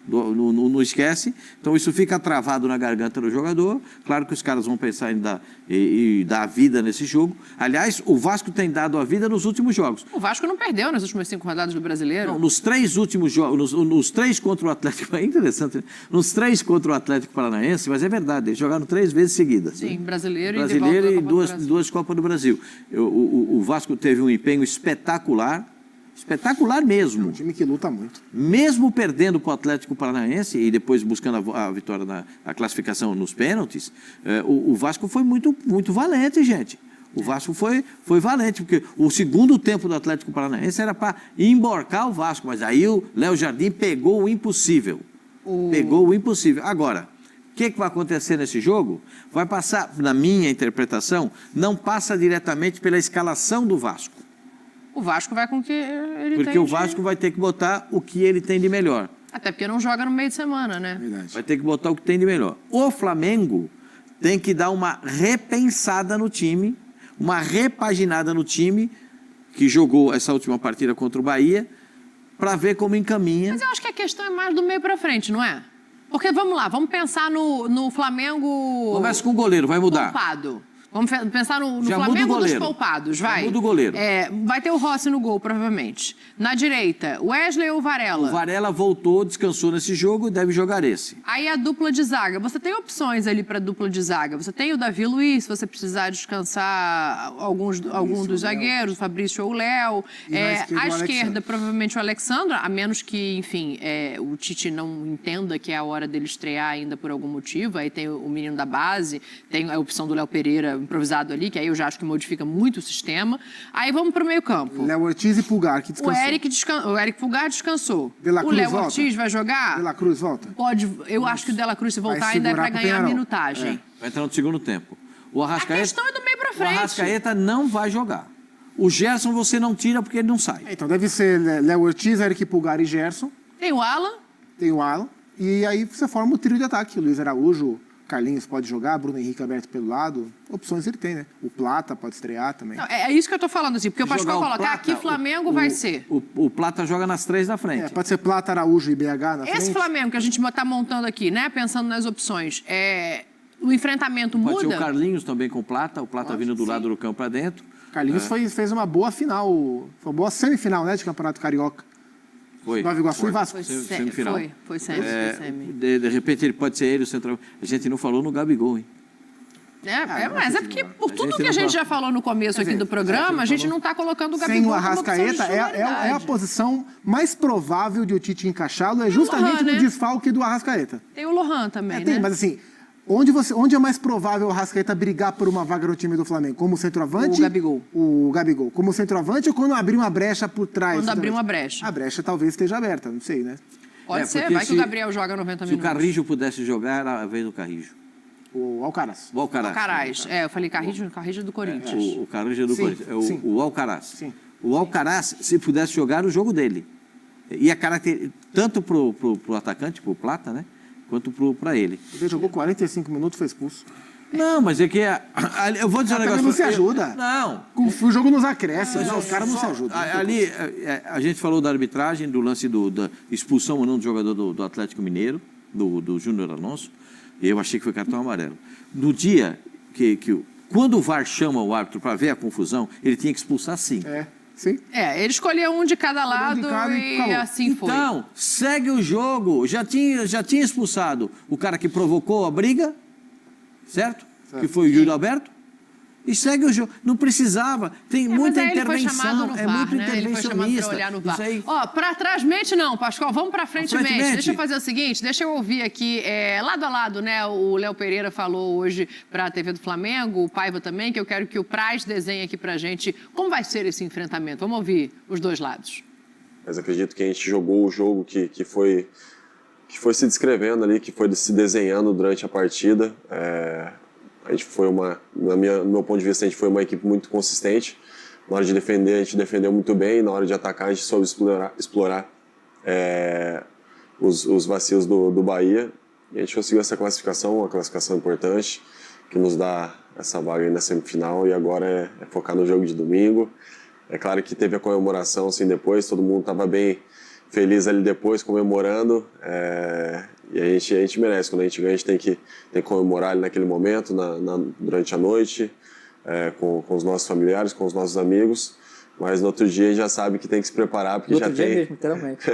Não esquece. Então isso fica travado na garganta do jogador. Claro que os caras vão pensar em dar a vida nesse jogo. Aliás, o Vasco tem dado a vida nos últimos jogos. O Vasco não perdeu nas últimas 5 rodadas do Brasileiro? Não, nos 3 últimos jogos, nos 3 contra o Atlético, é interessante, né? Nos 3 contra o Atlético Paranaense, mas é verdade, eles jogaram 3 vezes seguidas. Sim, né? Brasileiro e duas Copas do Brasil. O Vasco teve um empenho espetacular. Espetacular mesmo. É um time que luta muito. Mesmo perdendo para o Atlético Paranaense e depois buscando a vitória a classificação nos pênaltis, o Vasco foi muito, muito valente, gente. O Vasco foi valente, porque o segundo tempo do Atlético Paranaense era para emborcar o Vasco, mas aí o Léo Jardim pegou o impossível. Pegou o impossível. Agora, o que vai acontecer nesse jogo? Vai passar, na minha interpretação, não passa diretamente pela escalação do Vasco. O Vasco vai com o que ele tem. Porque o Vasco vai ter que botar o que ele tem de melhor. Até porque não joga no meio de semana, né? Verdade. Vai ter que botar o que tem de melhor. O Flamengo tem que dar uma repensada no time, uma repaginada no time, que jogou essa última partida contra o Bahia, para ver como encaminha. Mas eu acho que a questão é mais do meio para frente, não é? Porque, vamos lá, vamos pensar no Flamengo... Começa com o goleiro, vai mudar. Poupado. Vamos pensar no Já muda o Flamengo dos goleiro. poupados, vai. Já muda o goleiro. Vai ter o Rossi no gol, provavelmente. Na direita, Wesley ou Varela? O Varela voltou, descansou nesse jogo, deve jogar esse. Aí a dupla de zaga. Você tem opções ali para dupla de zaga. Você tem o Davi Luiz, se você precisar descansar algum dos zagueiros, o Fabrício ou o Léo. À esquerda, provavelmente o Alexandre, a menos que, enfim, o Tite não entenda que é a hora dele estrear ainda por algum motivo. Aí tem o menino da base, tem a opção do Léo Pereira improvisado ali, que aí eu já acho que modifica muito o sistema. Aí vamos para o meio-campo. Léo Ortiz e Pulgar, que descansou. O Eric Pulgar descansou. O Léo Ortiz vai jogar? De La Cruz volta? Pode. Eu acho que o De La Cruz, se voltar, ainda é para ganhar minutagem. Vai entrar no segundo tempo. A questão é do meio para frente. O Arrascaeta não vai jogar. O Gerson você não tira porque ele não sai. Então deve ser Léo Ortiz, Eric Pulgar e Gerson. Tem o Alan. E aí você forma o trio de ataque. O Luiz Araújo, Carlinhos pode jogar, Bruno Henrique aberto pelo lado. Opções ele tem, né? O Plata pode estrear também. Não, é isso que eu tô falando, assim, porque o Pascoal colocar aqui Flamengo vai ser. O Plata joga nas 3 da frente. Pode ser Plata, Araújo e BH na frente. Esse Flamengo que a gente tá montando aqui, né? Pensando nas opções, o enfrentamento muda? Pode ser o Carlinhos também com o Plata vindo do lado do campo para dentro. Carlinhos fez uma boa final, foi uma boa semifinal, né, de Campeonato Carioca. Foi. Nova Iguaçu e Vasco. Semifinal. Foi semi. De repente ele pode ser ele, o central. A gente não falou no Gabigol, hein? Mas é porque por tudo que a gente já falou no começo aqui do programa, a gente não está colocando o Gabigol Sem o como opção de Arrascaeta, é titularidade. a posição mais provável de o Tite encaixá-lo, é justamente Lohan, no né? desfalque do Arrascaeta. Tem o Lohan também, né? Tem, mas assim, onde é mais provável o Arrascaeta brigar por uma vaga no time do Flamengo? Como centroavante? O Gabigol. Como centroavante ou quando abrir uma brecha por trás? Quando abrir uma brecha. A brecha talvez esteja aberta, não sei, né? Pode ser, porque vai que o Gabriel joga 90 Se o minutos. Carrijo pudesse jogar, era a vez do Carrijo. O Alcaraz. O Alcaraz. Alcaraz. Eu falei Carrijo do Corinthians. O Carrijo é do Sim, Corinthians. sim. O Alcaraz. Sim. O Alcaraz, se pudesse jogar, o jogo dele. E a característica, tanto pro atacante, pro Plata, né? Quanto para ele. Ele jogou 45 minutos e foi expulso. Não, mas é que... eu vou dizer um negócio... Não se ajuda. Não. O jogo nos acréscimos, os caras não se ajudam. Ali, a gente falou da arbitragem, do lance da expulsão ou não do jogador do Atlético Mineiro, do Júnior Alonso. Eu achei que foi cartão amarelo. No dia quando o VAR chama o árbitro para ver a confusão, ele tinha que expulsar sim. Sim. Ele escolheu um de cada lado e acabou. assim foi. Então, segue o jogo. Já tinha expulsado o cara que provocou a briga, certo? Que foi o Júlio Alberto. E segue o jogo. Não precisava. Tem muita mas aí intervenção. Ele foi chamado no VAR, muito né? Ele foi chamado intervencionista. para olhar no VAR. Isso aí... Para trás mente não, Pascoal. Vamos para frente mente. Deixa eu fazer o seguinte, deixa eu ouvir aqui, lado a lado, né? O Léo Pereira falou hoje para a TV do Flamengo, o Paiva também, que eu quero que o Praz desenhe aqui para a gente como vai ser esse enfrentamento. Vamos ouvir os dois lados. Mas acredito que a gente jogou o jogo que foi se descrevendo ali, que foi se desenhando durante a partida. A gente foi no meu ponto de vista, a gente foi uma equipe muito consistente. Na hora de defender, a gente defendeu muito bem. Na hora de atacar, a gente soube explorar os vacilos do Bahia. E a gente conseguiu essa classificação, uma classificação importante, que nos dá essa vaga aí na semifinal. E agora é focar no jogo de domingo. É claro que teve a comemoração assim, depois, todo mundo estava bem feliz ali depois, comemorando. E a gente merece, quando a gente ganha, a gente tem que comemorar ali naquele momento, durante a noite, com os nossos familiares, com os nossos amigos. Mas no outro dia a gente já sabe que tem que se preparar, porque já tem... Mesmo, literalmente.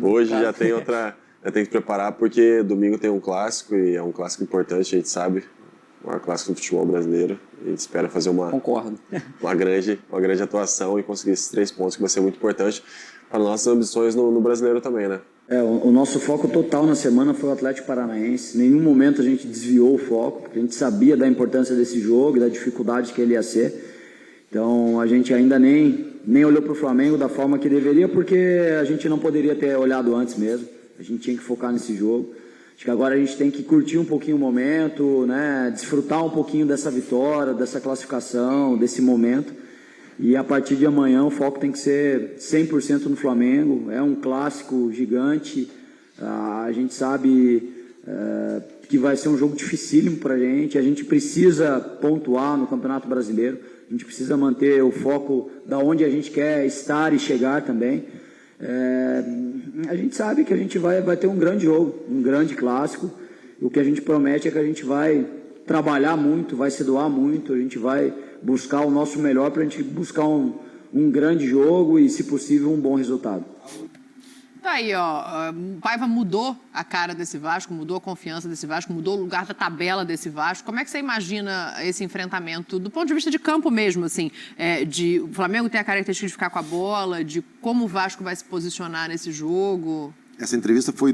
Hoje já tem outra... Já tem que se preparar, porque domingo tem um clássico, e é um clássico importante, a gente sabe. O maior clássico do futebol brasileiro. A gente espera fazer uma grande atuação e conseguir esses 3 pontos, que vai ser muito importante para nossas ambições no brasileiro também, né? O nosso foco total na semana foi o Atlético Paranaense. Em nenhum momento a gente desviou o foco, porque a gente sabia da importância desse jogo e da dificuldade que ele ia ser. Então a gente ainda nem olhou para o Flamengo da forma que deveria, porque a gente não poderia ter olhado antes mesmo. A gente tinha que focar nesse jogo. Acho que agora a gente tem que curtir um pouquinho o momento, né? Desfrutar um pouquinho dessa vitória, dessa classificação, desse momento. E a partir de amanhã o foco tem que ser 100% no Flamengo. É um clássico gigante. A gente sabe que vai ser um jogo dificílimo para a gente. A gente precisa pontuar no Campeonato Brasileiro. A gente precisa manter o foco da onde a gente quer estar e chegar também. A gente sabe que a gente vai ter um grande jogo, um grande clássico. O que a gente promete é que a gente vai trabalhar muito, vai se doar muito, a gente vai buscar o nosso melhor para a gente buscar um grande jogo e, se possível, um bom resultado. Tá aí, o Paiva mudou a cara desse Vasco, mudou a confiança desse Vasco, mudou o lugar da tabela desse Vasco. Como é que você imagina esse enfrentamento do ponto de vista de campo mesmo, assim, de o Flamengo tem a característica de ficar com a bola, de como o Vasco vai se posicionar nesse jogo? Essa entrevista foi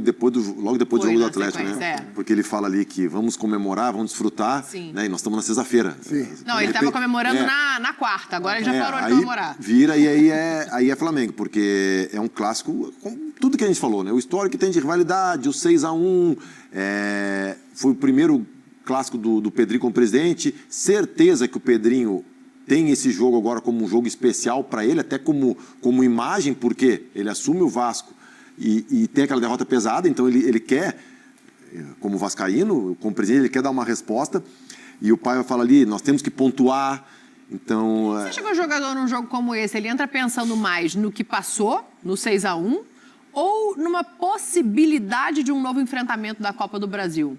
logo depois do jogo do Atlético, né? Porque ele fala ali que vamos comemorar, vamos desfrutar, né? E nós estamos na sexta-feira. Não, ele estava comemorando na quarta, agora ele já parou de comemorar. Vira e aí é Flamengo, porque é um clássico, com tudo que a gente falou, né? O histórico que tem de rivalidade, o 6-1, foi o primeiro clássico do Pedrinho como presidente. Certeza que o Pedrinho tem esse jogo agora como um jogo especial para ele, até como imagem, porque ele assume o Vasco e tem aquela derrota pesada, então ele quer, como vascaíno, como presidente, ele quer dar uma resposta, e o pai fala ali, nós temos que pontuar, então... Você acha que o jogador num jogo como esse, ele entra pensando mais no que passou, no 6-1, ou numa possibilidade de um novo enfrentamento da Copa do Brasil?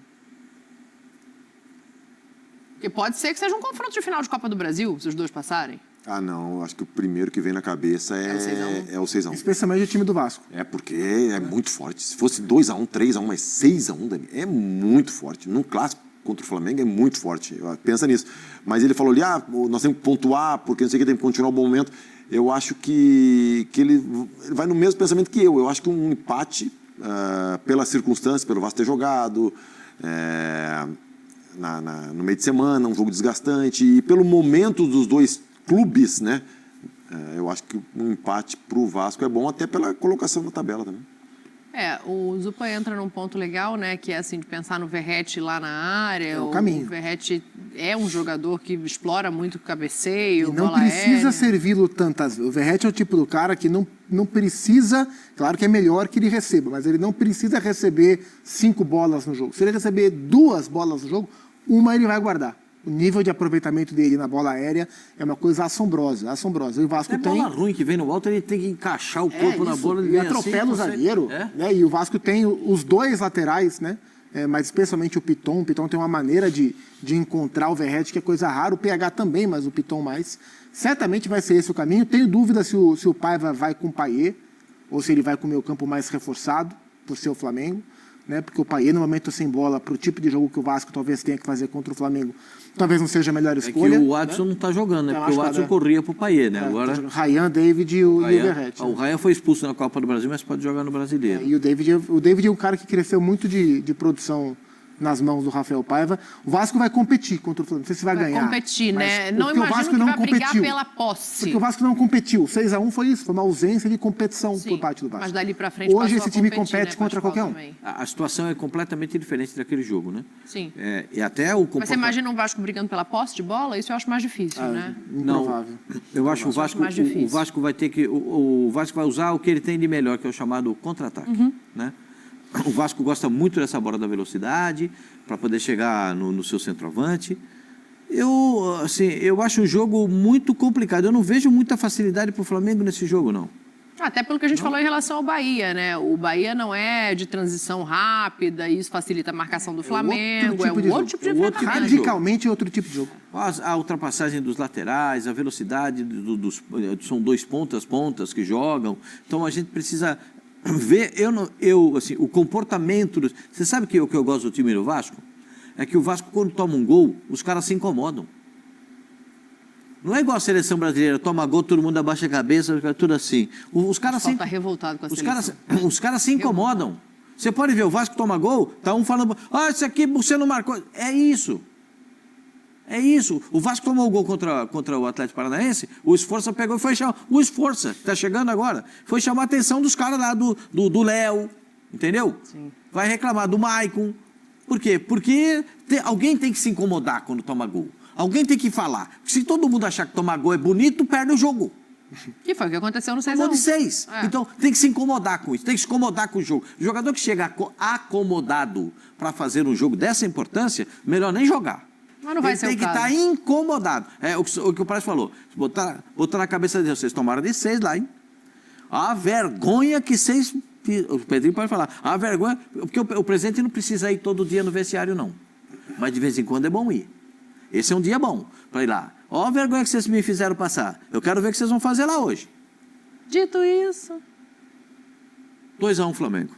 Porque pode ser que seja um confronto de final de Copa do Brasil, se os dois passarem. Ah, não. Eu acho que o primeiro que vem na cabeça é o 6x1. Especialmente o time do Vasco. É porque é muito forte. Se fosse 2x1, 3x1, mas 6x1, Dani, é muito forte. Num clássico contra o Flamengo é muito forte. Pensa nisso. Mas ele falou ali, nós temos que pontuar, porque não sei o que, tem que continuar o bom momento. Eu acho que ele vai no mesmo pensamento que eu. Eu acho que um empate, pelas circunstâncias, pelo Vasco ter jogado, no meio de semana, um jogo desgastante, e pelo momento dos dois clubes, né? Eu acho que um empate para o Vasco é bom, até pela colocação na tabela também. O Zupa entra num ponto legal, né? Que é assim, de pensar no Verratti lá na área. É o caminho. O Verratti é um jogador que explora muito o cabeceio, e não bola precisa aérea. servi-lo tantas vezes. O Verratti é o tipo do cara que não precisa... Claro que é melhor que ele receba, mas ele não precisa receber 5 bolas no jogo. Se ele receber 2 bolas no jogo, uma ele vai guardar. O nível de aproveitamento dele na bola aérea é uma coisa assombrosa, assombrosa. E o Vasco tem... bola ruim que vem no alto, ele tem que encaixar o corpo na bola. Ele atropela o zagueiro. Né? E o Vasco tem os 2 laterais, né? Mas especialmente o Piton. O Piton tem uma maneira de encontrar o Verratti, que é coisa rara. O PH também, mas o Piton mais. Certamente vai ser esse o caminho. Tenho dúvida se o Paiva vai com o Payet, ou se ele vai com o meio campo mais reforçado, por ser o Flamengo. Né? Porque o Payet, no momento sem bola, para o tipo de jogo que o Vasco talvez tenha que fazer contra o Flamengo, talvez não seja a melhor escolha. É que o Adson não está jogando, né? Porque o Adson corria para o Payet, né? Agora... Ryan, David e o Verratti. O Ryan foi expulso na Copa do Brasil, mas pode jogar no Brasileiro. E o David é um cara que cresceu muito de produção nas mãos do Rafael Paiva. O Vasco vai competir contra o Flamengo. Não sei se vai ganhar. Vai competir, né? Não imagino o Vasco que não vai competiu. brigar pela posse. Porque o Vasco não competiu. 6x1 foi isso, foi uma ausência de competição por parte do Vasco. Mas dali pra frente hoje passou esse time a competir, compete contra qualquer um. A situação é completamente diferente daquele jogo, né? Sim. E até o Mas você imagina um Vasco brigando pela posse de bola? Isso eu acho mais difícil, né? Improvável. Não, eu acho que o Vasco vai ter que... O Vasco vai usar o que ele tem de melhor, que é o chamado contra-ataque, né? O Vasco gosta muito dessa bola da velocidade, para poder chegar no seu centroavante. Eu acho um jogo muito complicado. Eu não vejo muita facilidade para o Flamengo nesse jogo, não. Até pelo que a gente falou em relação ao Bahia, né? O Bahia não é de transição rápida, isso facilita a marcação do Flamengo. É outro tipo de enfrentamento. Radicalmente outro tipo de jogo. A ultrapassagem dos laterais, a velocidade são 2 pontas que jogam. Então a gente precisa ver o comportamento. Você sabe que o que eu gosto do time do Vasco? É que o Vasco, quando toma um gol, os caras se incomodam. Não é igual a seleção brasileira, toma gol, todo mundo abaixa a cabeça, fica tudo assim. Os caras tá revoltado com a seleção. Os caras se incomodam. Você pode ver, o Vasco toma gol, tá um falando, esse aqui você não marcou. É isso. É isso. O Vasco tomou o gol contra o Atlético Paranaense, o Esforça pegou e foi chamar. O Esforça, está chegando agora, foi chamar a atenção dos caras lá do Léo, entendeu? Sim. Vai reclamar do Maicon. Por quê? Porque alguém tem que se incomodar quando toma gol. Alguém tem que falar. Se todo mundo achar que tomar gol é bonito, perde o jogo. Que foi o que aconteceu no 6x1. Gol de 6. Então, tem que se incomodar com isso, tem que se incomodar com o jogo. O jogador que chega acomodado para fazer um jogo dessa importância, melhor nem jogar. Mas não vai ser o caso. Ele tem que estar incomodado. É o que o Praz falou. Botar na cabeça de vocês, tomaram de 6 lá, hein? A vergonha que 6... O Pedrinho pode falar. A vergonha... Porque o presidente não precisa ir todo dia no vestiário, não. Mas de vez em quando é bom ir. Esse é um dia bom para ir lá. Ó a vergonha que vocês me fizeram passar. Eu quero ver o que vocês vão fazer lá hoje. Dito isso... 2x1 Flamengo.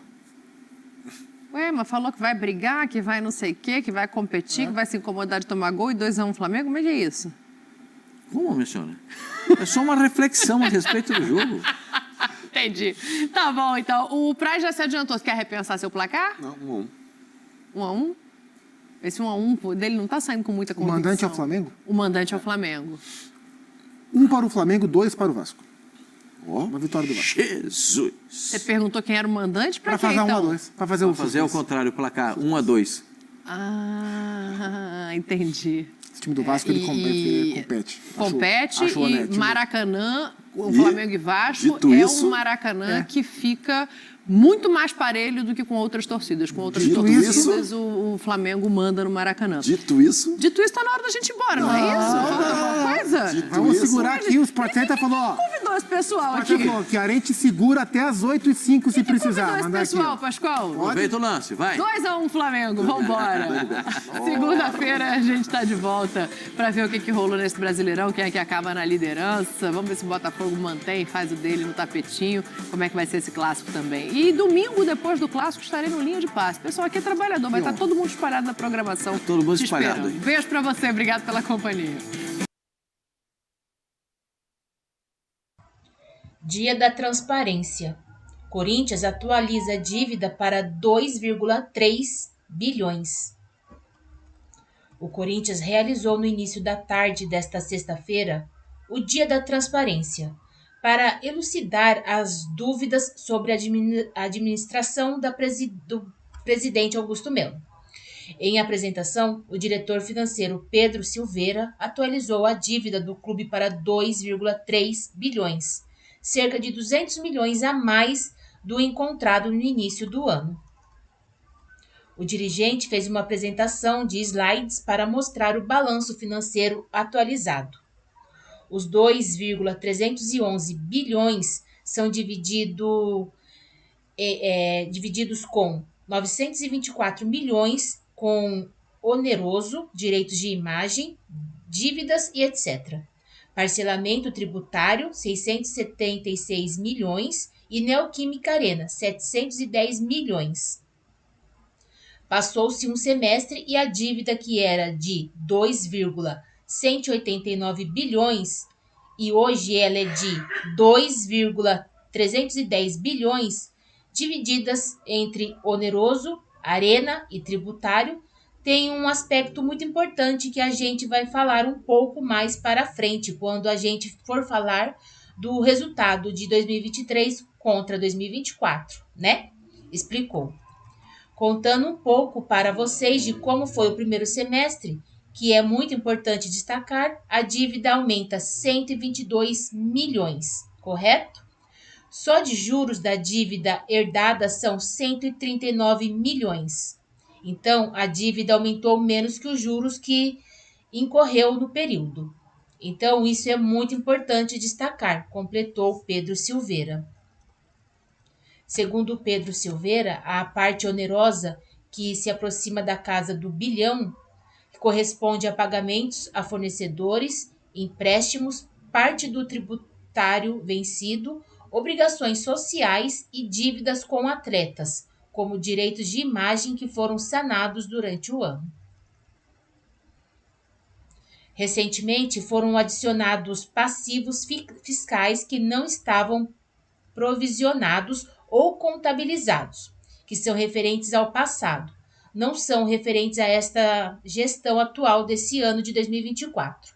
Ué, mas falou que vai brigar, que vai não sei o quê, que vai competir, que vai se incomodar de tomar gol e 2x1 Flamengo? Como é que é isso? Como, minha senhora? É só uma reflexão a respeito do jogo. Entendi. Tá bom, então. O Praz já se adiantou. Você quer repensar seu placar? Não, 1x1. 1x1? Esse 1x1 dele não tá saindo com muita convicção. O mandante é o Flamengo? O mandante é o Flamengo. 1 para o Flamengo, 2 para o Vasco. Uma vitória do Vasco. Jesus! Você perguntou quem era o mandante? Para fazer então? 1x2. Para fazer o fazer ao contrário, o placar 1x2. Ah, entendi. Esse time do Vasco, ele compete. Compete acho e honesto, Maracanã o Flamengo e Vasco dito é isso, um Maracanã que fica muito mais parelho do que com outras torcidas. Com outras Dito torcidas, isso, o Flamengo manda no Maracanã. Dito isso, Tá na hora da gente ir embora, não é isso? Falta alguma coisa? Dito Vamos isso, segurar aqui, o Sport Center falou, ó. Convidou esse pessoal O aqui. Sport Center falou que a gente segura até as 8h05 se precisar. Convidou esse Mandar aqui, pessoal, ó. Pascoal? Aproveita o lance, vai. 2-1 Flamengo, vambora. Segunda-feira a gente tá de volta pra ver o que rolou nesse Brasileirão, quem é que acaba na liderança. Vamos ver se o Botafogo mantém, faz o dele no tapetinho, como é que vai ser esse clássico também. E domingo, depois do clássico, estarei no Linha de Passe. O pessoal aqui é trabalhador, vai estar todo mundo espalhado na programação. Todo mundo te espalhado. esperando. Beijo pra você, obrigado pela companhia. Dia da Transparência. Corinthians atualiza a dívida para 2,3 bilhões. O Corinthians realizou no início da tarde desta sexta-feira o Dia da Transparência, para elucidar as dúvidas sobre a administração do presidente Augusto Melo. Em apresentação, o diretor financeiro Pedro Silveira atualizou a dívida do clube para 2,3 bilhões, cerca de 200 milhões a mais do encontrado no início do ano. O dirigente fez uma apresentação de slides para mostrar o balanço financeiro atualizado. Os 2,311 bilhões são divididos com 924 milhões com oneroso, direitos de imagem, dívidas e etc. Parcelamento tributário, 676 milhões e Neoquímica Arena, 710 milhões. Passou-se um semestre e a dívida, que era de 2,189 bilhões e hoje ela é de 2,310 bilhões, divididas entre oneroso, arena e tributário, tem um aspecto muito importante que a gente vai falar um pouco mais para frente, quando a gente for falar do resultado de 2023 contra 2024, né? Explicou. Contando um pouco para vocês de como foi o primeiro semestre, que é muito importante destacar, a dívida aumenta 122 milhões, correto? Só de juros da dívida herdada são 139 milhões. Então, a dívida aumentou menos que os juros que incorreu no período. Então, isso é muito importante destacar, completou Pedro Silveira. Segundo Pedro Silveira, a parte onerosa, que se aproxima da casa do bilhão, que corresponde a pagamentos a fornecedores, empréstimos, parte do tributário vencido, obrigações sociais e dívidas com atletas, como direitos de imagem que foram sanados durante o ano. Recentemente foram adicionados passivos fiscais que não estavam provisionados ou contabilizados, que são referentes ao passado, não são referentes a esta gestão atual desse ano de 2024.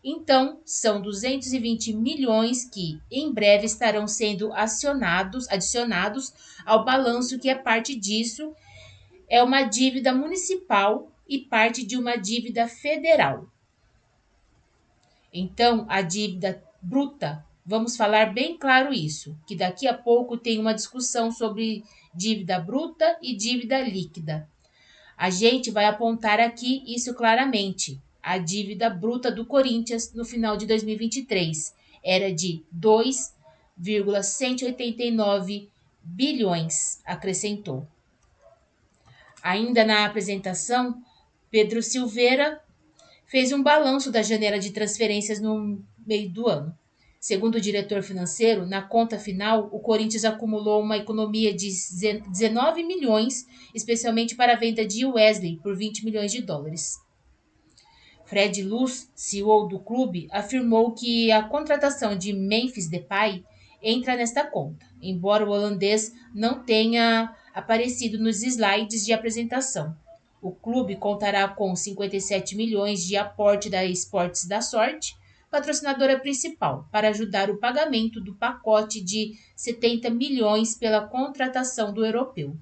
Então, são 220 milhões que, em breve, estarão sendo adicionados ao balanço, que é parte disso, é uma dívida municipal e parte de uma dívida federal. Então, a dívida bruta, vamos falar bem claro isso, que daqui a pouco tem uma discussão sobre dívida bruta e dívida líquida. A gente vai apontar aqui isso claramente. A dívida bruta do Corinthians no final de 2023 era de 2,189 bilhões, acrescentou. Ainda na apresentação, Pedro Silveira fez um balanço da janela de transferências no meio do ano. Segundo o diretor financeiro, na conta final, o Corinthians acumulou uma economia de 19 milhões, especialmente para a venda de Wesley por 20 milhões de dólares. Fred Luz, CEO do clube, afirmou que a contratação de Memphis Depay entra nesta conta, embora o holandês não tenha aparecido nos slides de apresentação. O clube contará com 57 milhões de aporte da Esportes da Sorte, patrocinadora principal, para ajudar o pagamento do pacote de 70 milhões pela contratação do europeu.